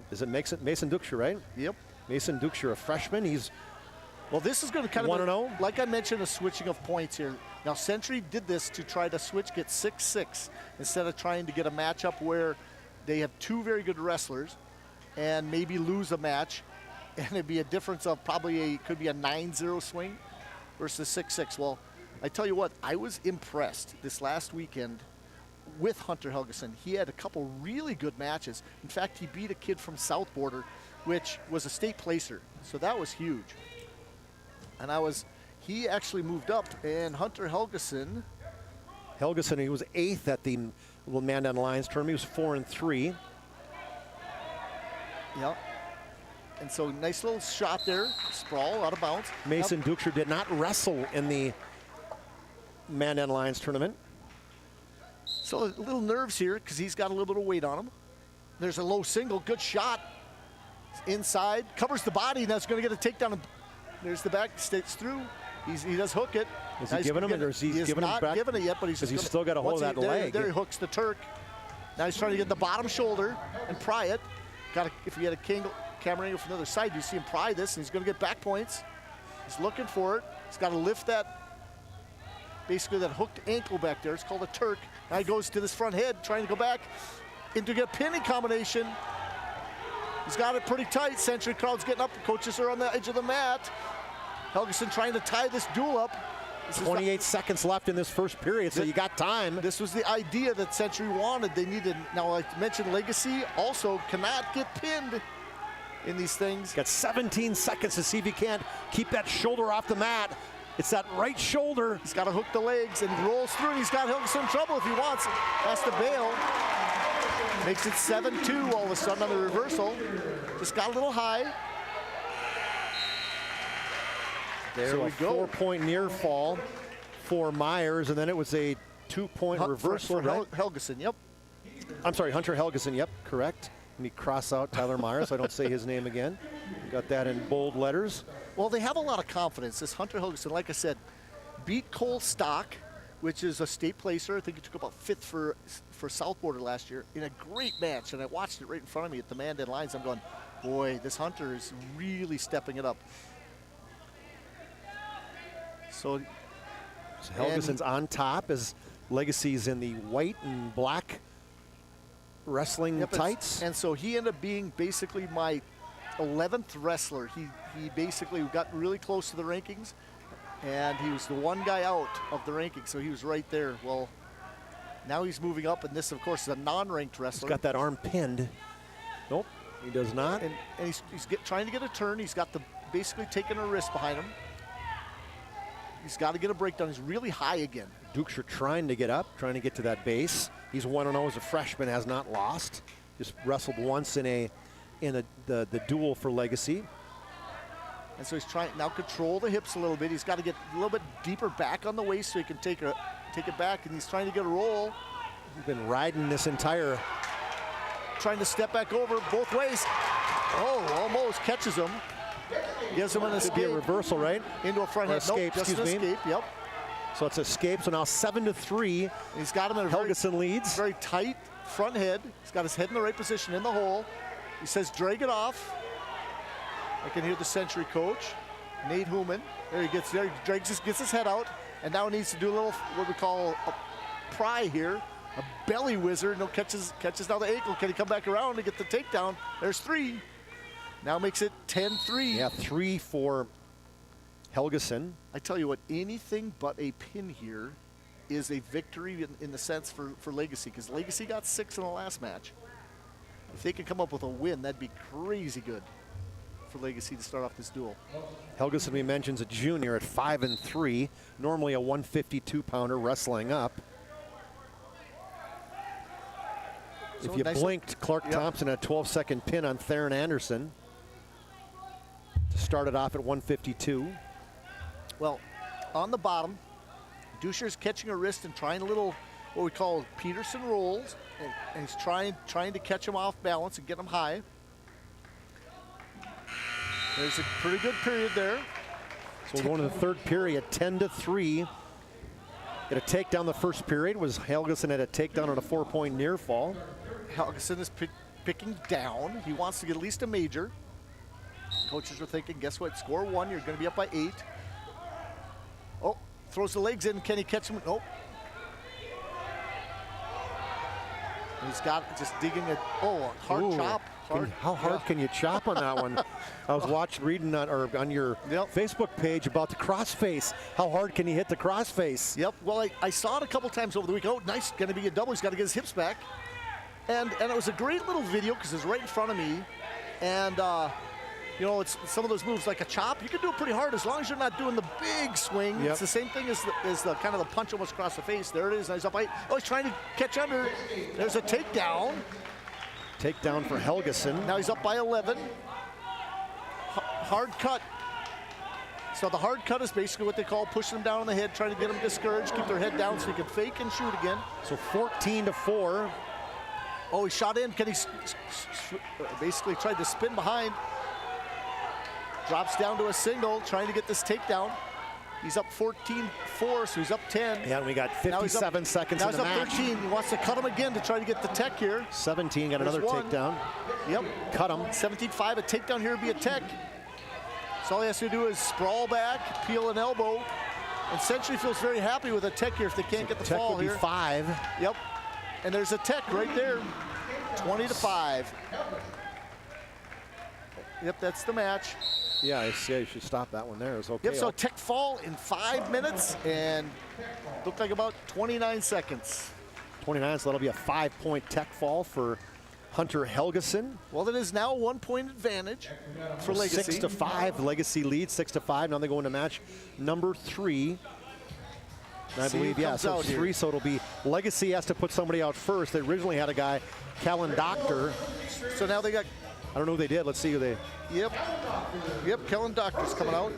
is it Mason Duxer, right? Yep. Mason Duxer, a freshman. He's well, this is going to kind of 1-0. Like I mentioned, a switching of points here. Now, Century did this to try to get 6-6 instead of trying to get a matchup where they have two very good wrestlers and maybe lose a match, and it'd be a difference of probably could be a 9-0 swing versus 6-6. Well, I tell you what, I was impressed this last weekend with Hunter Helgeson. He had a couple really good matches. In fact, he beat a kid from South Border, which was a state placer, so that was huge. And he actually moved up, and Hunter Helgeson. He was 8th at the Little Man Down Lions tournament. He was 4-3. Yep. And so nice little shot there, sprawl out of bounds. Mason Duxer did not wrestle in the Man Down Lions tournament. So a little nerves here because he's got a little bit of weight on him. There's a low single, good shot. Inside, covers the body, and that's going to get a takedown. There's the back, sticks through. He does hook it. Is he giving him it, or is he giving him back? Not giving it yet, but he's still got a hold of that leg. There he hooks the Turk. Now he's trying to get the bottom shoulder and pry it. If you had a camera angle from the other side, you see him pry this, and he's going to get back points. He's looking for it. He's got to lift basically that hooked ankle back there. It's called a Turk. Now he goes to this front head, trying to go back into get a pinning combination. He's got it pretty tight. Century crowd's getting up. Coaches are on the edge of the mat. Helgeson trying to tie this duel up. 28 seconds left in this first period, so you got time. This was the idea that Century wanted. They needed, now I mentioned Legacy also cannot get pinned in these things. Got 17 seconds to see if he can't keep that shoulder off the mat. It's that right shoulder. He's got to hook the legs, and he rolls through, and he's got Helgeson in trouble if he wants. Has to bail. Makes it 7-2 all of a sudden on the reversal. Just got a little high. There we go. 4-point near fall for Myers, and then it was a 2-point reversal. For Helgeson, yep. I'm sorry, Hunter Helgeson, yep, correct. Let me cross out Tyler Myers so I don't say his name again. Got that in bold letters. Well, they have a lot of confidence. This Hunter Helgeson, like I said, beat Cole Stock, which is a state placer. I think he took about 5th for South Border last year in a great match, and I watched it right in front of me at the Man Dead Lines. I'm going, boy, this Hunter is really stepping it up. So Helgeson's on top as Legacy's in the white and black wrestling tights. And so he ended up being basically my 11th wrestler. He basically got really close to the rankings, and he was the one guy out of the rankings, so he was right there. Well, now he's moving up, and this, of course, is a non-ranked wrestler. He's got that arm pinned. Nope, he does not. And he's trying to get a turn. He's got basically taking a wrist behind him. He's got to get a breakdown. He's really high again. Dukes are trying to get up, trying to get to that base. He's 1-0 as a freshman, has not lost. Just wrestled once in the duel for Legacy. And so he's trying now control the hips a little bit. He's got to get a little bit deeper back on the waist so he can take it back, and he's trying to get a roll. He's been riding this entire. Trying to step back over both ways. Oh, almost catches him. Gives him an escape. Could be a reversal, right? Into a front head. Escape, nope, just an escape, yep. So it's escape, so now 7-3. He's got him in a Helgeson leads. Very tight front head. He's got his head in the right position in the hole. He says, drag it off. I can hear the Century coach, Nate Hooman. There he gets there, he gets his head out, and now he needs to do a little, what we call a pry here. A belly whizzer, no catches now the ankle. Can he come back around to get the takedown? There's 3. Now makes it 10-3. Yeah, 3 for Helgeson. I tell you what, anything but a pin here is a victory in the sense for Legacy, because Legacy got 6 in the last match. If they can come up with a win, that'd be crazy good for Legacy to start off this duel. Helgeson, we mentioned, is a junior at 5-3. Normally a 152-pounder wrestling up. If you blinked, Clark Thompson had a 12-second pin on Theron Anderson to start it off at 152. Well, on the bottom, Duscher's catching a wrist and trying a little, what we call Peterson rolls, and he's trying to catch him off balance and get him high. There's a pretty good period there. So we're going to the third period, 10-3. Get a takedown the first period. Was Helgeson had a takedown on a 4-point near fall. Helgeson is picking down. He wants to get at least a major. Coaches are thinking, guess what? Score 1, you're going to be up by 8. Oh, throws the legs in. Can he catch him? Nope. He's got just digging a hard chop. How hard can you chop on that one? I was reading on your Facebook page about the crossface. How hard can he hit the crossface? Yep. Well, I saw it a couple times over the week. Oh, nice. Going to be a double. He's got to get his hips back. And it was a great little video because it's right in front of me. And, you know, it's some of those moves like a chop. You can do it pretty hard as long as you're not doing the big swing. Yep. It's the same thing as the kind of the punch almost across the face. There it is. He's up. Oh, he's trying to catch under. There's a takedown. Takedown for Helgeson. Now he's up by 11. Hard cut. So the hard cut is basically what they call pushing them down on the head, trying to get them discouraged, keep their head down so he can fake and shoot again. So 14-4. Oh, he shot in. Can he basically tried to spin behind. Drops down to a single, trying to get this takedown. He's up 14-4, so he's up 10. Yeah, and we got 57 seconds in the match. Now he's up 13. He wants to cut him again to try to get the tech here. 17, got another takedown. Yep. Cut him. 17-5, a takedown here would be a tech. So all he has to do is sprawl back, peel an elbow. And Century feels very happy with a tech here if they can't get the fall here. Tech would be 5. Yep. And there's a tech right there. 20-5. Yep, that's the match. Yeah, I see. You should stop that one there. It was okay. Yep, so tech fall in 5 minutes and looked like about 29 seconds. 29, so that'll be a 5-point tech fall for Hunter Helgeson. Well, that is now a 1-point advantage for Legacy. 6-5, Legacy leads 6-5. Now they go into match number 3. And I believe, yeah, so 3, so it'll be Legacy has to put somebody out first. They originally had a guy, Callan Doctor. So now they got, I don't know who they did. Let's see who they. Yep, Kellen Doctor's coming out.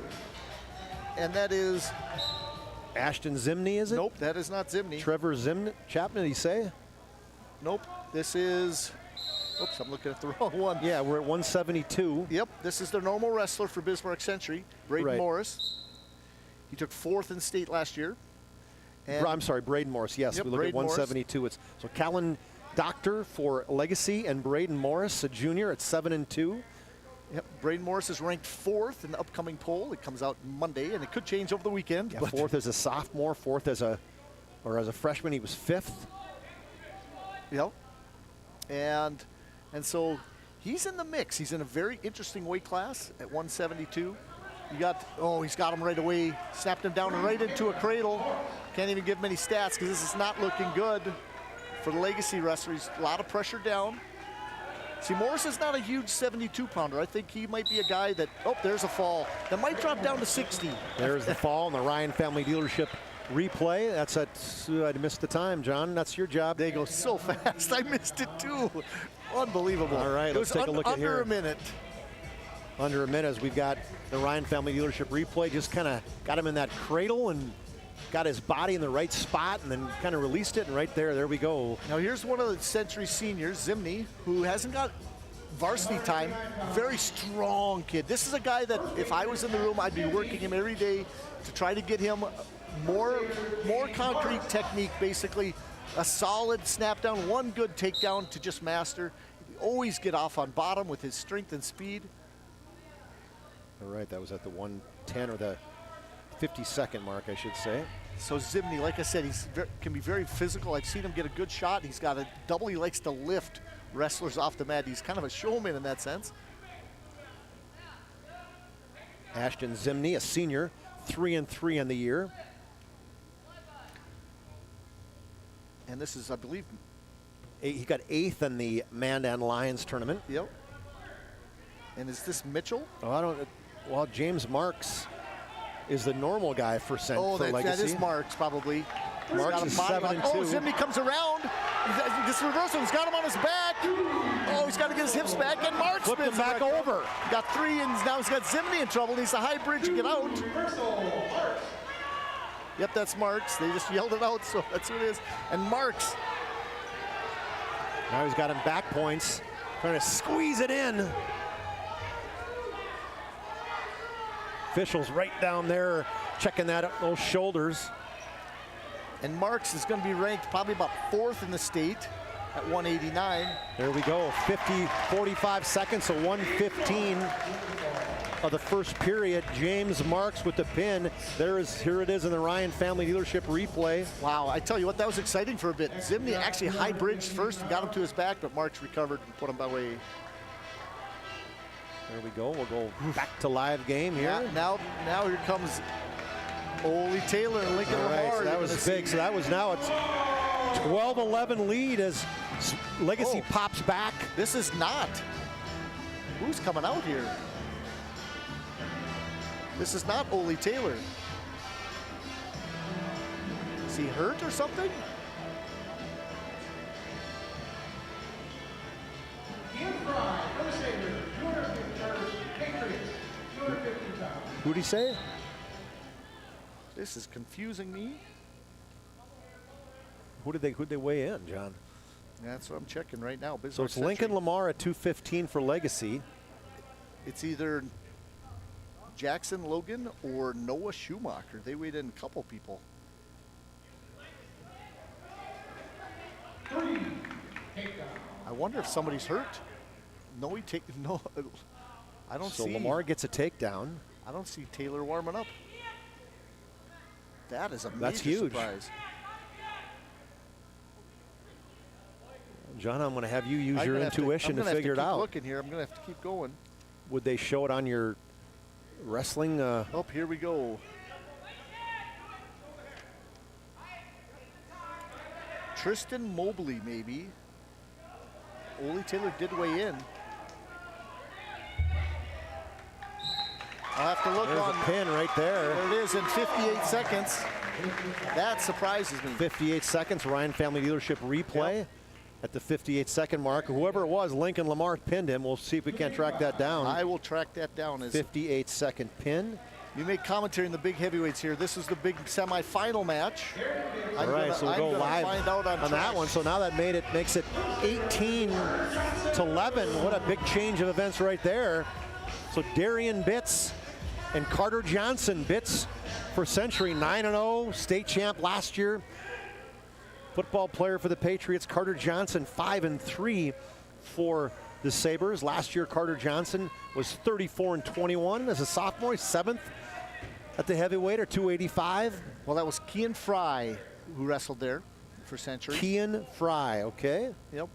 And that is Ashton Zimney, is it? Nope, that is not Zimney. Trevor Chapman, did he say? Nope, this is, oops, I'm looking at the wrong one. Yeah, we're at 172. Yep, this is their normal wrestler for Bismarck Century, Braden Morris. He took 4th in state last year. And I'm sorry, Braden Morris, yes, we look at 172. It's so Callan Doctor for Legacy and Braden Morris, a junior, at 7-2. Yep, Braden Morris is ranked 4th in the upcoming poll. It comes out Monday, and it could change over the weekend. Yeah, 4th as a sophomore, 4th as a freshman. He was 5th. Yep. And so he's in the mix. He's in a very interesting weight class at 172. He's got him right away. Snapped him down right into a cradle. Can't even give him any stats because this is not looking good for the Legacy wrestler. He's a lot of pressure down. See, Morris is not a huge 72-pounder. I think he might be a guy that, there's a fall. That might drop down to 60. There's the fall in the Ryan Family Dealership replay. I missed the time, John. That's your job. They go so fast. I missed it too. Unbelievable. All right, let's take a look at here. Under a minute. Under a minute as we've got the Ryan Family Dealership replay. Just kind of got him in that cradle and got his body in the right spot and then kind of released it, and right there we go. Now here's one of the Century seniors, Zimney, who hasn't got varsity time. Very strong kid. This is a guy that if I was in the room, I'd be working him every day to try to get him more concrete technique, basically a solid snap down, one good takedown to just master. Always get off on bottom with his strength and speed. All right, that was at the 110 or the 50-second mark, I should say. So Zimney, like I said, can be very physical. I've seen him get a good shot. He's got a double. He likes to lift wrestlers off the mat. He's kind of a showman in that sense. Ashton Zimney, a senior, 3-3 on the year. And this is, I believe, he got 8th in the Mandan Lions tournament. Yep. And is this Mitchell? Well, James Marks is the normal guy for Legacy. That is Marks, probably. Marks is 7-2. Oh, Zimney comes around. This reversal, he's got him on his back. Oh, he's got to get his hips back, and Marks flipped him back over. Got 3, and now he's got Zimney in trouble. He's a high bridge to get out. Yep, that's Marks. They just yelled it out, so that's who it is. And Marks. Now he's got him back points, trying to squeeze it in. Officials right down there checking those shoulders. And Marks is going to be ranked probably about 4th in the state at 189. There we go, 45 seconds, so 1:15 of the first period. James Marks with the pin. Here it is in the Ryan Family Dealership replay. Wow, I tell you what, that was exciting for a bit. Zimney actually high bridged first and got him to his back, but Marks recovered and put him away. There we go. We'll go back to live game here. Yeah, now here comes Ole Taylor and Lincoln Lamar. So that was big. So that was now it's 12-11 lead as Legacy pops back. This is not. Who's coming out here? This is not Ole Taylor. Is he hurt or something? Who'd he say? This is confusing me. Who'd they weigh in, John? That's what I'm checking right now. So it's Lincoln Lamar at 215 for Legacy. It's either Jackson Logan or Noah Schumacher. They weighed in a couple people. I wonder if somebody's hurt. No, I don't see. So Lamar gets a takedown. I don't see Taylor warming up. That is a That's major huge. surprise. John, I'm going to have you use your intuition to figure it out. I'm looking here. I'm going to have to keep going. Would they show it on your wrestling? Oh, here we go. Tristan Mobley, maybe. Ole Taylor did weigh in. I'll have to look. There's on a pin right there. There it is in 58 seconds. That surprises me. 58 seconds, Ryan Family Dealership replay. Yep. At the 58-second mark. Whoever it was, Lincoln Lamar pinned him. We'll see if we can't track that down. I will track that down. 58-second pin. You make commentary in the big heavyweights here. This is the big semifinal match. All right, so we'll go live find out on that one. So now that makes it 18-11. What a big change of events right there. So Darian Bitts and Carter Johnson. Bitts for Century, 9-0, state champ last year. Football player for the Patriots, Carter Johnson, 5-3 for the Sabres. Last year, Carter Johnson was 34-21 as a sophomore, 7th at the heavyweight, or 285. Well, that was Kean Fry who wrestled there for Century. Kean Fry, okay. Yep.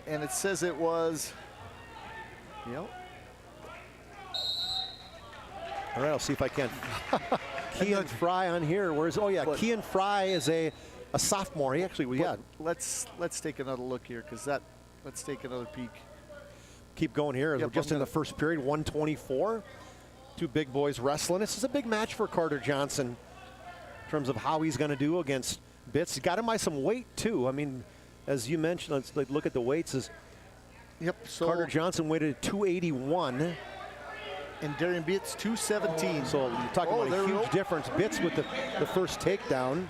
And it says it was, All right, I'll see if I can. Kean Fry on here. Where's, Kean Fry is a sophomore. He actually, Let's take another look here, because let's take another peek. Keep going here. We're just in the first period, 124. Two big boys wrestling. This is a big match for Carter Johnson in terms of how he's going to do against Bitts. He got him by some weight, too. I mean, as you mentioned, let's look at the weights. So Carter Johnson weighed at 281. And Darian Bitts, 217. So you're talking about a huge difference. Bitts with the first takedown.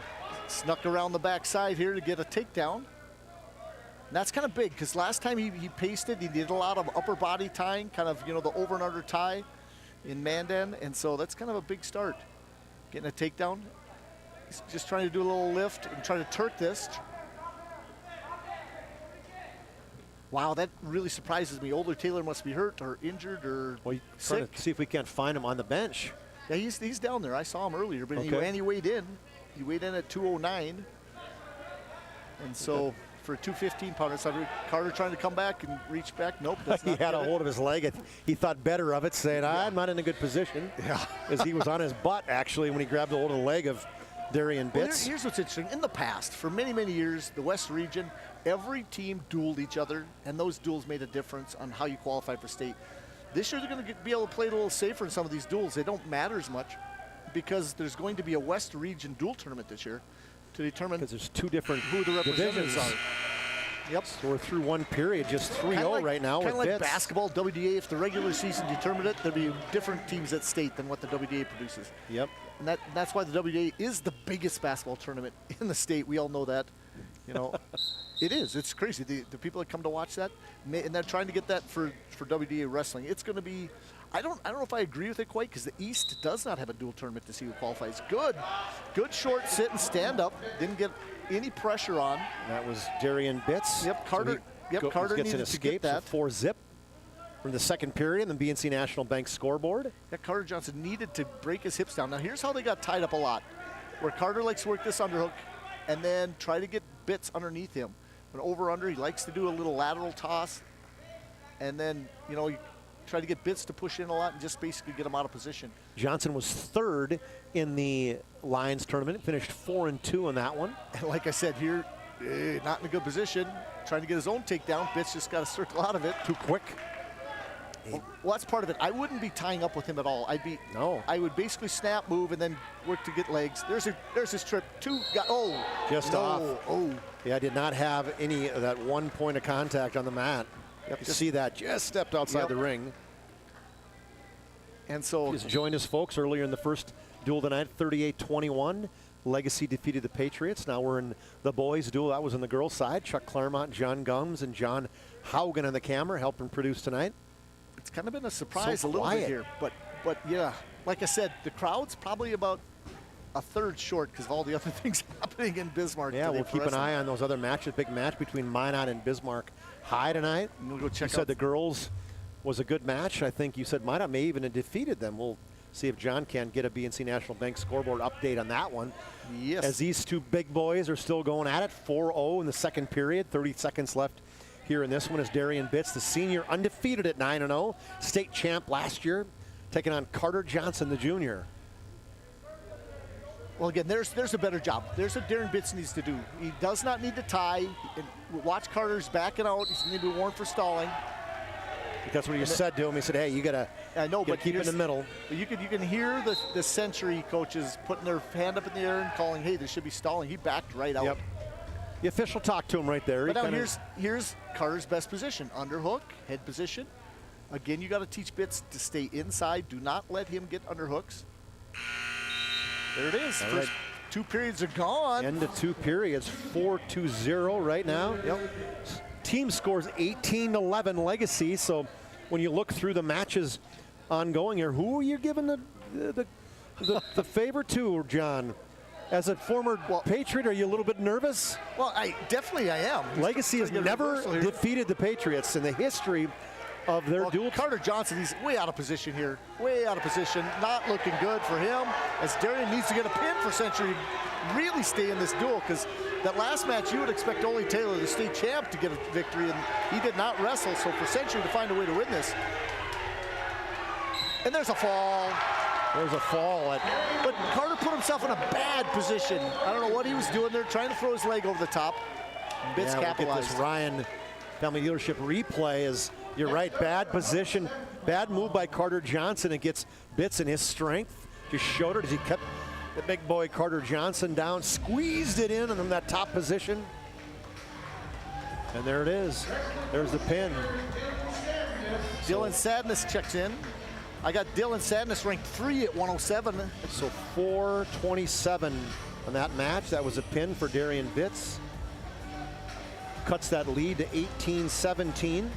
Snuck around the backside here to get a takedown. And that's kind of big, because last time he paced it, he did a lot of upper body tying, kind of, the over and under tie in Mandan. And so that's kind of a big start. Getting a takedown. He's just trying to do a little lift and try to Turk this. Wow, that really surprises me. Older Taylor must be hurt or injured or sick. Trying to see if we can't find him on the bench. Yeah, he's down there. I saw him earlier, but he weighed in. He weighed in at 209. And so for a 215 pounder, so Carter trying to come back and reach back. Nope. He had a hold of his leg. He thought better of it, saying, I'm not in a good position. Yeah. As he was on his butt, actually, when he grabbed a hold of the leg of Darian Bitts. Well, here's what's interesting. In the past, for many, many years, the West region, every team dueled each other, and those duels made a difference on how you qualify for state. This year, they're going to be able to play it a little safer in some of these duels. They don't matter as much because there's going to be a West region duel tournament this year to determine because there's two different who the representatives are. Yep. So we're through one period, just 3-0 right now. Kind of like basketball, WDA. If the regular season determined it, there'd be different teams at state than what the WDA produces. Yep. And that's why the WDA is the biggest basketball tournament in the state. We all know that. It is. It's crazy. The people that come to watch that, and they're trying to get that for WDA wrestling. It's going to be. I don't know if I agree with it quite, because the East does not have a dual tournament to see who qualifies. Good short sit and stand up. Didn't get any pressure on. That was Darian Bitts. Yep, Carter. Carter gets an needed escape. To get that. So 4-zip from the second period in the BNC National Bank scoreboard. Yeah, Carter Johnson needed to break his hips down. Now here's how they got tied up a lot, where Carter likes to work this underhook and then try to get Bitts underneath him. But over-under, he likes to do a little lateral toss, and then you try to get Bitts to push in a lot and just basically get him out of position. Johnson was third in the Lions tournament, finished 4-2 in that one. And like I said, here, not in a good position, trying to get his own takedown. Bitts just got to circle out of it. Too quick. Well, that's part of it. I wouldn't be tying up with him at all. I would basically snap, move, and then work to get legs. There's his trip. Just off. Yeah, I did not have any of that 1 point of contact on the mat. You see that, just stepped outside the ring. And so just joined us, folks, earlier in the first duel tonight, 38-21. Legacy defeated the Patriots. Now we're in the boys' duel. That was on the girls' side. Chuck Claremont, John Gums, and John Haugen on the camera helping produce tonight. It's kind of been a surprise a little bit here. But yeah, like I said, the crowd's probably about a third short because of all the other things happening in Bismarck. Yeah, we'll keep an eye on those other matches. Big match between Minot and Bismarck High tonight. We'll go check you said the girls was a good match. I think you said Minot may even have defeated them. We'll see if John can get a BNC National Bank scoreboard update on that one. Yes. As these two big boys are still going at it, 4-0 in the second period, 30 seconds left here in this one as Darian Bitts, the senior, undefeated at 9-0, state champ last year, taking on Carter Johnson, the junior. Well, again, there's a better job. There's what Darian Bitts needs to do. He does not need to tie. Watch Carter's backing out. He's going to be warned for stalling. That's what he said to him. He said, hey, you got to keep in the middle. But you can hear the Century coaches putting their hand up in the air and calling, hey, there should be stalling. He backed right out. Yep. The official talked to him right there. But now here's Carter's best position. Underhook, head position. Again, you got to teach Bitts to stay inside. Do not let him get underhooks. There it is. First 2 periods are gone. End of 2 periods, 4-0 right now. Yep. Team scores 18-11 Legacy. So when you look through the matches ongoing here, who are you giving the favor to, John? As a former Patriot, are you a little bit nervous? Well, I am. Legacy has never defeated the Patriots in the history of their duel. Carter Johnson, he's way out of position here. Way out of position. Not looking good for him, as Darian needs to get a pin for Century to really stay in this duel, because that last match you would expect Ole Taylor, the state champ, to get a victory, and he did not wrestle. So for Century to find a way to win this. And there's a fall. There's a fall. But Carter put himself in a bad position. I don't know what he was doing there, trying to throw his leg over the top. Bitts capitalized. We'll get this Ryan Family Dealership replay. Is you're right, bad position, bad move by Carter Johnson. It gets Bitts in his strength. Just showed it as he kept the big boy Carter Johnson down, squeezed it in from that top position. And there it is. There's the pin. Dylan Sadness checks in. I got Dylan Sadness ranked 3 at 107. So 427 on that match. That was a pin for Darian Bitts. Cuts that lead to 18-17. And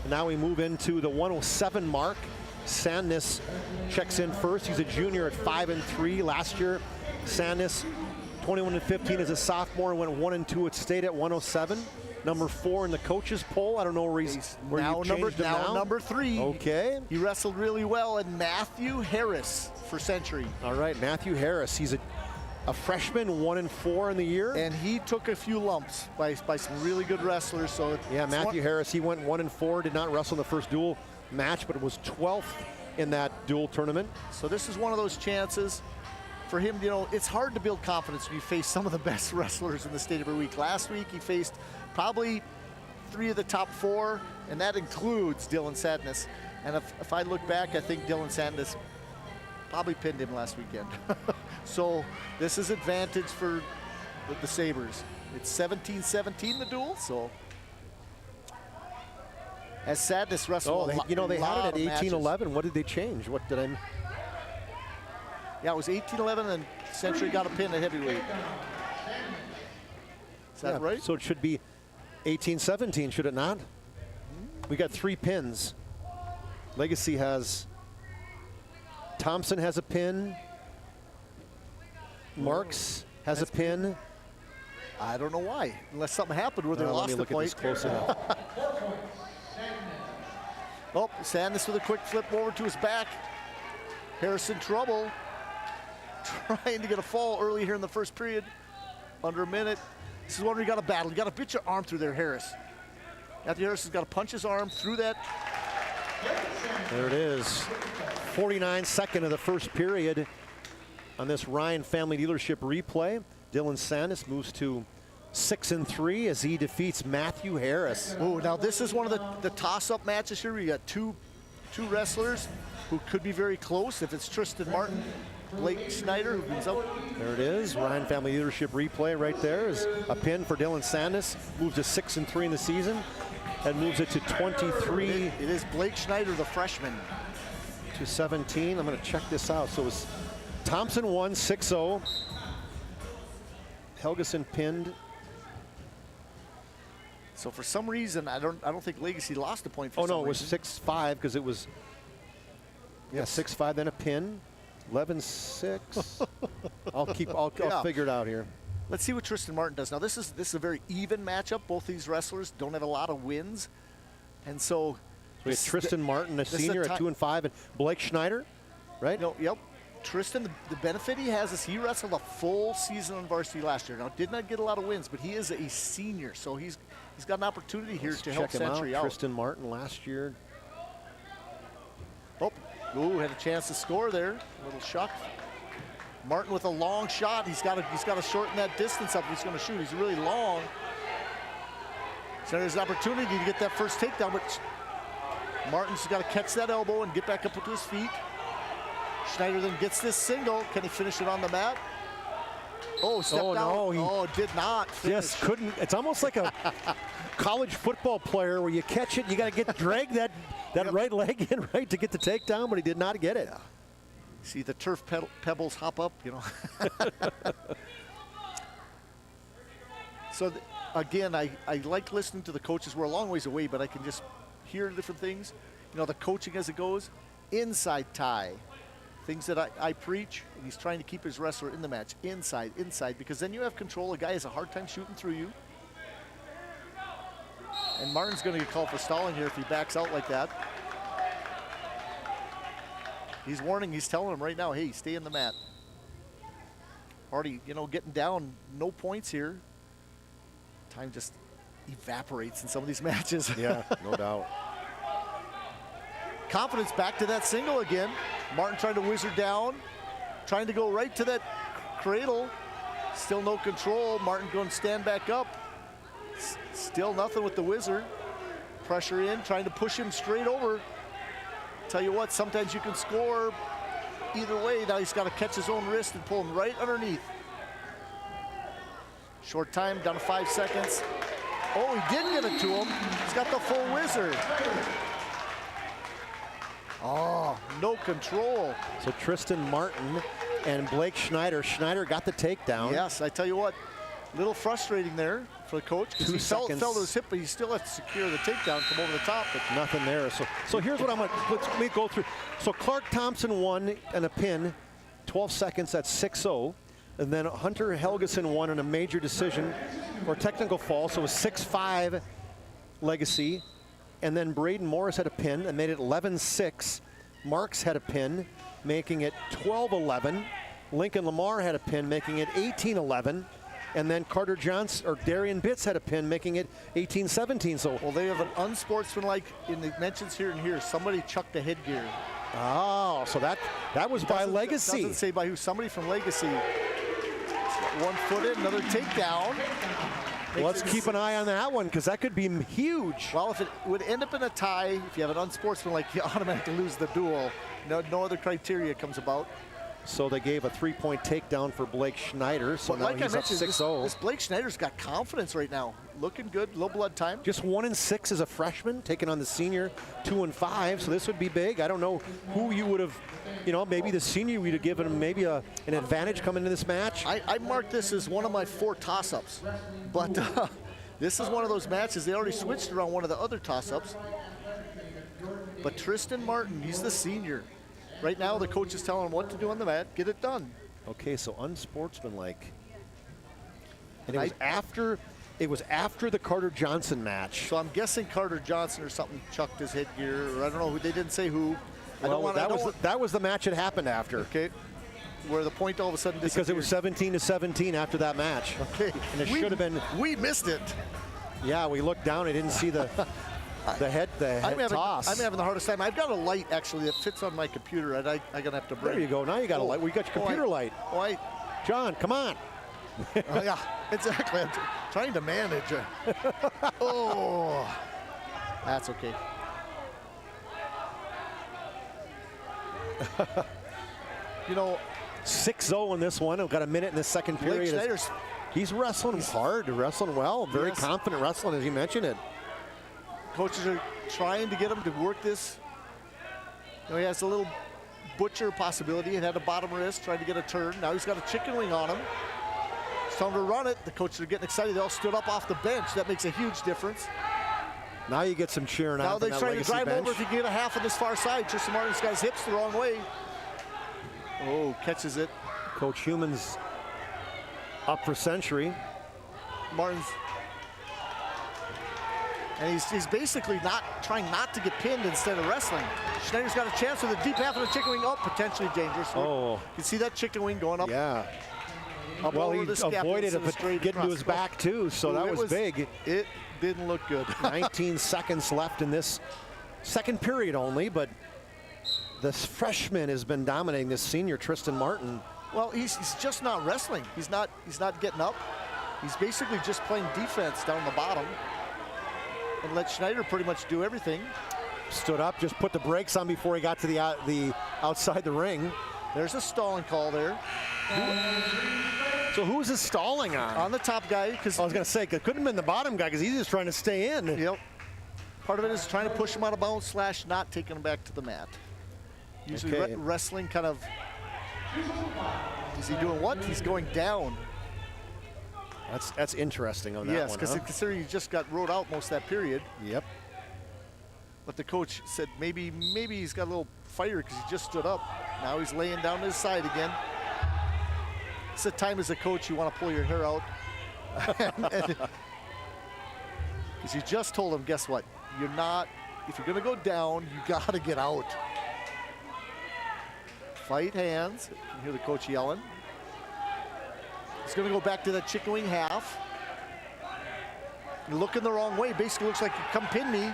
now we move into the 107 mark. Sadness checks in first. He's a junior at 5-3 last year. Sadness, 21-15 as a sophomore, went 1-2 at state at 107. Number 4 in the coaches poll. I don't know where he's now number 3. Okay. He wrestled really well. And Matthew Harris for Century. All right, Matthew Harris. He's a freshman, 1-4 in the year. And he took a few lumps by some really good wrestlers. So yeah, Matthew Harris, he went 1-4, did not wrestle in the first dual match, but it was 12th in that dual tournament. So this is one of those chances for him. You know, it's hard to build confidence when you face some of the best wrestlers in the state every week. Last week he faced probably 3 of the top 4, and that includes Dylan Sadness. And if I look back, I think Dylan Sadness probably pinned him last weekend. So this is advantage for the Sabres. It's 17-17 the duel, so. As Sadness wrestled they had it at 18-11. What did they change? What did I... Yeah, it was 18-11, and Century got a pin at heavyweight. Is that right? So it should be 18-17, should it not? We got 3 pins. Legacy has... Thompson has a pin. Marks has a pin. I don't know why, unless something happened where they lost the point. Let me look at this close enough. Oh, Sadness with a quick flip over to his back. Harris in trouble. Trying to get a fall early here in the first period. Under a minute. This is one where you got to battle. You got to bit your arm through there, Harris. Matthew Harris has got to punch his arm through that. There it is. 49-second of the first period on this Ryan Family Dealership replay. Dylan Sadness moves to 6-3 as he defeats Matthew Harris. Oh, now this is one of the toss-up matches here. We got two wrestlers who could be very close. If it's Tristan Martin, Blake Schneider, who comes out. There it is. Ryan Family Leadership replay right there is a pin for Dylan Sadness. Moves to 6-3 in the season. And moves it to 23. It is Blake Schneider, the freshman. To 17. I'm going to check this out. So it was Thompson won 6-0. Helgeson pinned. So for some reason, I don't think Legacy lost a point for some no, it was reason. 6-5 because it was 6-5, then a pin. 11-6. I'll figure it out here. Let's see what Tristan Martin does. Now this is a very even matchup. Both these wrestlers don't have a lot of wins. And so we have Tristan Martin, a senior at 2-5, and Blake Schneider, right? No, yep. Tristan, the benefit he has is he wrestled a full season on varsity last year. Now, did not get a lot of wins, but he is a senior, so he's got an opportunity here to help Century out. Tristan Martin last year. Oh, had a chance to score there. A little shock. Martin with a long shot. He's got to shorten that distance up. He's going to shoot. He's really long. So there's an opportunity to get that first takedown, but Martin's got to catch that elbow and get back up to his feet. Schneider then gets this single. Can he finish it on the mat? Oh, stepped out. No, he did not finish. Just couldn't. It's almost like a college football player where you catch it, you got to drag that right leg in, right, to get the takedown, but he did not get it. Yeah. See the turf pebbles hop up, you know. So again, I like listening to the coaches. We're a long ways away, but I can just hear different things. You know, the coaching as it goes. Inside tie. Things that I preach, and he's trying to keep his wrestler in the match. Inside, because then you have control. A guy has a hard time shooting through you. And Martin's going to get called for stalling here if he backs out like that. He's warning, he's telling him right now, hey, stay in the mat. Already, you know, getting down, no points here. Time just evaporates in some of these matches. Yeah, no doubt. Confidence back to that single again. Martin trying to whizzer down, trying to go right to that cradle. Still no control. Martin going to stand back up. Still nothing with the whizzer. Pressure in, trying to push him straight over. Tell you what, sometimes you can score either way. Now he's got to catch his own wrist and pull him right underneath. Short time, down to 5 seconds. Oh, he did get it to him. He's got the full whizzer. Oh, no control. So Tristan Martin and Blake Schneider. Schneider got the takedown. Yes, I tell you what, a little frustrating there for the coach. He fell to his hip, but he still has to secure the takedown, come over the top. But nothing there. So here's what I'm going to, let me go through. So Clark Thompson won in a pin, 12 seconds at 6-0. And then Hunter Helgeson won in a major decision or technical fall. So it was 6-5 Legacy. And then Braden Morris had a pin and made it 11-6. Marks had a pin, making it 12-11. Lincoln Lamar had a pin, making it 18-11. And then Carter Johnson or Darian Bitts had a pin, making it 18-17. So well, they have an unsportsmanlike in the mentions here and here. Somebody chucked the headgear. Oh, so that was by Legacy. Doesn't say by who. Somebody from Legacy. 1 foot in, another takedown. Well, let's keep an eye on that one because that could be huge. Well, if it would end up in a tie, if you have an unsportsmanlike, you automatically lose the duel. No other criteria comes about. So they gave a 3-point takedown for Blake Schneider. So but now like he's I mentioned, up 6-0. this Blake Schneider's got confidence right now. Looking good, low blood time. Just 1-6 as a freshman, taking on the senior 2-5. So this would be big. I don't know who you would have, you know, maybe the senior would have given him maybe an advantage coming into this match. I marked this as one of my 4 toss-ups, but this is one of those matches. They already switched around one of the other toss-ups. But Tristan Martin, he's the senior. Right now, the coach is telling him what to do on the mat. Get it done. Okay, so unsportsmanlike. And it was after the Carter Johnson match. So I'm guessing Carter Johnson or something chucked his headgear, or I don't know who. They didn't say who. Well, that was the match it happened after. Okay. Where the point all of a sudden disappeared. Because it was 17-17 after that match. Okay. And it should have been. We missed it. Yeah, we looked down. I didn't see the head toss. I'm having the hardest time. I've got a light actually that fits on my computer, and I'm gonna have to bring. There you go. Now you got a light. We got your computer light. John, come on. Yeah, exactly. I'm trying to manage. Oh, that's okay. You know, 6-0 in this one. We've got a minute in the second period. He's wrestling hard, wrestling well, very confident wrestling, as you mentioned it. Coaches are trying to get him to work this. You know, he has a little butcher possibility. He had a bottom wrist, trying to get a turn. Now he's got a chicken wing on him. It's time to run it. The coaches are getting excited. They all stood up off the bench. That makes a huge difference. Now you get some cheering now out. Now they're trying to drive over if you get a half on this far side. Tristan Martin's got his hips the wrong way. Oh, catches it. Coach Human's up for century. Martin's, and he's basically trying not to get pinned instead of wrestling. Schneider's got a chance with a deep half of the chicken wing. Oh, potentially dangerous. Oh. You can see that chicken wing going up. Yeah. Up well, over he the avoided it, but getting to his back too, so that was big. It didn't look good. 19 seconds left in this second period only, but this freshman has been dominating this senior, Tristan Martin. Well, he's just not wrestling. He's not getting up. He's basically just playing defense down the bottom and let Schneider pretty much do everything. Stood up, just put the brakes on before he got to the outside the ring. There's a stalling call there. So who's his stalling on? On the top guy. Because I was going to say, it couldn't have been the bottom guy because he's just trying to stay in. Yep. Part of it is trying to push him out of bounds / not taking him back to the mat. Usually wrestling kind of, is he doing what? He's going down. That's interesting on that one. Yes, because considering he just got rode out most of that period. Yep. But the coach said maybe he's got a little fire because he just stood up. Now he's laying down his side again. It's the time as a coach you want to pull your hair out. and Because you just told him, guess what? You're not, if you're gonna go down, you gotta get out. Fight hands. You can hear the coach yelling. He's gonna go back to that chicken wing half. You're looking the wrong way. Basically looks like you come pin me.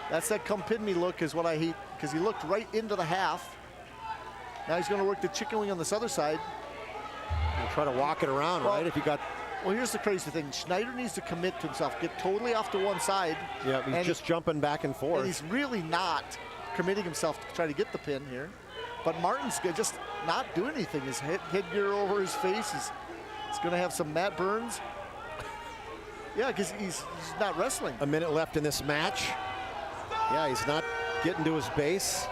That's that come pin me look is what I hate, because he looked right into the half. Now he's gonna work the chicken wing on this other side. You'll try to walk it around, right? If you got. Well, here's the crazy thing. Schneider needs to commit to himself, get totally off to one side. Yeah, he's just jumping back and forth. And he's really not committing himself to try to get the pin here. But Martin's just not doing anything. His headgear over his face. He's going to have some Matt Burns. Yeah, because he's not wrestling. A minute left in this match. Yeah, he's not getting to his base.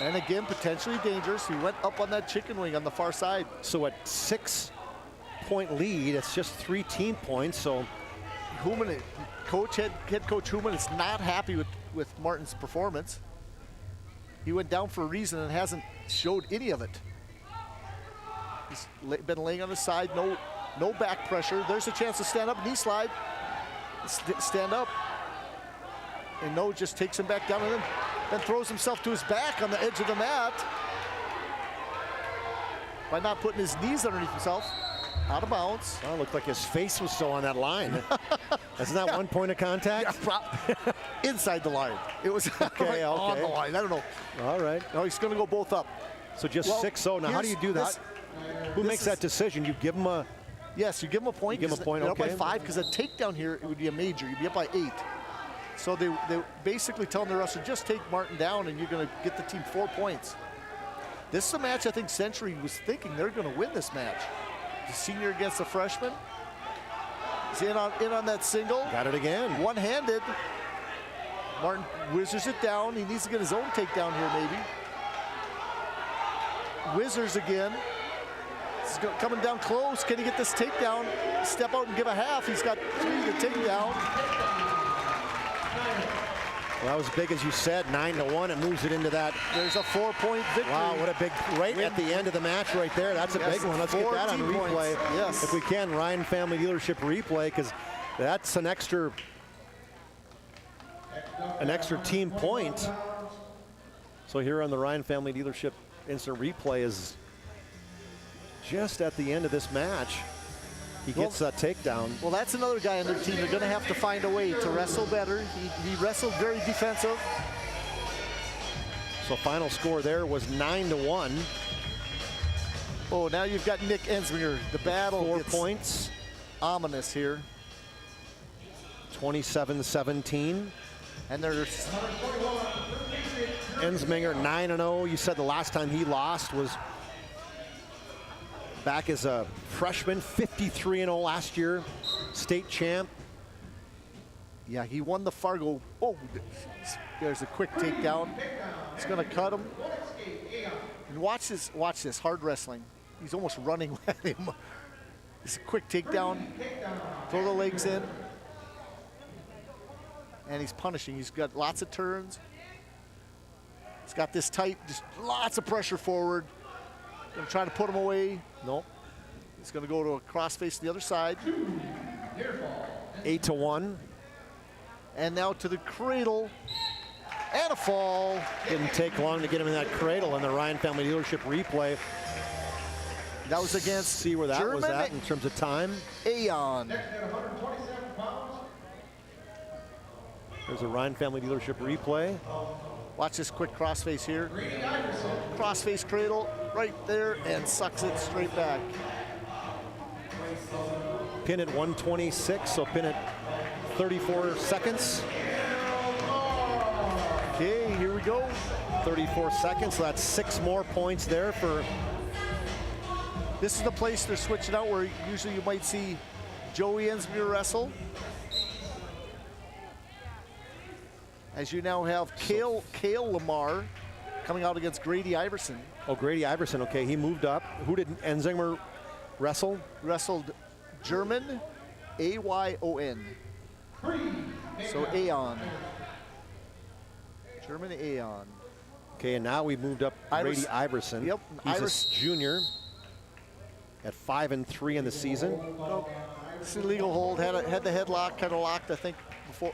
And again, potentially dangerous. He went up on that chicken wing on the far side. So at 6-point lead, it's just 3 team points. So Human, head coach Human is not happy with Martin's performance. He went down for a reason and hasn't showed any of it. He's been laying on his side, no back pressure. There's a chance to stand up, knee slide, stand up. And No just takes him back down and then throws himself to his back on the edge of the mat by not putting his knees underneath himself. Out of bounds. Oh, it looked like his face was still on that line. Isn't that 1 point of contact? Yeah, inside the line. It was okay, on the line. I don't know. All right. No, he's going to go both up. So just 6-0. Now, how do you do that? Who makes that decision? You give him a... Yes, you give him a point. You give him a point, you're okay. up by 5, because a takedown here, it would be a major. You'd be up by 8. So they basically telling the wrestler, just take Martin down and you're going to get the team 4 points. This is a match I think Century was thinking they're going to win this match. The senior against the freshman. He's in on that single. Got it again. One-handed. Martin whizzes it down. He needs to get his own takedown here, maybe. Whizzers again. He's coming down close. Can he get this takedown? Step out and give a half. He's got 3 to take down. Well, that was big, as you said, 9-1. It moves it into that. There's a 4-point victory. Wow, what a big, right at the end of the match right there. That's a big one. Let's get that on replay. Yes. If we can, Ryan Family Dealership replay, because that's an extra team point. So here on the Ryan Family Dealership instant replay is just at the end of this match. He gets that takedown. Well, that's another guy on their team. They're going to have to find a way to wrestle better. He wrestled very defensive. So final score there was 9-1. Oh, now you've got Nick Ensminger. The battle 4 points. Ominous here. 27-17. And there's Ensminger 9-0. You said the last time he lost was back as a freshman, 53-0 last year, state champ. Yeah, he won the Fargo. Oh, there's a quick takedown. It's going to cut him. And watch this hard wrestling. He's almost running with him. It's a quick takedown. Throw the legs in. And he's punishing. He's got lots of turns. He's got this tight, just lots of pressure forward. Gonna try to put him away. Nope. He's gonna go to a crossface to the other side. 8-1. And now to the cradle. And a fall. Didn't take long to get him in that cradle in the Ryan Family Dealership replay. That was against See where that was at in terms of time. Aeon. There's a Ryan Family Dealership replay. Watch this quick crossface here. Crossface cradle right there and sucks it straight back. Pin at 126, so pin at 34 seconds. Okay, here we go. 34 seconds, so that's 6 more points there for... This is the place they're switching out where usually you might see Joey Ensminger wrestle. As you now have Cale Lamar coming out against Grady Iverson. Oh, Grady Iverson, okay, he moved up. Who did Ensminger wrestle? Wrestled German, A-Y-O-N. So Aeon. German Aeon. Okay, and now we moved up Grady Iverson. Yep, He's a junior. at 5-3 in the season. Nope. It's an illegal hold. Had the headlock kind of locked, I think, before,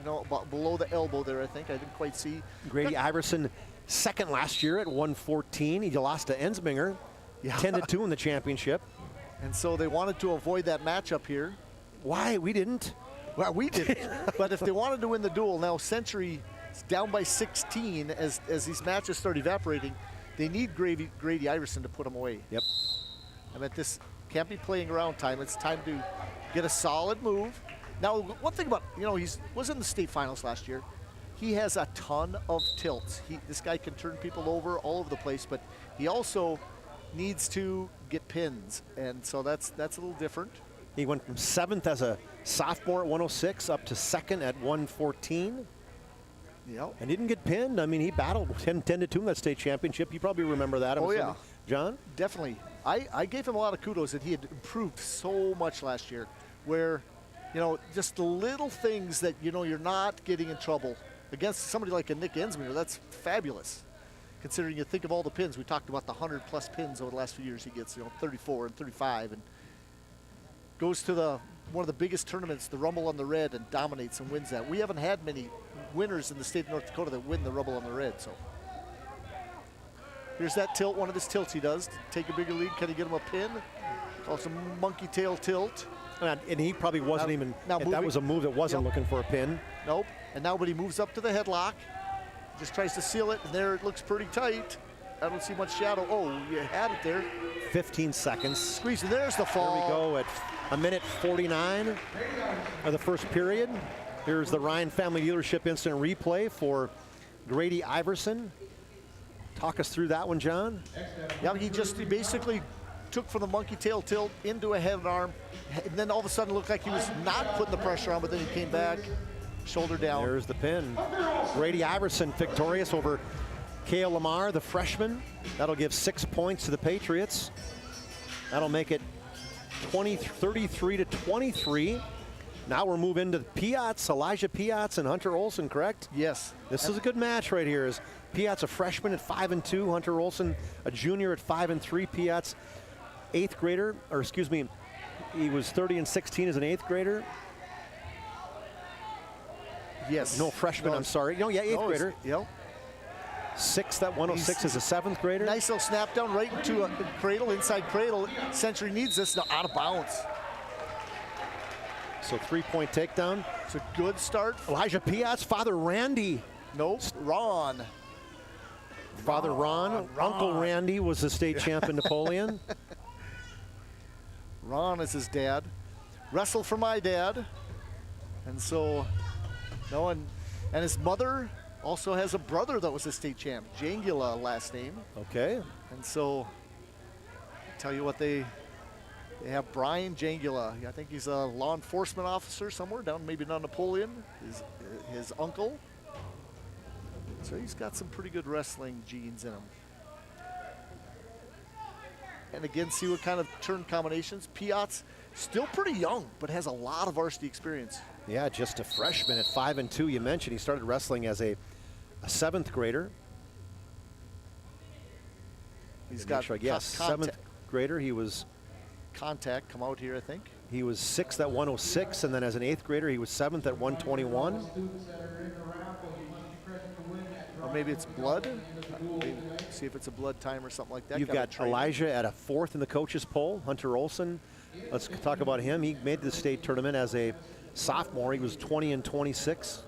about below the elbow there, I think. I didn't quite see. Grady Iverson, second last year at 114. He lost to Ensminger, 10-2 in the championship. And so they wanted to avoid that matchup here. Why? We didn't. Well, we didn't. But if they wanted to win the duel, now Century is down by 16 as these matches start evaporating. They need Grady Iverson to put them away. Yep. I mean, this can't be playing around time. It's time to get a solid move. Now, one thing about, he was in the state finals last year. He has a ton of tilts. This guy can turn people over all over the place, but he also needs to get pins, and so that's a little different. He went from 7th as a sophomore at 106 up to 2nd at 114. Yep. And didn't get pinned. I mean, he battled 10-2 in that state championship. You probably remember that. Oh, yeah. John? Definitely. I gave him a lot of kudos that he had improved so much last year, where, just the little things that, you're not getting in trouble against somebody like a Nick Ensminger. That's fabulous, considering you think of all the pins. We talked about the 100-plus pins over the last few years he gets, 34 and 35, and goes to one of the biggest tournaments, the Rumble on the Red, and dominates and wins that. We haven't had many winners in the state of North Dakota that win the Rumble on the Red. So here's that tilt, one of his tilts he does to take a bigger lead. Can he get him a pin? Calls him monkey tail tilt. And he probably wasn't that was a move that wasn't looking for a pin. Nope. And now, but he moves up to the headlock, just tries to seal it, and there it looks pretty tight. I don't see much shadow. Oh, you had it there. 15 seconds. Squeeze, and there's the fall. There we go at a minute 49 of the first period. Here's the Ryan Family Dealership instant replay for Grady Iverson. Talk us through that one, John. Yeah, he basically took from the monkey tail tilt into a head and arm, and then all of a sudden it looked like he was not putting the pressure on, but then he came back, shoulder down. There's the pin. Grady Iverson victorious over Kale Lamar, the freshman. That'll give 6 points to the Patriots. That'll make it 33-23. Now we're moving to Piatz, Elijah Piatz and Hunter Olson, correct? Yes. This is a good match right here. Piatz, a freshman at 5-2. Hunter Olson, a junior at 5-3. Piatz, 8th grader, or excuse me, he was 30-16 as an 8th grader. Yes. No, freshman, I'm sorry. No, yeah, 8th grader. Yep. 6th at 106 as a 7th grader. Nice little snap down right into a cradle, inside cradle. Century needs this, now out of bounds. So 3-point takedown. It's a good start. Elijah Piatz, father Randy. Nope, Ron. Father Ron. Uncle Randy was the state champ in Napoleon. Ron is his dad. Wrestled for my dad. And so, and his mother also has a brother that was a state champ, Jangula last name. Okay. And so, tell you what, they have Brian Jangula. I think he's a law enforcement officer somewhere down, maybe down Napoleon, his uncle. So he's got some pretty good wrestling genes in him. And again, see what kind of turn combinations. Piatz, still pretty young, but has a lot of varsity experience. Yeah, just a freshman at 5-2. You mentioned he started wrestling as a 7th grader. He's got yes, 7th grader. He was contact come out here, I think. He was 6th at 106, and then as an 8th grader, he was 7th at 121. Or maybe it's blood. Maybe see if it's a blood time or something like that. You've got Elijah at a 4th in the coaches poll. Hunter Olson, let's talk about him. He made the state tournament as a sophomore. He was 20-26.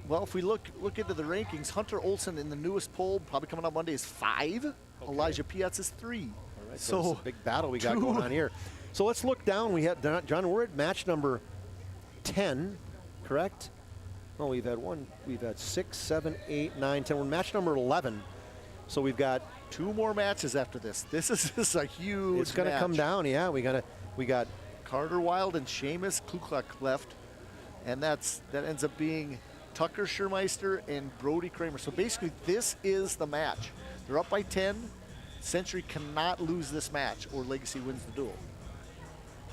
Well, if we look into the rankings, Hunter Olson in the newest poll, probably coming up Monday, is 5. Okay. Elijah Piatz is 3. All right, so it's a big battle we got going on here. So let's look down. We had John. We're at match number 10, correct? Oh, we've had 6, 7, 8, 9, 10. We're match number 11. So we've got 2 more matches after this. This is a huge. It's going to come down. Yeah, we got Carter Wild and Seamus Kukluk left, and that ends up being Tucker Schurmeister and Brody Kramer. So basically, this is the match. They're up by 10. Century cannot lose this match, or Legacy wins the duel.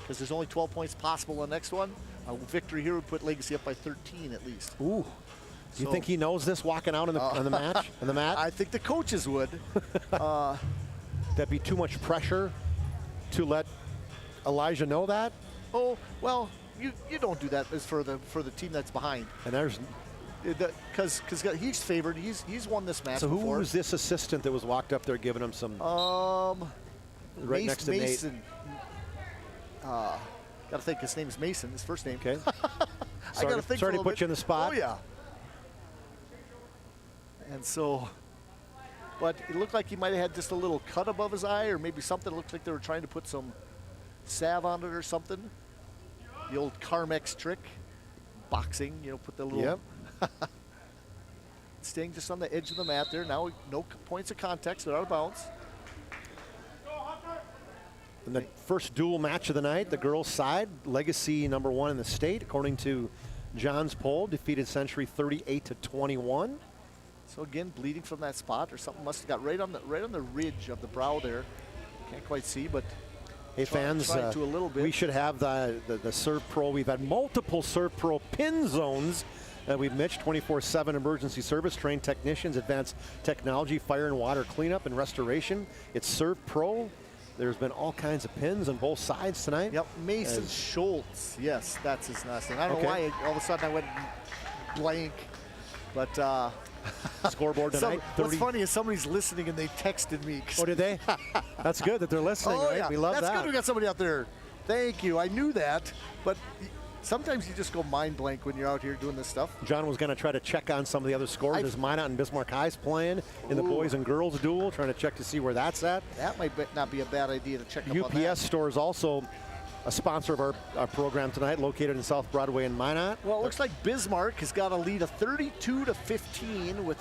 Because there's only 12 points possible on the next one. A victory here would put Legacy up by 13 at least. Ooh. Do you think he knows this walking out on the match? On the mat? I think the coaches would. That'd be too much pressure to let Elijah know that? Oh, well, you don't do that as for the team that's behind. And there's because he's favored. He's won this match so before. who was this assistant that was walked up there giving him some? Right next to Mason. Got to think his name is Mason. His first name. Okay. I got to think. Sorry to put you in the spot. Oh yeah. And so, but it looked like he might have had just a little cut above his eye, or maybe something. It looked like they were trying to put some salve on it or something. The old Carmex trick, boxing. You know, put the little. Yep. Staying just on the edge of the mat there. Now no points of contact, so out of bounds. And the first dual match of the night, the girls' side, legacy #1 in the state, according to John's poll, defeated Century 38-21. So again, bleeding from that spot, or something must have got right on the ridge of the brow there. Can't quite see, but hey fans, to a little bit. We should have the ServPro. We've had multiple ServPro pin zones. We've Mitch 24/7 emergency service, trained technicians, advanced technology, fire and water cleanup and restoration. It's ServPro. There's been all kinds of pins on both sides tonight. Yep, Mason Schultz. Yes, that's his last name. I don't know why all of a sudden I went blank, but scoreboard tonight. What's funny is somebody's listening and they texted me. Oh, did they? That's good that they're listening, right? Yeah. We love that. That's good we got somebody out there. Thank you. I knew that, but sometimes you just go mind blank when you're out here doing this stuff. John was going to try to check on some of the other scores. There's Minot and Bismarck High's playing in the boys and girls duel, trying to check to see where that's at. That might not be a bad idea to check up on that. UPS store is also a sponsor of our program tonight, located in South Broadway in Minot. Well, it looks like Bismarck has got a lead of 32-15 with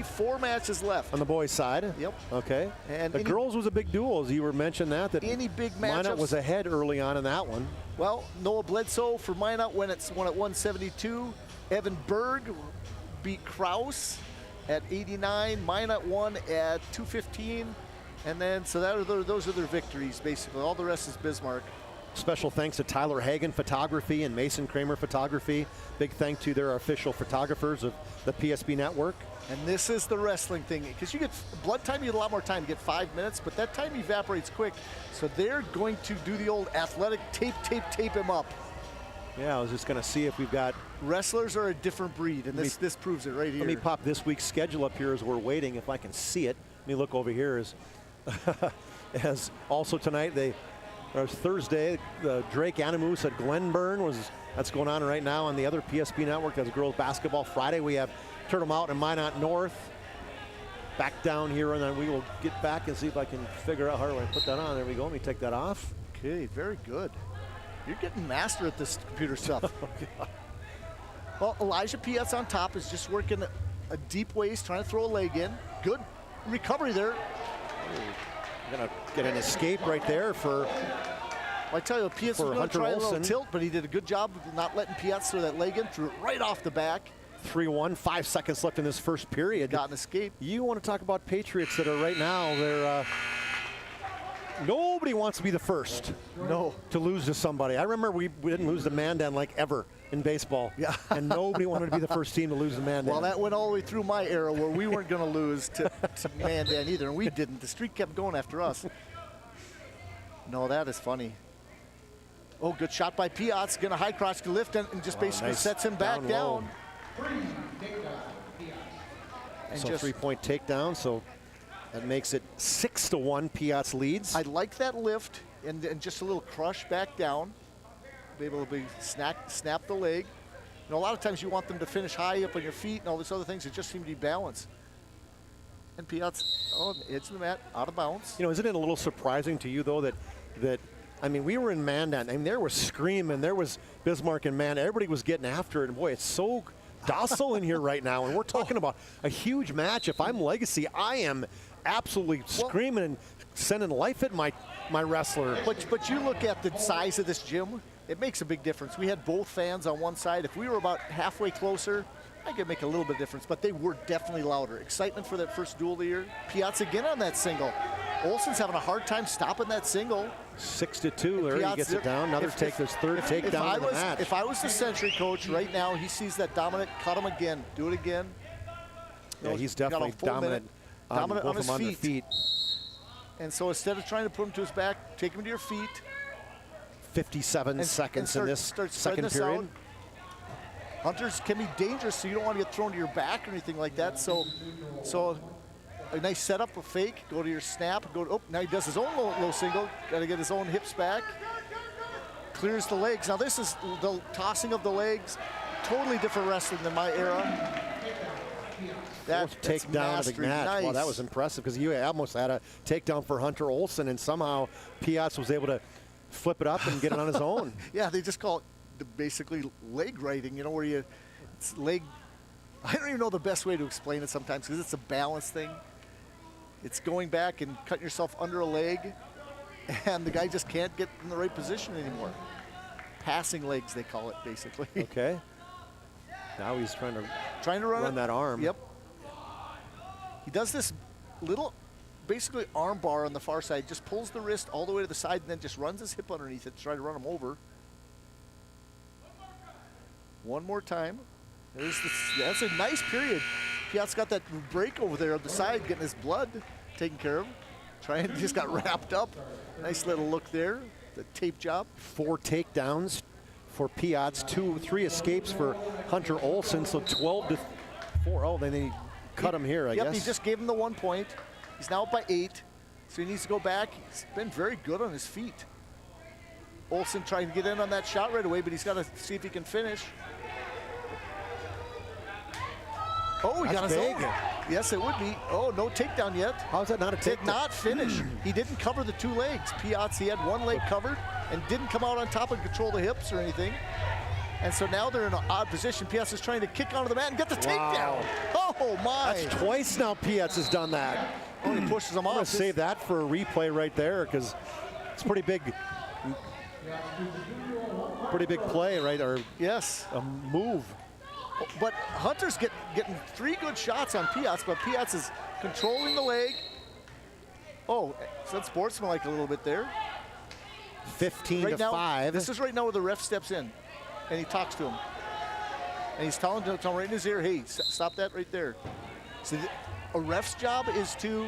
4 matches left. On the boys' side? Yep. Okay. And the girls was a big duel, as you were mentioning that any big matchups. Minot was ahead early on in that one. Well, Noah Bledsoe for Minot won at 172. Evan Berg beat Kraus at 89. Minot won at 215. And then, so those are their victories, basically. All the rest is Bismarck. Special thanks to Tyler Hagen Photography and Mason Kramer Photography. Big thank to their official photographers of the PSP Network. And this is the wrestling thing, because you get blood time, you get a lot more time, you get 5 minutes, but that time evaporates quick. So they're going to do the old athletic tape him up. Yeah, I was just going to see if we've got... Wrestlers are a different breed, and this proves it right here. Let me pop this week's schedule up here as we're waiting, if I can see it. Let me look over here. As also tonight, Thursday, Drake Animus at Glenburn that's going on right now on the other PSP network. That's girls basketball. Friday we have Turtle Mountain and Minot North. Back down here, and then we will get back and see if I can figure out how do I put that on. There we go. Let me take that off. Okay, very good. You're getting master at this computer stuff. Well, Elijah Pietz on top is just working a deep waist, trying to throw a leg in. Good recovery there. Gonna get an escape right there for. Well, I tell you, Pietz was going to try a little tilt, but he did a good job of not letting Pietz throw that leg in, threw it right off the back. 3-1, 5 seconds left in this first period. Got an escape. You want to talk about Patriots that are right now, they're nobody wants to be the first to lose to somebody. I remember we didn't lose to Mandan like ever in baseball. Yeah. And nobody wanted to be the first team to lose to Mandan. Well, that went all the way through my era where we weren't going to lose to Mandan either, and we didn't. The streak kept going after us. No, that is funny. Oh, good shot by Piotz. Going to high cross lift and just basically sets him back down. And so 3-point takedown, so that makes it 6-1. Piotz leads. I like that lift and just a little crush back down. Be able to snap the leg. You know, a lot of times you want them to finish high up on your feet and all these other things. It just seemed to be balanced. And Piotz, on the edge of the mat, out of bounds. You know, isn't it a little surprising to you, though, that I mean, we were in Mandan, and there was screaming. There was Bismarck and Mandan. Everybody was getting after it, and boy, it's so docile in here right now. And we're talking about a huge match. If I'm Legacy, I am absolutely screaming and sending life at my wrestler. But you look at the size of this gym, it makes a big difference. We had both fans on one side. If we were about halfway closer, I could make a little bit of difference, but they were definitely louder. Excitement for that first duel of the year. Piotz again on that single. Olsen's having a hard time stopping that single. 6-2, Larry gets it down. Another take, his third takedown of the match. If I was the Century coach right now, he sees that dominant, cut him again, do it again. Yeah, he's definitely dominant on his feet. And so instead of trying to put him to his back, take him to your feet. 57 seconds in this second period. Out. Hunters can be dangerous, so you don't want to get thrown to your back or anything like that. So a nice setup, a fake, go to your snap, now he does his own low single, got to get his own hips back. Clears the legs. Now this is the tossing of the legs, totally different wrestling than my era. Fourth takedown of the match. Nice. Wow, that was impressive because you almost had a takedown for Hunter Olsen, and somehow Piatz was able to flip it up and get it on his own. Yeah, they just call it basically leg righting, you know, where it's leg. I don't even know the best way to explain it sometimes because it's a balance thing. It's going back and cutting yourself under a leg, and the guy just can't get in the right position anymore. Passing legs, they call it, basically. Okay. Now he's trying to run that arm. Yep. He does this little, basically arm bar on the far side, just pulls the wrist all the way to the side and then just runs his hip underneath it to try to run him over. One more time. That's a nice period. Piat's got that break over there on the side, getting his blood taken care of. Just got wrapped up. Nice little look there, the tape job. 4 takedowns for Piatz, 3 escapes for Hunter Olsen, so 12-4. Oh, then he cut him here, I guess. Yep, he just gave him the 1 point. He's now up by 8, so he needs to go back. He's been very good on his feet. Olsen trying to get in on that shot right away, but he's got to see if he can finish. Oh, he got his own. Yes, it would be. Oh, no takedown yet. How's that not a takedown? Did not finish. He didn't cover the 2 legs. Piatz, he had 1 leg covered and didn't come out on top and control the hips or anything. And so now they're in an odd position. Piatz is trying to kick onto the mat and get the takedown. Oh, my. That's twice now Piatz has done that. Oh, he pushes him off. I'm going to save that for a replay right there because it's pretty big play, right? Or yes, a move. But Hunter's getting 3 good shots on Piatz, but Piatz is controlling the leg. Oh, so that's sportsmanlike a little bit there. 15-5. This is right now where the ref steps in, and he talks to him. And he's telling him right in his ear, hey, stop that right there. So a ref's job is to,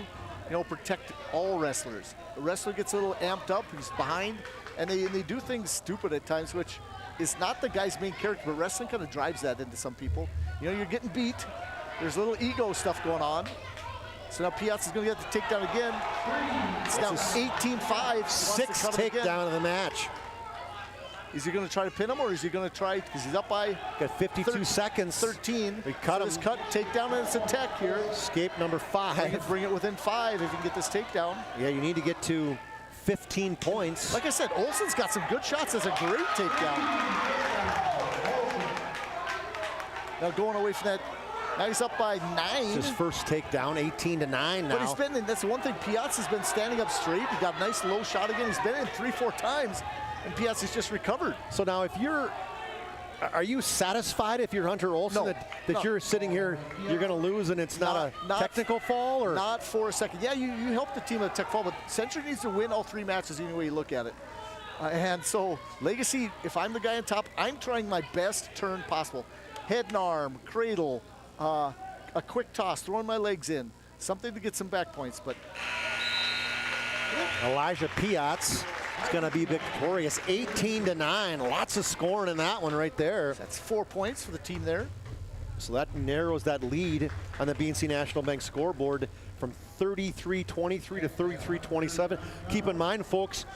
protect all wrestlers. A wrestler gets a little amped up, he's behind, and they do things stupid at times, which is not the guy's main character, but wrestling kind of drives that into some people. You're getting beat. There's a little ego stuff going on. So now Piatz is going to get the takedown again. It's now 18-5. 6th takedown of the match. Is he going to try to pin him, or is he going to try, because he's up by got 52 seconds. 13. We cut him. Cut, takedown, and it's a tech here. Escape number 5. Bring it within 5 if you can get this takedown. Yeah, you need to get to 15 points. Like I said, Olsen's got some good shots. That's a great takedown. Now going away from that, now he's up by 9. It's his first takedown, 18-9 now. But he's been, that's the one thing, Piatz has been standing up straight. He got a nice low shot again. He's been in 3-4 times, and Piatz has just recovered. So now are you satisfied if you're Hunter Olsen that you're sitting here, you're going to lose and it's not a technical fall? Or not for a second. Yeah, you helped the team with a tech fall, but Century needs to win all 3 matches any way you look at it. And so Legacy, if I'm the guy on top, I'm trying my best turn possible. Head and arm, cradle, a quick toss, throwing my legs in, something to get some back points. But Elijah Piatz is going to be victorious, 18-9. Lots of scoring in that one right there. That's 4 points for the team there. So that narrows that lead on the BNC National Bank scoreboard from 33-23 to 33-27. Keep in mind, folks,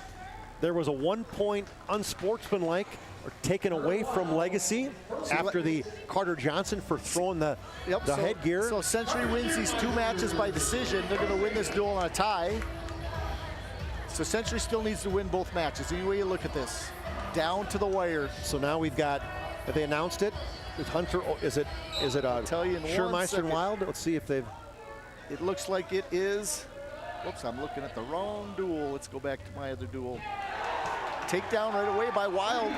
there was a 1 point unsportsmanlike or taken away from Legacy after the Carter Johnson for throwing the headgear. So Century wins these 2 matches by decision. They're going to win this duel on a tie. So Century still needs to win both matches. Any way you look at this, down to the wire. So now we've got, have they announced it? Is Hunter, is it tell you in Schurmeister and Wild? Let's see if they've. It looks like it is. Whoops, I'm looking at the wrong duel. Let's go back to my other duel. Takedown right away by Wild.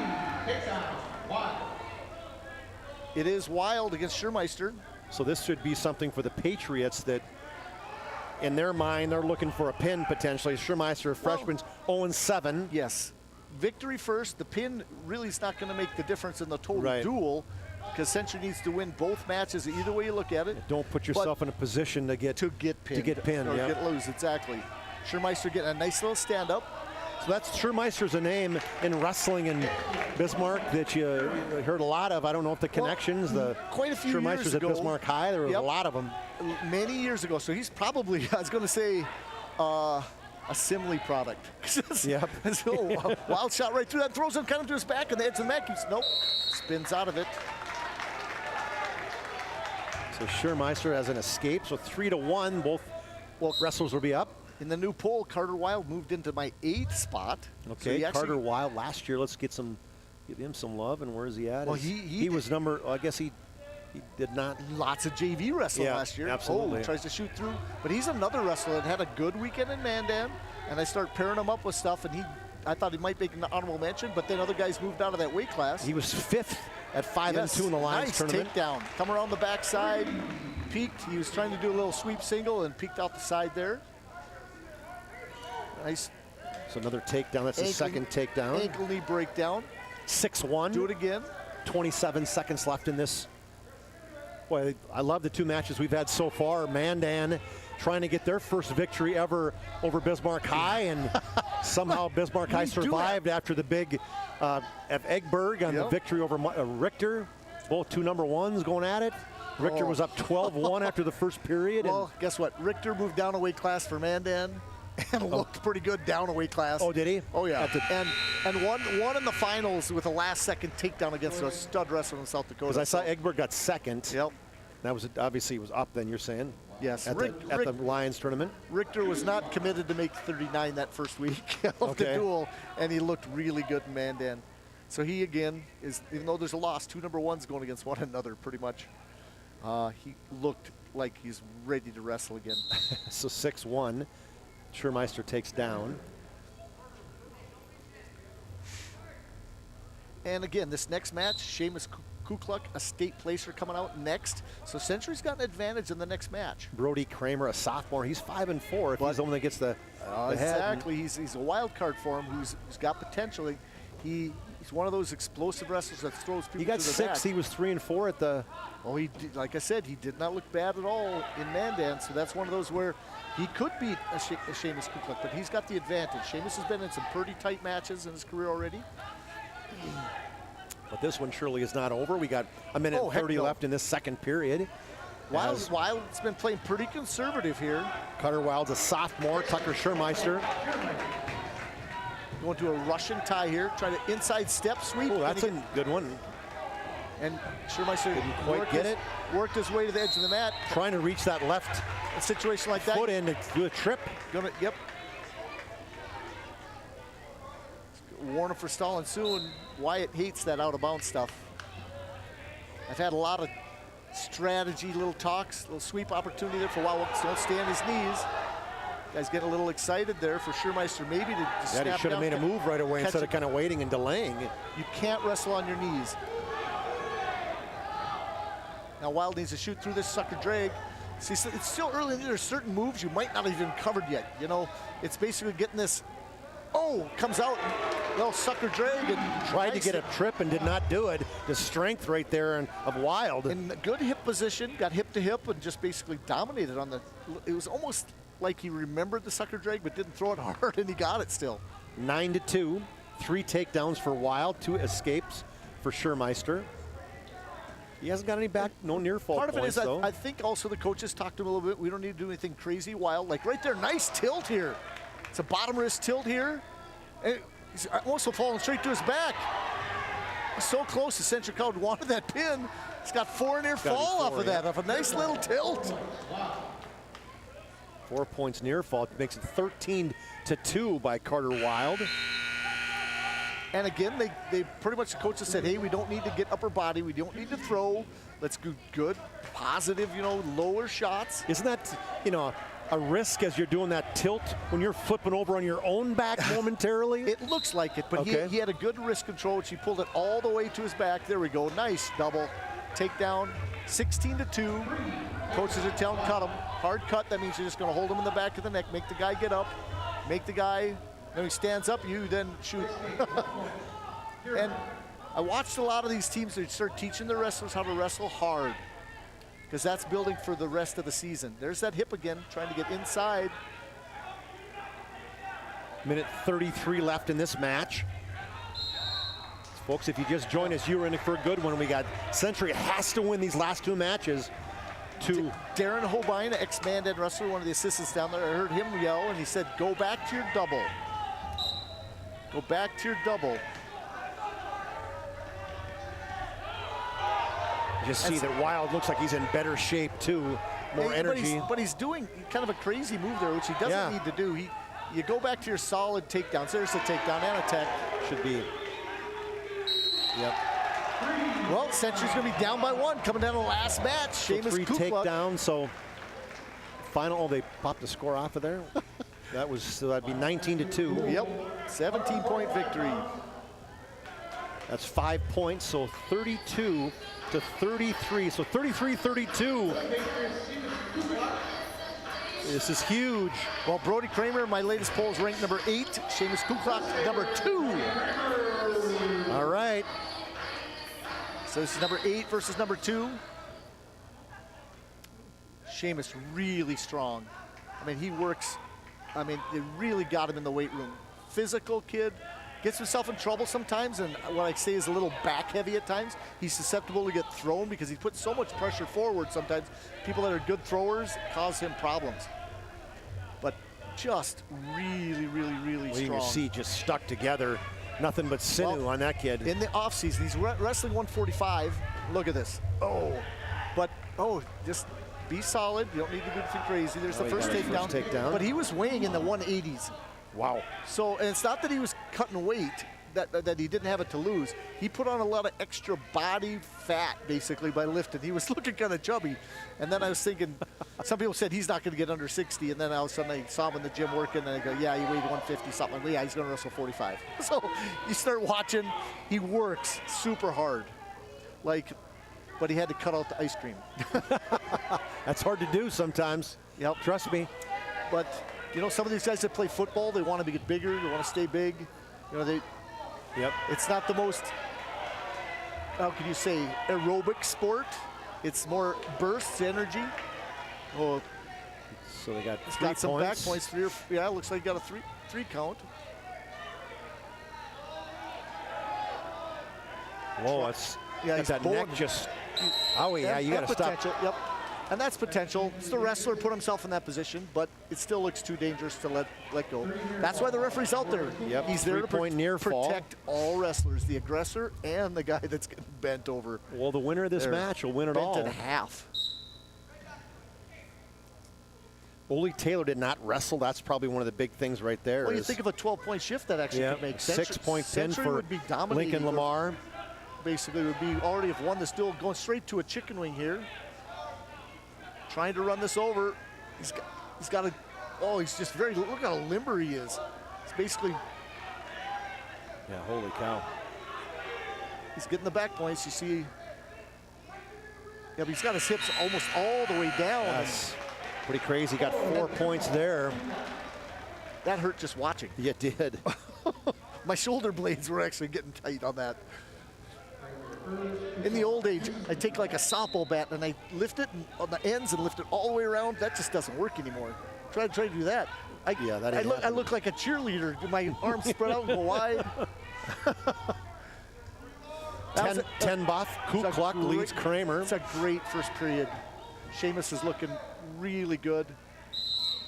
It is Wild against Schurmeister. So this should be something for the Patriots that, in their mind, they're looking for a pin potentially. Schurmeister, freshman's 0-7. Yes. Victory first. The pin really is not going to make the difference in the total duel, because Century needs to win both matches either way you look at it. Don't put yourself in a position to get pinned. Or get loose, exactly. Schurmeister getting a nice little stand-up. So that's Schurmeister's a name in wrestling in Bismarck that you heard a lot of. I don't know if the connections, quite a few years Schurmeisters ago, at Bismarck High, there was a lot of them. Many years ago. So he's probably, I was going to say, a Simile product. Yep. So, wild shot right through that, throws him kind of to his back, and the edge of the mat keeps, nope, spins out of it. So Schurmeister has an escape, so 3-1. Both wrestlers will be up. In the new poll, Carter Wild moved into my 8th spot. Okay, so Carter Wild last year. Let's give him some love. And where is he at? Well, he was number. I guess he did not. Lots of JV wrestling last year. Absolutely. Oh, tries to shoot through, but he's another wrestler that had a good weekend in Mandan. And I start pairing him up with stuff, and I thought he might make an honorable mention, but then other guys moved out of that weight class. He was 5th at 5-2 in the Lions tournament. Nice takedown. Come around the backside, peeked. He was trying to do a little sweep single and peeked out the side there. Nice. So another takedown. That's the second takedown. Ankle knee breakdown. 6-1. Do it again. 27 seconds left in this. Boy, I love the two matches we've had so far. Mandan trying to get their first victory ever over Bismarck High, and somehow Bismarck High survived after the big at Eggberg on the victory over Richter. Both two number ones going at it. Richter was up 12-1 after the first period. Well, guess what? Richter moved down a weight class for Mandan and looked pretty good down a weight class. Oh, did he? Oh, yeah. And won in the finals with a last-second takedown against a stud wrestler in South Dakota. Because I saw Eggberg got second. Yep. That was obviously he was up then, you're saying? Yes. At the Lions tournament. Richter was not committed to make 39 that first week of the duel, and he looked really good in Mandan. So he, again, is, even though there's a loss, two number ones going against one another pretty much. He looked like he's ready to wrestle again. So 6-1. Schurmeister takes down. And again, this next match, Seamus Kukluk, a state placer coming out next. So Century's got an advantage in the next match. Brody Kramer, a sophomore, he's 5-4 if he's the one that gets the head. Exactly, he's a wild card for him who's got potential. He's one of those explosive wrestlers that throws people. He got to the 6. back. He was 3-4 at the. Oh, he did, like I said, he did not look bad at all in Mandan. So that's one of those where he could beat a Seamus Kukluk, but he's got the advantage. Seamus has been in some pretty tight matches in his career already. But this one surely is not over. We got a minute and 30 left in this second period. Wild's been playing pretty conservative here. Carter Wild's a sophomore. Tucker Schurmeister going to a Russian tie here. Trying to inside step sweep. Oh, that's a good one. And Schurmeister didn't quite get it. Worked his way to the edge of the mat. Trying to reach that left a situation like that. Foot in to do a trip. Yep. Warning for stalling soon. Wyatt hates that out of bounds stuff. I've had a lot of strategy, little talks, little sweep opportunity there for a while. Don't stay on his knees. Guy's getting a little excited there for Schurmeister maybe to snap he should have made a move right away instead of kind of waiting and delaying. You can't wrestle on your knees. Now Wild needs to shoot through this sucker drag. See, it's still early. There's certain moves you might not have even covered yet. You know, it's basically getting this. Oh, comes out, little sucker drag, and tried to get a trip and did not do it. The strength right there of Wild. In a good hip position, got hip to hip, and just basically dominated on the. It was almost like he remembered the sucker drag, but didn't throw it hard, and he got it still. 9-2, 3 takedowns for Wild, 2 escapes for Schurmeister. He hasn't got any no near fall Part of points, it is though. I think also the coaches talked to him a little bit. We don't need to do anything crazy. Wild, like right there, nice tilt here. It's a bottom wrist tilt here. And he's also falling straight to his back. So close, the Central crowd wanted that pin. He's got 4 near fall off of that, off a nice little tilt. 4 points near fall. It makes it 13-2 by Carter Wild. And again, they pretty much, the coaches said, hey, we don't need to get upper body. We don't need to throw. Let's do good, positive, lower shots. Isn't that, a risk as you're doing that tilt when you're flipping over on your own back momentarily? It looks like it, but okay. he had a good wrist control, which he pulled it all the way to his back. There we go, nice double takedown, 16-2. Coaches are telling him, cut him. Hard cut, that means you're just gonna hold him in the back of the neck, make the guy get up, make the guy, then he stands up, you then shoot. And I watched a lot of these teams that start teaching their wrestlers how to wrestle hard, because that's building for the rest of the season. There's that hip again, trying to get inside. Minute 33 left in this match. Folks, if you just joined us, you were in for a good one. We got Century has to win these last 2 matches. Darren Holbein, ex-Mandan wrestler, one of the assistants down there, I heard him yell, and he said, go back to your double. Go back to your double. You just see that Wild looks like he's in better shape, too. More energy. But he's doing kind of a crazy move there, which he doesn't need to do. You go back to your solid takedowns. There's a takedown and a tech. Should be. Yep. Well, Century's going to be down by 1 coming down to the last match. So Seamus 3 Kukluk. takedowns, so final, they popped the score off of there. So that'd be 19-2. Yep, 17-point victory. That's 5 points, so 32 to 33. So 33-32. This is huge. Well, Brody Kramer, my latest poll, is ranked number 8. Seamus Kukluk, number 2. All right. So this is number 8 versus number 2. Seamus really strong. I mean, he works. I mean, they really got him in the weight room. Physical kid, gets himself in trouble sometimes, and what I say is a little back heavy at times. He's susceptible to get thrown because he puts so much pressure forward sometimes. People that are good throwers cause him problems. But just really, really, really strong. You can see just stuck together. Nothing but sinew on that kid. In the offseason, he's wrestling 145. Look at this. Just be solid. You don't need to do anything crazy. There's the first takedown. But he was weighing in the 180s. Wow. So, and it's not that he was cutting weight, that he didn't have it to lose. He put on a lot of extra body fat, basically, by lifting. He was looking kind of chubby. And then I was thinking, some people said he's not going to get under 60. And then all of a sudden I saw him in the gym working, and I go, yeah, he weighed 150 something. Yeah, he's going to wrestle 45. So you start watching, he works super hard. But he had to cut out the ice cream. That's hard to do sometimes. Yep. Trust me. But, you know, some of these guys that play football, they want to get bigger, they want to stay big. You know, it's not the most, how can you say, aerobic sport. It's more bursts, energy. So they got He's 3 got some points. back points. Looks like he got a three count. Whoa, it's he's that neck just. Oh yeah, you got to stop. Yep, and that's potential. It's the wrestler put himself in that position, but it still looks too dangerous to let go. That's why the referee's out there. Yep, he's there to protect all wrestlers, the aggressor and the guy that's getting bent over. Well, the winner of this match will win it all. Bent in half. Ole Taylor did not wrestle. That's probably one of the big things right there. Well, you think of a 12-point shift that actually could make sense. 6-point pin for would be dominating Lincoln Lamar. Basically, would be already have won this duel, going straight to a chicken wing here. Trying to run this over. He's got a. Oh, he's just very. Look how limber he is. It's basically. Yeah, holy cow. He's getting the back points. You see. Yeah, but he's got his hips almost all the way down. That's pretty crazy. Got 4 points there. That hurt just watching. Yeah, it did. My shoulder blades were actually getting tight on that. In the old age, I take like a softball bat and I lift it on the ends and lift it all the way around. That just doesn't work anymore. Try to do that. I look like a cheerleader. My arms spread out and go wide. 10 buff. Kukluk leads Kramer. It's a great first period. Seamus is looking really good.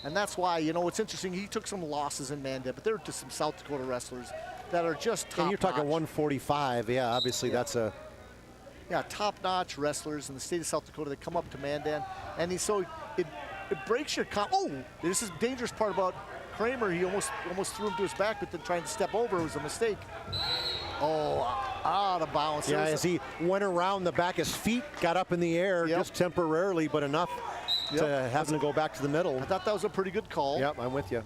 And that's why, you know, what's interesting, he took some losses in Mandan, but they're just some South Dakota wrestlers that are just top-notch. And you're talking 145. Yeah, obviously that's a... Yeah, top-notch wrestlers in the state of South Dakota that come up to Mandan. And it breaks your... this is the dangerous part about Kramer. He almost threw him to his back, but then trying to step over was a mistake. Out of bounds. Yeah, as he went around the back, his feet got up in the air just temporarily, but enough to have him go back to the middle. I thought that was a pretty good call. Yep, I'm with you.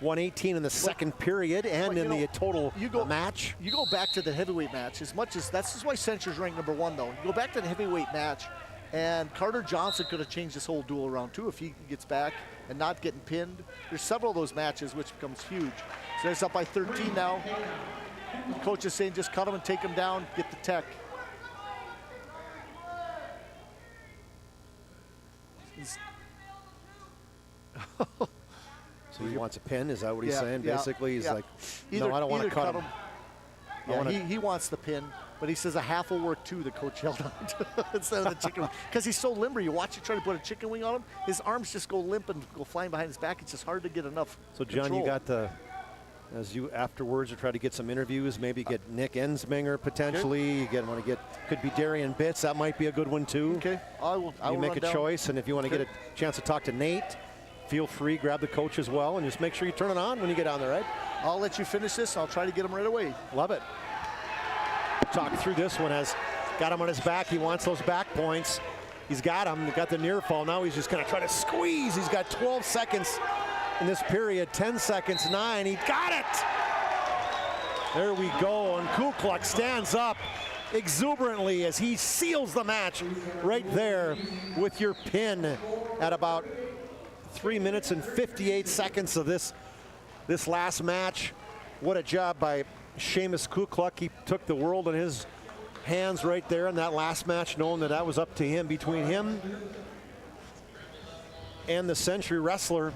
.118 in the second period and in the total match. You go back to the heavyweight match as much as that's why Century's ranked number 1 though. You go back to the heavyweight match, and Carter Johnson could have changed this whole duel around too if he gets back and not getting pinned. There's several of those matches which becomes huge. So it's up by 13 now. Coach is saying just cut him and take him down, get the tech. So he wants a pin? Is that what he's saying? Yeah, Basically, he's yeah. like, Either, no, I don't want to cut him. Yeah, he wants the pin, but he says a half will work too, the coach held on to, instead of the chicken wing. Because he's so limber. You watch him try to put a chicken wing on him, his arms just go limp and go flying behind his back. It's just hard to get enough So, John, control. you got the, as you afterwards are trying to get some interviews, maybe get Nick Ensminger potentially. You want to get, could be Darian Bitts. That might be a good one too. Okay, I will make run a down. choice, and if you want to get a chance to talk to Nate, feel free, grab the coach as well, and just make sure you turn it on when you get on there, right? I'll let you finish this. I'll try to get him right away. Love it. Talk through this one. Has got him on his back. He wants those back points. He's got him. He got the near fall. Now he's just going to try to squeeze. He's got 12 seconds in this period. 10 seconds, 9. He got it. There we go. And Kukluk stands up exuberantly as he seals the match right there with your pin at about 3 minutes and 58 seconds of this last match. What a job by Seamus Kukluk. He took the world in his hands right there in that last match, knowing that was up to him, between him and the Century wrestler.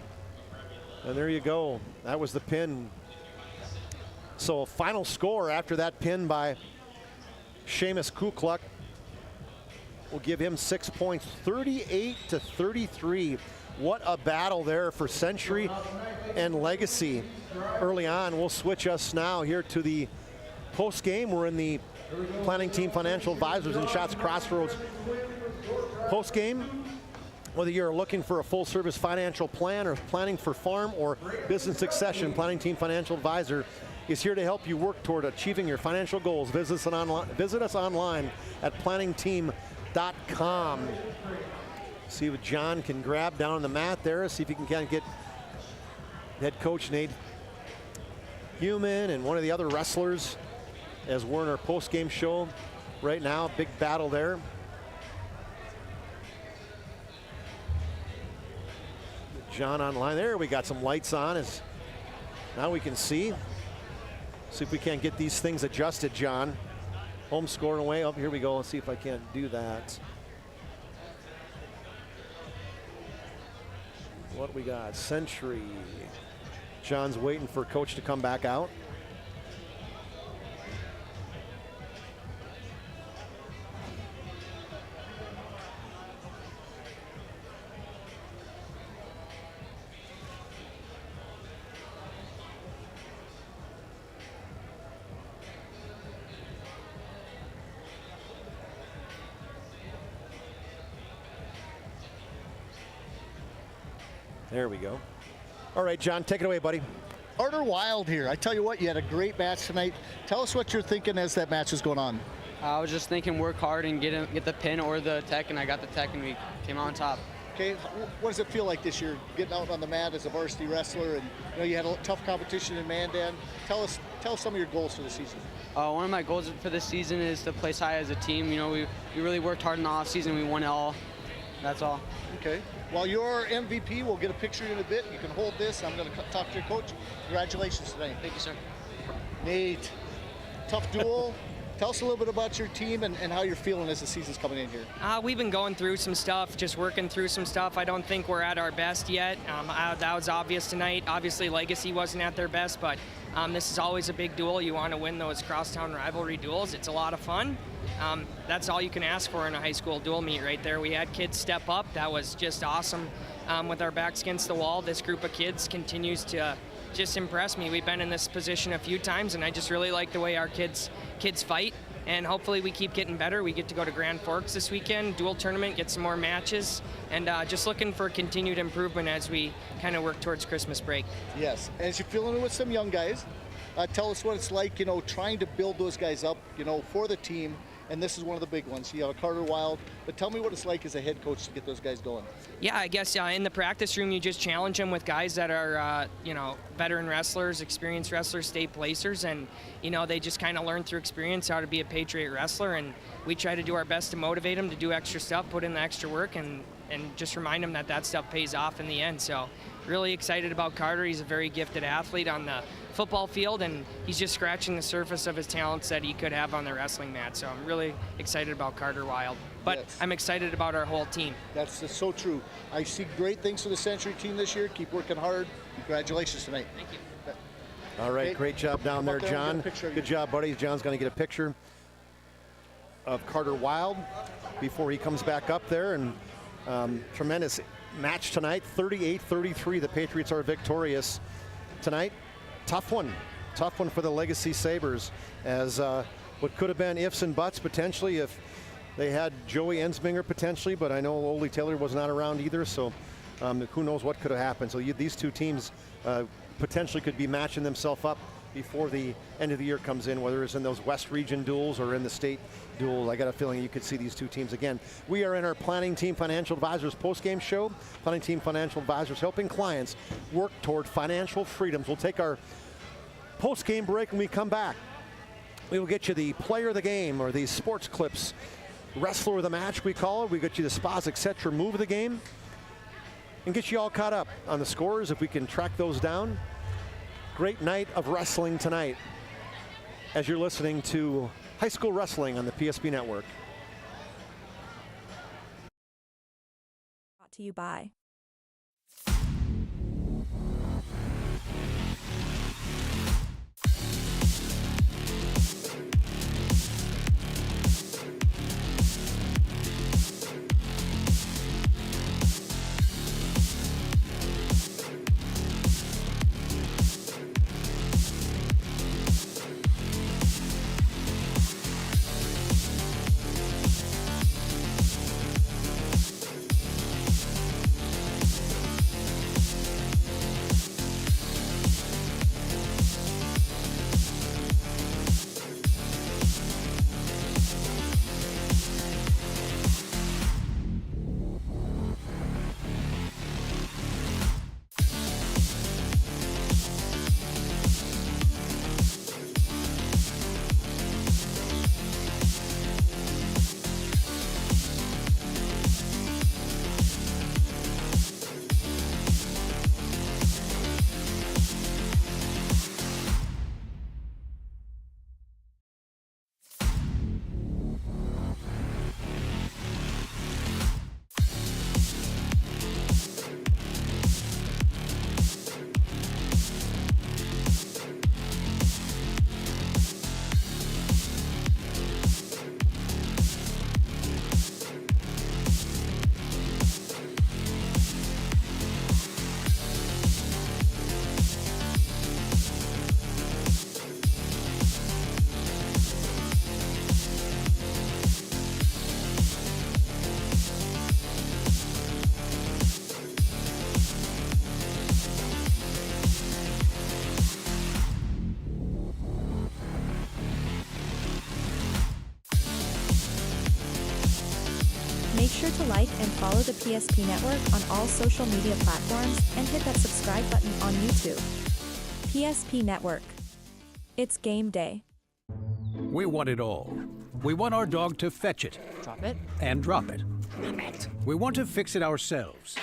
And there you go. That was the pin. So final score after that pin by Seamus Kukluk will give him 6 points, 38-33. What a battle there for Century and Legacy early on. We'll switch us now here to the post game. We're in the Planning Team Financial Advisors and Shots Crossroads post game. Whether you're looking for a full service financial plan or planning for farm or business succession, Planning Team Financial Advisor is here to help you work toward achieving your financial goals. Visit us online at planningteam.com. See what John can grab down on the mat there. See if he can kind of get head coach Nate Heumann and one of the other wrestlers as we're in our post-game show right now. Big battle there. John online there. We got some lights on as now we can see. See if we can't get these things adjusted, John. Home scoring away. Oh, here we go. Let's see if I can't do that. What we got? Century. John's waiting for coach to come back out. There we go. All right, John, take it away, buddy. Carter Wild here. I tell you what, you had a great match tonight. Tell us what you're thinking as that match is going on. I was just thinking work hard and get the pin or the tech, and I got the tech, and we came out on top. Okay, what does it feel like this year, getting out on the mat as a varsity wrestler, and you had a tough competition in Mandan. Tell us some of your goals for the season. One of my goals for this season is to place high as a team. We really worked hard in the off season. We won it all. That's all. Okay. Well, you're MVP. We'll get a picture in a bit. You can hold this. I'm going to talk to your coach. Congratulations tonight. Thank you, sir. Nate, tough duel. Tell us a little bit about your team and how you're feeling as the season's coming in here. We've been going through some stuff, just working through some stuff. I don't think we're at our best yet. That was obvious tonight. Obviously, Legacy wasn't at their best, but this is always a big duel. You want to win those crosstown rivalry duels. It's a lot of fun. That's all you can ask for in a high school dual meet right there. We had kids step up. That was just awesome. With our backs against the wall, this group of kids continues to just impress me. We've been in this position a few times, and I just really like the way our kids fight. And hopefully we keep getting better. We get to go to Grand Forks this weekend, dual tournament, get some more matches, and just looking for continued improvement as we kind of work towards Christmas break. Yes, as you're feeling with some young guys, tell us what it's like, trying to build those guys up, for the team. And this is one of the big ones. You have Carter Wild, but tell me what it's like as a head coach to get those guys going. Yeah, I guess in the practice room, you just challenge them with guys that are, veteran wrestlers, experienced wrestlers, state placers, and, they just kind of learn through experience how to be a Patriot wrestler, and we try to do our best to motivate them to do extra stuff, put in the extra work, and just remind them that stuff pays off in the end. So really excited about Carter. He's a very gifted athlete on the football field, and he's just scratching the surface of his talents that he could have on the wrestling mat. So I'm really excited about Carter Wild. But Yes. I'm excited about our whole team. That's so true. I see great things for the Century team this year. Keep working hard. Congratulations tonight. Thank you. All right, Okay. great job down Come there, up there and get a John. picture of Good you. job, buddy. John's going to get a picture of Carter Wild before he comes back up there. And tremendous match tonight, 38-33. The Patriots are victorious tonight. Tough one for the Legacy Sabres, as what could have been ifs and buts potentially if they had Joey Ensminger potentially, but I know Ole Taylor was not around either, so who knows what could have happened. So these two teams potentially could be matching themselves up before the end of the year comes in, whether it's in those West Region duels or in the state duel. I got a feeling you could see these two teams again. We are in our Planning Team Financial Advisors post-game show. Planning Team Financial Advisors helping clients work toward financial freedoms. We'll take our post-game break when we come back. We will get you the player of the game or the sports clips, wrestler of the match we call it. We get you the spas, etc. move of the game, and get you all caught up on the scores if we can track those down. Great night of wrestling tonight as you're listening to High School Wrestling on the PSP Network. Brought to you by Make sure to like and follow the PSP Network on all social media platforms and hit that subscribe button on YouTube. PSP Network. It's game day. We want it all. We want our dog to fetch it. Drop it. And drop it. Damn it. We want to fix it ourselves.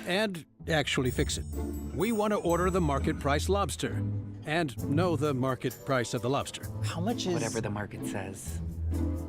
And actually fix it. We want to order the market price lobster. And know the market price of the lobster. How much is... Whatever the market says.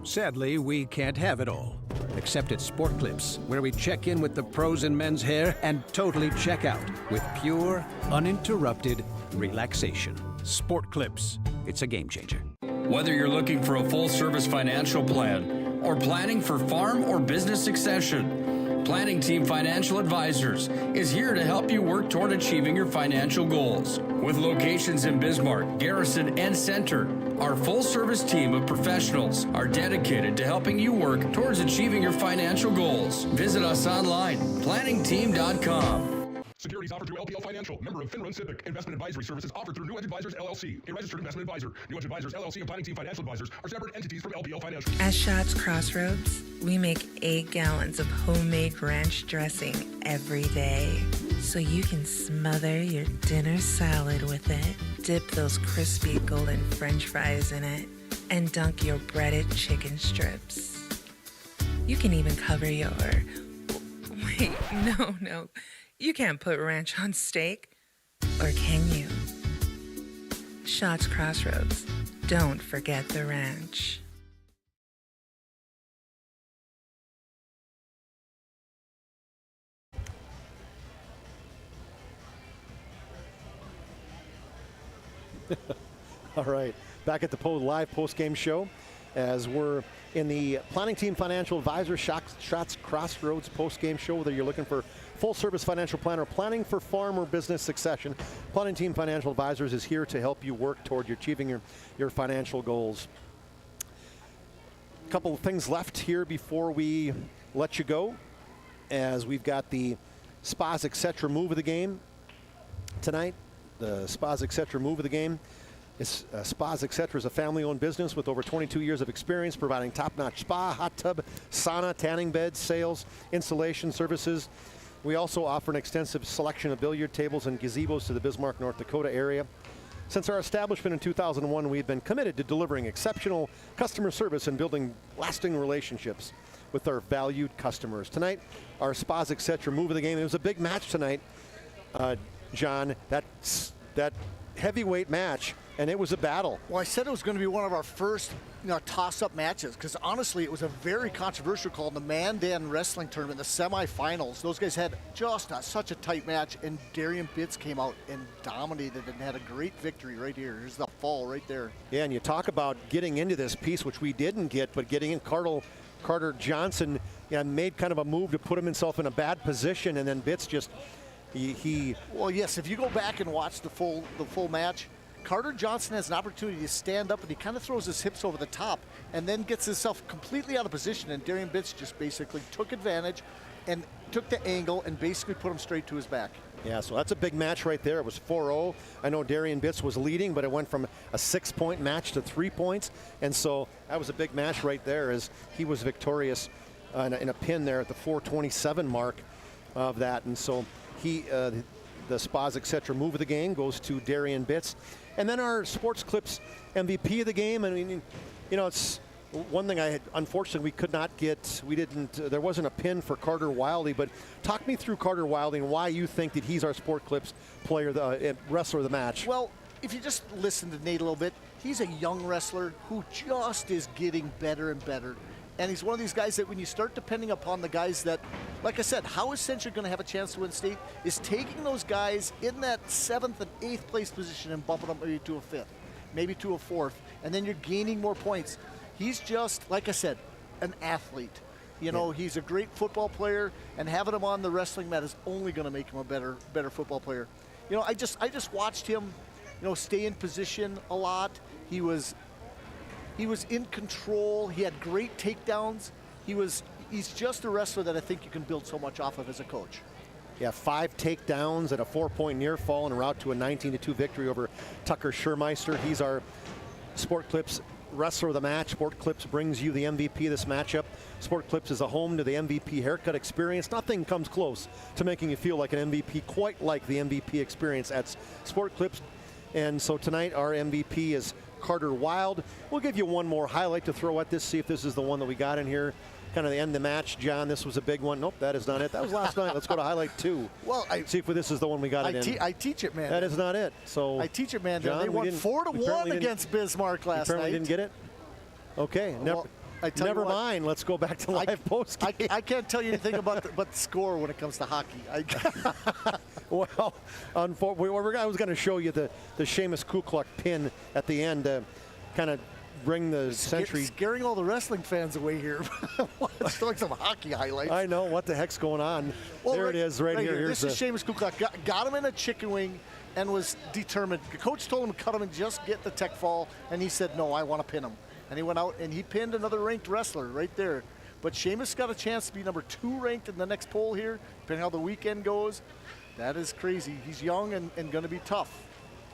Sadly, we can't have it all. Except at Sport Clips, where we check in with the pros in men's hair and totally check out with pure, uninterrupted relaxation. Sport Clips. It's a game changer. Whether you're looking for a full-service financial plan or planning for farm or business succession, Planning Team Financial Advisors is here to help you work toward achieving your financial goals. With locations in Bismarck, Garrison, and Center, our full-service team of professionals are dedicated to helping you work towards achieving your financial goals. Visit us online, planningteam.com. Securities offered through LPL Financial, member of FinRun Civic. Investment advisory services offered through New Edge Advisors LLC, a registered investment advisor. New Edge Advisors LLC and Planning Team Financial Advisors are separate entities from LPL Financial. At Shots Crossroads, we make 8 gallons of homemade ranch dressing every day, so you can smother your dinner salad with it, dip those crispy golden French fries in it, and dunk your breaded chicken strips. You can even cover your... Wait, no. You can't put ranch on steak, or can you? Shots Crossroads. Don't forget the ranch. All right, back at the live post-game show as we're in the Planning Team Financial Advisor Shots Crossroads post-game show. Whether you're looking for full-service financial planner, planning for farm or business succession, Planning Team Financial Advisors is here to help you work toward achieving your financial goals. A couple of things left here before we let you go, as we've got the Spas Etc. move of the game tonight. The Spas Etc. move of the game. Spas Etc. is a family-owned business with over 22 years of experience providing top-notch spa, hot tub, sauna, tanning beds, sales, installation services. We also offer an extensive selection of billiard tables and gazebos to the Bismarck, North Dakota area. Since our establishment in 2001, we've been committed to delivering exceptional customer service and building lasting relationships with our valued customers. Tonight, our Spas Etc. move of the game. It was a big match tonight, John. That heavyweight match, and it was a battle. Well, I said it was going to be one of our first toss-up matches, because honestly, it was a very controversial call in the Mandan Wrestling Tournament, the semifinals. Those guys had just such a tight match, and Darian Bitts came out and dominated and had a great victory right here. Here's the fall right there. Yeah, and you talk about getting into this piece, which we didn't get, but getting in. Carter Johnson made kind of a move to put himself in a bad position, and then Bitts just Well, yes, if you go back and watch the full match, Carter Johnson has an opportunity to stand up, and he kind of throws his hips over the top and then gets himself completely out of position, and Darian Bitts just basically took advantage and took the angle and basically put him straight to his back. Yeah, so that's a big match right there. It was 4-0. I know Darian Bitts was leading, but it went from a 6-point match to 3 points, and so that was a big match right there as he was victorious in a pin there at the 4:27 mark of that, and so the Spas Etc. move of the game goes to Darian Bitts. And then our Sports Clips MVP of the game. I mean, it's one thing unfortunately we could not get. There wasn't a pin for Carter Wildey, but talk me through Carter Wildey and why you think that he's our Sport Clips player, the wrestler of the match. Well, if you just listen to Nate a little bit, he's a young wrestler who just is getting better and better. And he's one of these guys that when you start depending upon the guys that, like I said, how is Century going to have a chance to win state is taking those guys in that 7th and 8th place position and bumping them maybe to a 5th, maybe to a 4th, and then you're gaining more points. He's just, like I said, an athlete. He's a great football player, and having him on the wrestling mat is only going to make him a better football player. I just watched him, stay in position a lot. He was in control. He had great takedowns. He's just a wrestler that I think you can build so much off of as a coach. Yeah, 5 takedowns and a 4-point near fall en route to a 19-2 victory over Tucker Schurmeister. He's our Sport Clips wrestler of the match. Sport Clips brings you the MVP of this matchup. Sport Clips is a home to the MVP haircut experience. Nothing comes close to making you feel like an MVP, quite like the MVP experience at Sport Clips. And so tonight our MVP is Carter Wild. We'll give you one more highlight to throw at this, see if this is the one that we got in here. Kind of the end of the match, John. This was a big one. Nope, that is not it. That was last night. Let's go to highlight 2. Well, see if this is the one we got in. I teach it, man. That is not it. So I teach it, man. John, they won 4-1 against Bismarck last night. Apparently didn't get it. Okay, never mind. Let's go back to live post. I can't tell you anything about the score when it comes to hockey. Well, I was going to show you the Seamus Kukluk pin at the end, kind of bring the Century. Scaring all the wrestling fans away here. It's like some hockey highlights. I know. What the heck's going on? Well, there it is right here. This is Seamus Kukluk. Got him in a chicken wing and was determined. The coach told him to cut him and just get the tech fall, and he said, no, I want to pin him. And he went out and he pinned another ranked wrestler right there. But Seamus got a chance to be number 2 ranked in the next poll here, depending how the weekend goes. That is crazy. He's young and going to be tough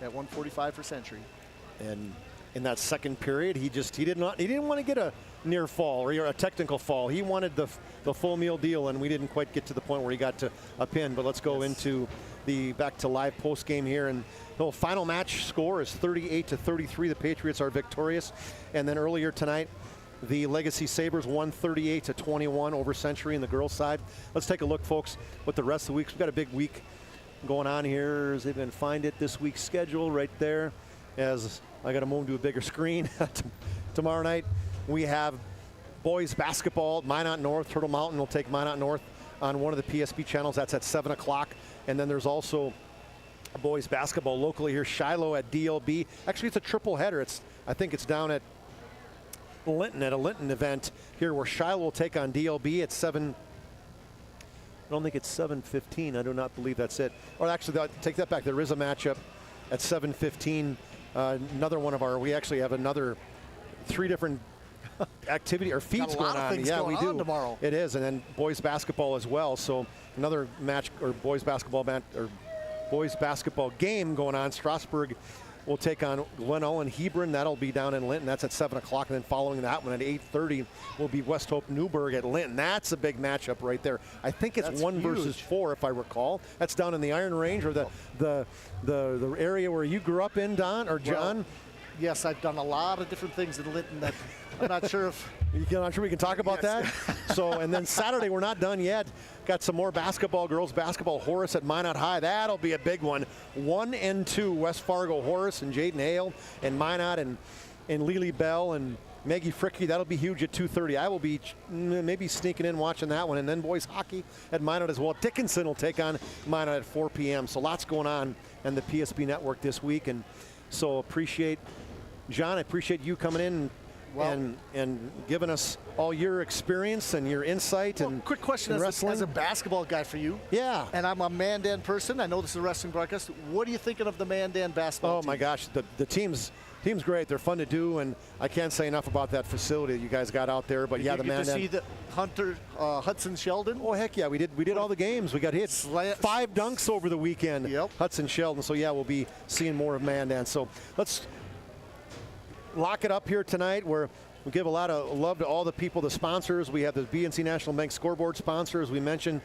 at 145 for Century. And in that second period, he didn't want to get a near fall or a technical fall. He wanted the full meal deal, and we didn't quite get to the point where he got to a pin. But let's go into back to live post game here, and the final match score is 38-33. The Patriots are victorious. And then earlier tonight, The Legacy Sabres won 38-21 over Century in the girls' side. Let's take a look, folks, what the rest of the week. We've got a big week going on here. As they can find it, this week's schedule right there. As I got to move to a bigger screen. Tomorrow night, we have boys basketball, Minot North. Turtle Mountain will take Minot North on one of the PSP channels. That's at 7 o'clock. And then there's also boys basketball locally here. Shiloh at DLB. Actually, it's a triple header. I think it's down at Linton at a Linton event here where Shiloh will take on DLB at 7. I don't think it's 7:15. I do not believe that's it. Or actually, take that back. There is a matchup at 7:15. Another one of we actually have another 3 different activity or feeds going on. Yeah, we do. Tomorrow. It is, and then boys basketball as well. So another match or boys basketball game going on. Strasburg will take on Glen Owen Hebron. That'll be down in Linton. That's at 7 o'clock. And then following that one at 8:30 will be West Hope Newburgh at Linton. That's a big matchup right there. I think it's 1 versus 4, if I recall. That's down in the Iron Range, or the area where you grew up in, Don or John. Well, yes, I've done a lot of different things in Linton that I'm not sure if not sure we can talk about that. So, and then Saturday we're not done yet. Got some more basketball, girls basketball. Horace at Minot High. That'll be a big one. 1 and 2, West Fargo Horace and Jaden Hale and Minot and Lily Bell and Maggie Fricky. That'll be huge at 2:30. I will be maybe sneaking in watching that one. And then boys hockey at Minot as well. Dickinson will take on Minot at 4 p.m. So lots going on in the PSP Network this week. And so John, I appreciate you coming in and giving us all your experience and your insight. And quick question as a basketball guy for you. Yeah. And I'm a Mandan person. I know this is a wrestling broadcast. What are you thinking of the Mandan basketball team? My gosh, the team's great. They're fun to do, and I can't say enough about that facility that you guys got out there. But Did you get to see the Hudson Sheldon? Oh heck yeah, we did all the games. We got hit 5 dunks over the weekend. Yep. Hudson Sheldon. So yeah, we'll be seeing more of Mandan. So let's lock it up here tonight, where we give a lot of love to all the people, the sponsors. We have the BNC National Bank scoreboard sponsors. We mentioned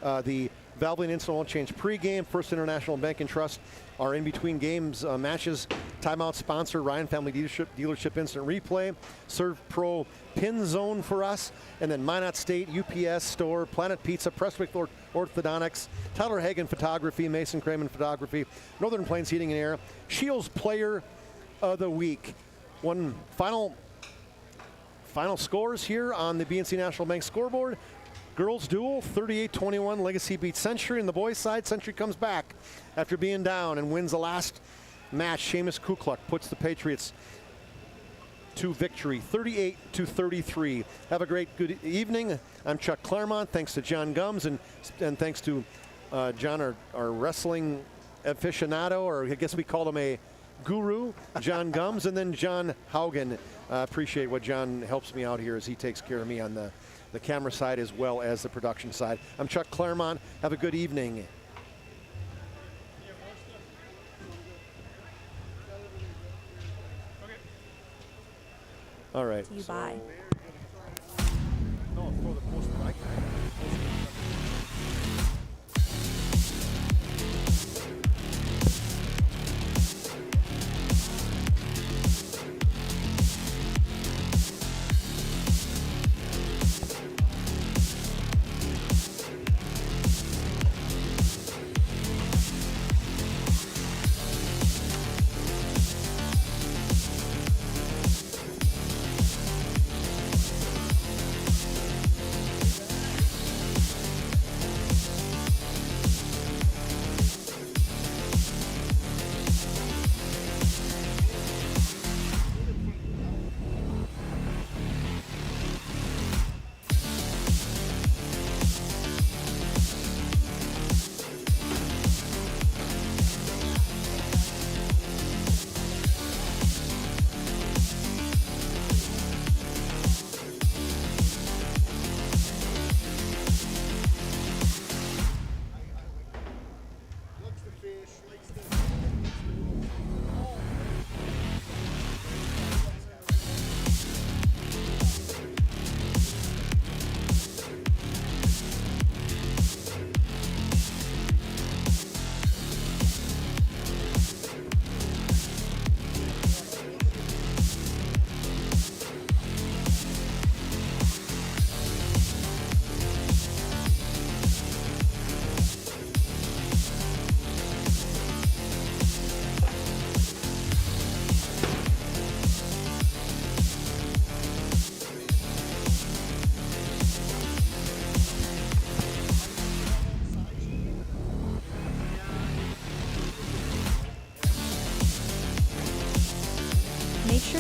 the Valvoline Instant Oil Change pregame, First International Bank and Trust, our in-between games matches timeout sponsor, Ryan Family Dealership Instant Replay, ServPro Pin Zone for us, and then Minot State, UPS Store, Planet Pizza, Prestwick Orthodontics, Tyler Hagen Photography, Mason Cramen Photography, Northern Plains Heating and Air, Shields Player of the Week. One final scores here on the BNC National Bank scoreboard. Girls duel, 38-21, Legacy beats Century. On the boys' side, Century comes back after being down and wins the last match. Seamus Kukluk puts the Patriots to victory, 38-33. Have a good evening. I'm Chuck Claremont. Thanks to John Gums and thanks to John, our wrestling aficionado, or I guess we called him a guru, John Gums, and then John Haugen. Appreciate what John helps me out here as he takes care of me on the camera side as well as the production side. I'm Chuck Claremont. Have a good evening. All right. Do you buy? No, throw the poster right.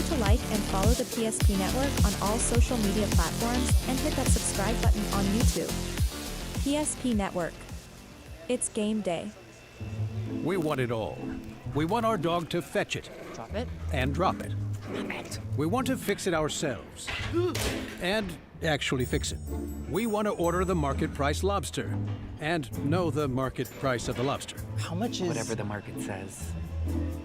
to like and follow the PSP Network on all social media platforms and hit that subscribe button on YouTube. PSP Network. It's game day. We want it all. We want our dog to fetch it. Drop it. And drop it. We want to fix it ourselves. And actually fix it. We want to order the market price lobster. And know the market price of the lobster. How much is... Whatever the market says.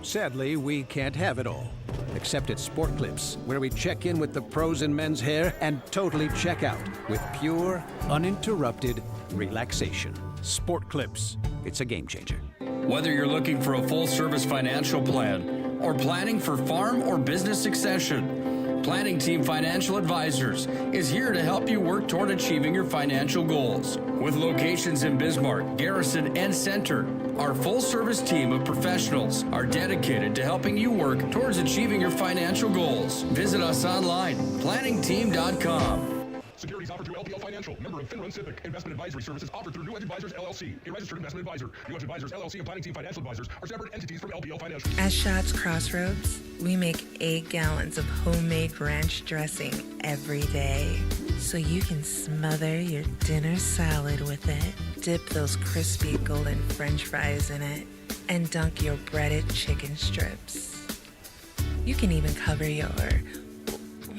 Sadly, we can't have it all. Except at Sport Clips, where we check in with the pros in men's hair and totally check out with pure, uninterrupted relaxation. Sport Clips. It's a game changer. Whether you're looking for a full-service financial plan or planning for farm or business succession, Planning Team Financial Advisors is here to help you work toward achieving your financial goals. With locations in Bismarck, Garrison, and Center, our full-service team of professionals are dedicated to helping you work towards achieving your financial goals. Visit us online, planningteam.com. Securities offered through LPL Financial, member of Finrun Civic. Investment advisory services offered through New Edge Advisors, LLC, a registered investment advisor. New Edge Advisors, LLC, and Planning Team Financial Advisors are separate entities from LPL Financial. At Shots Crossroads, we make 8 gallons of homemade ranch dressing every day. So you can smother your dinner salad with it, dip those crispy golden French fries in it, and dunk your breaded chicken strips. You can even cover your...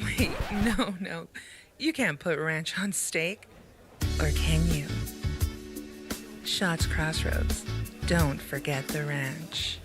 Wait, no. You can't put ranch on steak, or can you? Shots Crossroads. Don't forget the ranch.